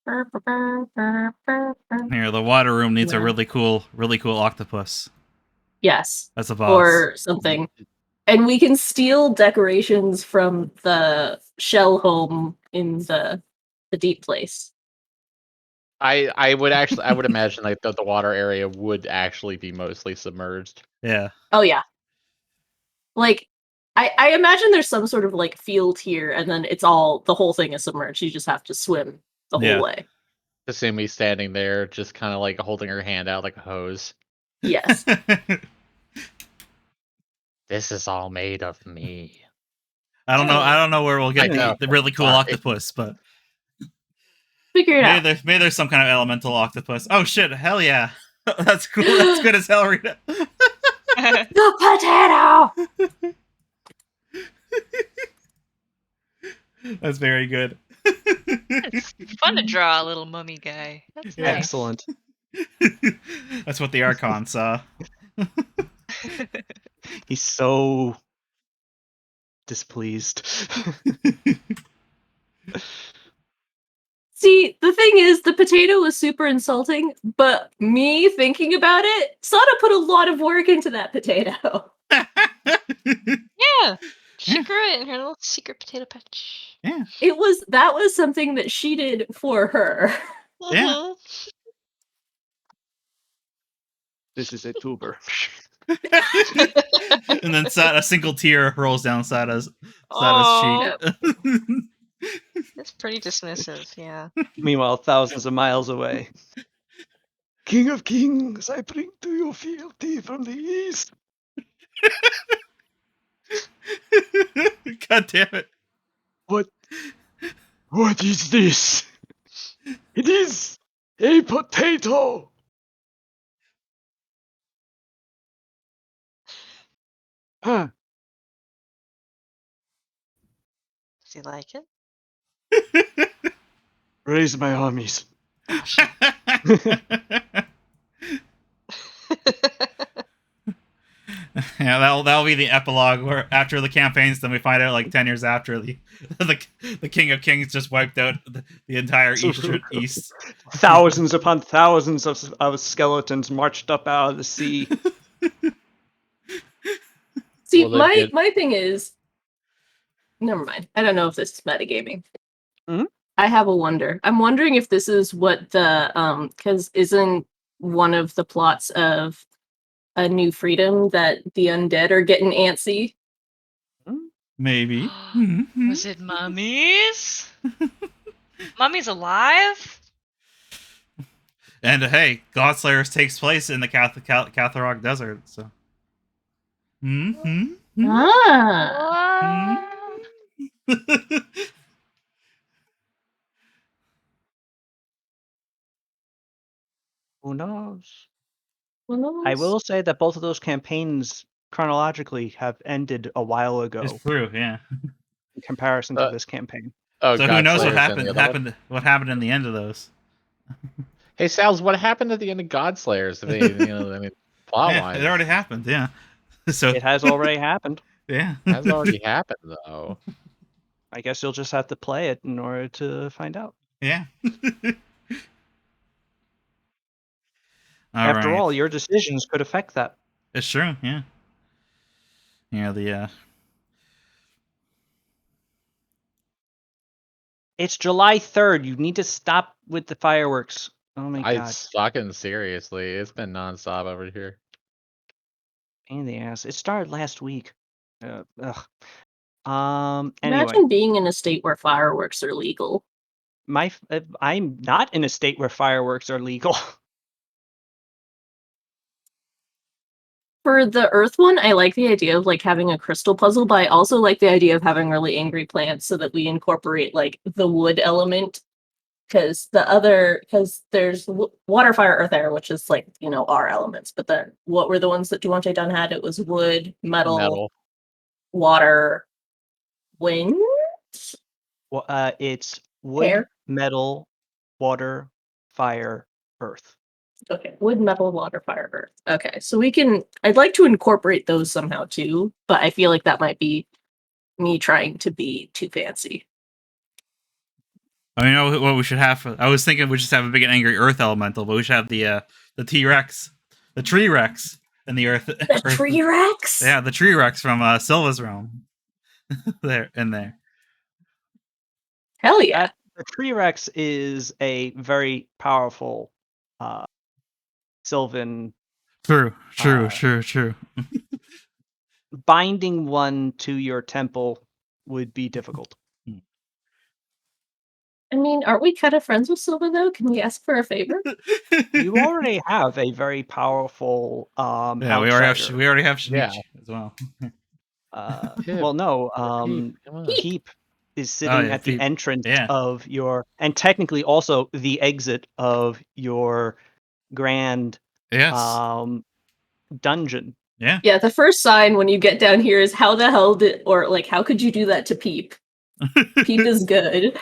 Here, the water room needs a Yeah. really cool octopus Yes, as a boss. or something. And we can steal decorations from the shell home in the deep place. I would imagine like the water area would actually be mostly submerged. Yeah. Oh yeah. Like I imagine there's some sort of like field here, and then the whole thing is submerged. You just have to swim the Yeah. whole way. Kasumi standing there, just kind of like holding her hand out like a hose. Yes. This is all made of me. I don't know where we'll get I know. the really cool Sorry. octopus, but Figure it out. maybe there's some kind of elemental octopus. Oh shit! Hell yeah, that's cool. That's good as hell, Rita. The potato. That's very good. It's fun to draw a little mummy guy. That's Yeah. nice. Excellent. That's what the Archon saw. He's so displeased. See, the thing is, the potato was super insulting, but me thinking about it, Sana put a lot of work into that potato. Yeah. She Yeah. grew it in her little secret potato patch. Yeah. That was something that she did for her. Yeah. Mhm. This is a tuber. And then a single tear rolls down Sada's Aw. cheek. It's pretty dismissive, yeah. Meanwhile, thousands of miles away. King of kings, I bring to you fealty from the east. God damn it. What is this? It is a potato. Huh. Does he like it? Raise my armies. Oh, shit. Yeah, that'll be the epilogue where after the campaigns, then we find out like 10 years after the King of Kings just wiped out the entire east. Thousands upon thousands of skeletons marched up out of the sea. See, Well, they my thing is, never mind. I don't know if this is metagaming. Mhm. I have a wonder. I'm wondering if this is what the because isn't one of the plots of A New Freedom that the undead are getting antsy? Maybe. Was it mummies? Mummies alive? And hey, Godslayers takes place in the Catharog Desert, so. Ah. What? Who knows? Well, I will say that both of those campaigns chronologically have ended a while ago It's true, yeah. in comparison to this campaign. Oh, So who knows what Godslayer's in the other one? What happened in the end of those? Hey, Sal's, what happened at the end of Godslayers? I mean, plot Yeah, wise, it already happened, yeah. So It has already happened. yeah. it has already happened though. I guess you'll just have to play it in order to find out. Yeah. After right. all, your decisions could affect that. It's true, yeah. Yeah, the It's July 3rd. You need to stop with the fireworks. Oh my god. Fucking seriously, it's been nonstop over here. Pain in the ass. It started last week. Anyway, imagine being in a state where fireworks are legal. I'm not in a state where fireworks are legal. For the Earth one, I like the idea of like having a crystal puzzle, but I also like the idea of having really angry plants so that we incorporate like the wood element. Because there's water, fire, earth, air, which is like, our elements. But then what were the ones that Duante Dunn had? It was wood, metal, water, wind. Well, it's wood, Air? metal, water, fire, earth. Okay, wood, metal, water, fire, earth. Okay, so we can. I'd like to incorporate those somehow too, but I feel like that might be me trying to be too fancy. I mean, you know what we should have? I was thinking we just have a big angry Earth elemental, but we should have the T-Rex, the Tree Rex, and the Earth. The tree rex. Yeah, the Tree Rex from Silva's realm. there. Hell yeah. The Tree Rex is a very powerful Sylvan. True. Uh, Binding one to your temple would be difficult. I mean, aren't we kind of friends with Silva though? Can we ask for a favor? You already have a very powerful Yeah, outsider. we already have Shinichi Yeah. as well. Well, no. Peep, come on. Peep is sitting yeah, at the Peep. entrance Yeah. of your, and technically also the exit of your grand Yes. dungeon. Yeah. Yeah, the first sign when you get down here is how the hell did, or like, how could you do that to Peep? Peep is good.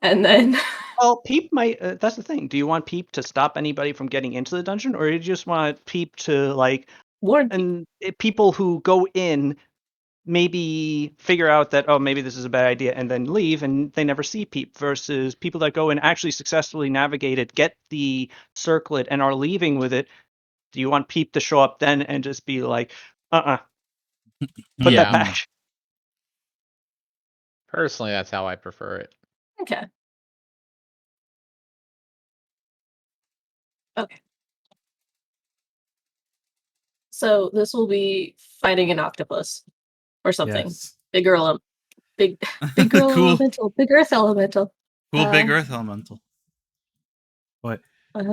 And then Well, Peep might. That's the thing. Do you want Peep to stop anybody from getting into the dungeon, or do you just want Peep to like, warn Peep. and people who go in maybe figure out that, oh, maybe this is a bad idea, and then leave, and they never see Peep, versus people that go and actually successfully navigate it, get the circlet, and are leaving with it. Do you want Peep to show up then and just be like, put Yeah. that back? Personally, that's how I prefer it. Okay. Okay. So this will be fighting an octopus or something. Yes. Big girl, big girl Cool. elemental, big earth elemental. Cool big Earth elemental. What? Let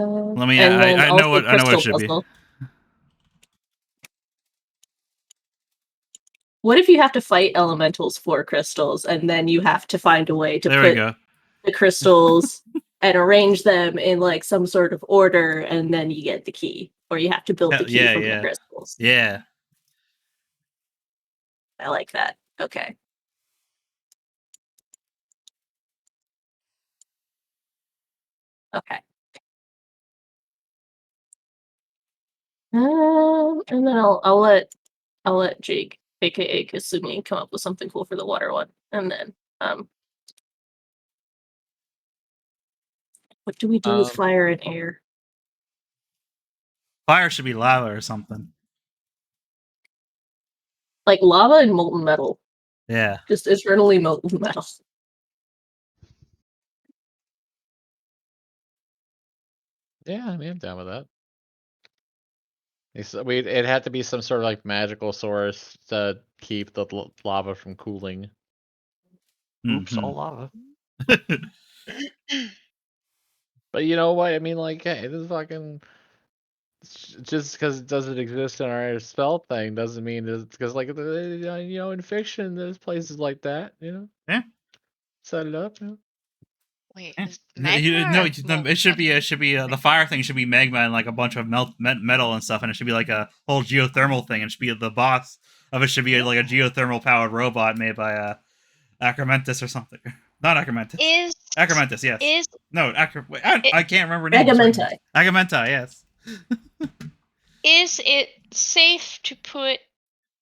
me- I know what it should be. What if you have to fight elementals for crystals, and then you have to find a way to There we put go. the crystals and arrange them in like some sort of order, and then you get the key, or you have to build the key Yeah, from yeah. the crystals. Yeah. I like that. Okay. Okay. And then I'll let Jake, aka Kasumi, come up with something cool for the water one, and then what do we do with fire and air? Fire should be lava or something. Like lava and molten metal, Yeah. just eternally molten metal. Yeah, I mean, I'm down with that. It had to be some sort of like magical source to keep the lava from cooling. Oops, all Mhm. lava. But you know what? I mean, like, hey, this fucking just because it doesn't exist in our spell thing doesn't mean it's because, like, in fiction, there's places like that. Yeah. Set it up. Wait, Yeah. is magma No, or it should be the fire thing should be magma and like a bunch of metal and stuff, and it should be like a whole geothermal thing. And it should be the boss of it should be like a geothermal powered robot made by Acromentus or something. Not Acromentus. Is Acromentus, yes. is No, I can't remember names. Agamentai. Agamentai, yes. is it safe to put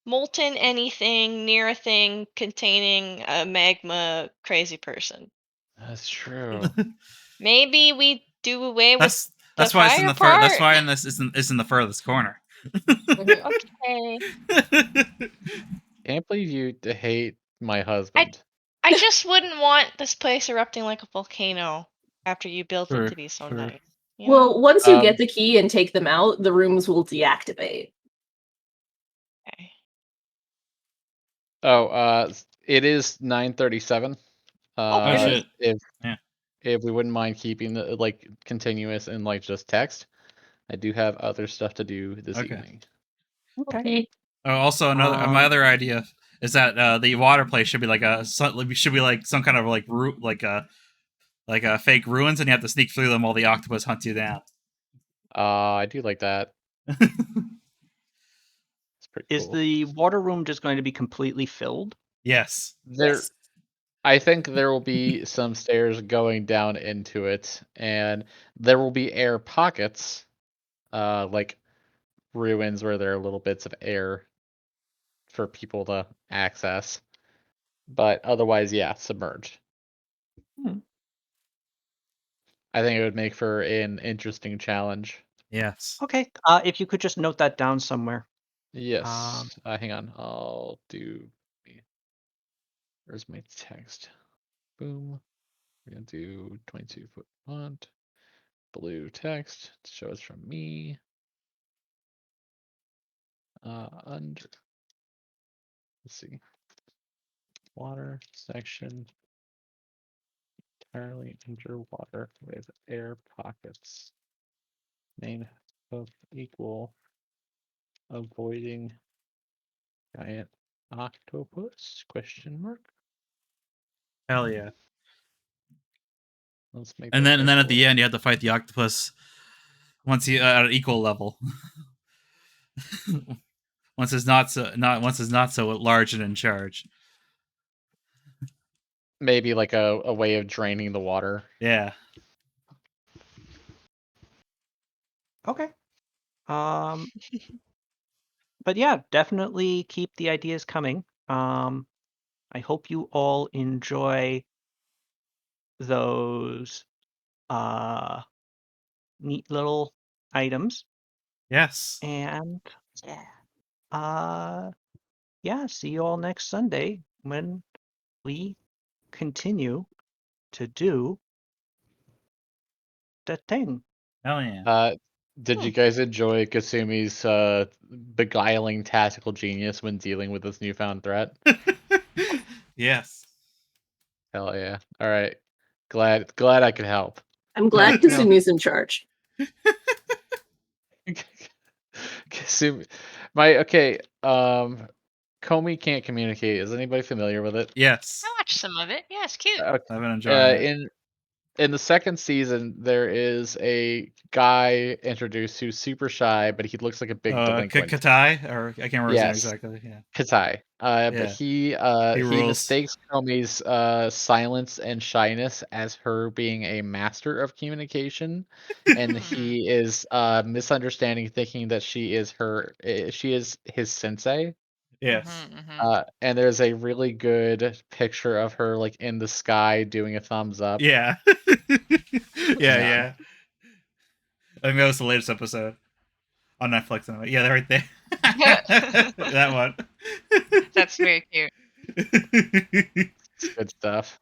molten anything near a thing containing a magma crazy person? That's true. Maybe we do away with That's the why it's in fire the part. that's why in this is in the furthest corner. Okay. Can't believe you hate my husband. I just wouldn't want this place erupting like a volcano after you built it Sure, to be so sure. nice. You Well, know? once you get the key and take them out, the rooms will deactivate. Okay. It is 9:37. Oh shit. If we wouldn't mind keeping the like continuous and like just text, I do have other stuff to do this Okay. evening. Okay. Oh, also another my other idea is that the water place should be like some kind of like like a fake ruins, and you have to sneak through them while the octopus hunts you down. I do like that. It's Pretty Is cool. the water room just going to be completely filled? Yes. There, Yes. I think there will be some stairs going down into it, and there will be air pockets, like ruins where there are little bits of air for people to access. But otherwise, yeah, submerged. Hmm. I think it would make for an interesting challenge. Yes. Okay. If you could just note that down somewhere. Yes. Hang on. I'll do. Where's my text? Boom. We're gonna do 22-foot font, blue text to show it's from me. Under. Let's see. Water section entirely underwater with air pockets. Main hook equal avoiding giant octopus? Question mark. Hell yeah. Let's make And that then at title. the end, you have to fight the octopus once you at an equal level. Once it's not so large and in charge. Maybe like a way of draining the water. Yeah. Okay. But yeah, definitely keep the ideas coming. I hope you all enjoy those neat little items. Yes. And yeah, see you all next Sunday when we continue to do the thing. Hell yeah. Did you guys enjoy Kasumi's beguiling tactical genius when dealing with this newfound threat? Yes. Hell yeah. All right. Glad I could help. I'm glad Yeah. Kasumi's in charge. Kasumi, my okay. Comey can't communicate. Is anybody familiar with it? Yes. I watched some of it. Yeah, it's cute. I've been enjoying it. In the second season, there is a guy introduced who's super shy, but he looks like a big delinquent. Katai, or I can't remember his name Yes, exactly. Yeah. Katai. But Yeah. he He he rules. mistakes Komi's silence and shyness as her being a master of communication, and he is misunderstanding, thinking that she is his sensei. Yes. And there's a really good picture of her like in the sky doing a thumbs up. Yeah. yeah, Yeah. yeah. I think that was the latest episode on Netflix. Anyway. Yeah, they're right there. That one. That's very cute. It's good stuff.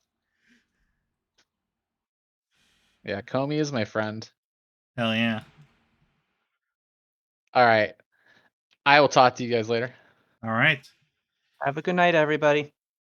Yeah, Komi is my friend. Hell yeah. All right. I will talk to you guys later. All right. Have a good night, everybody.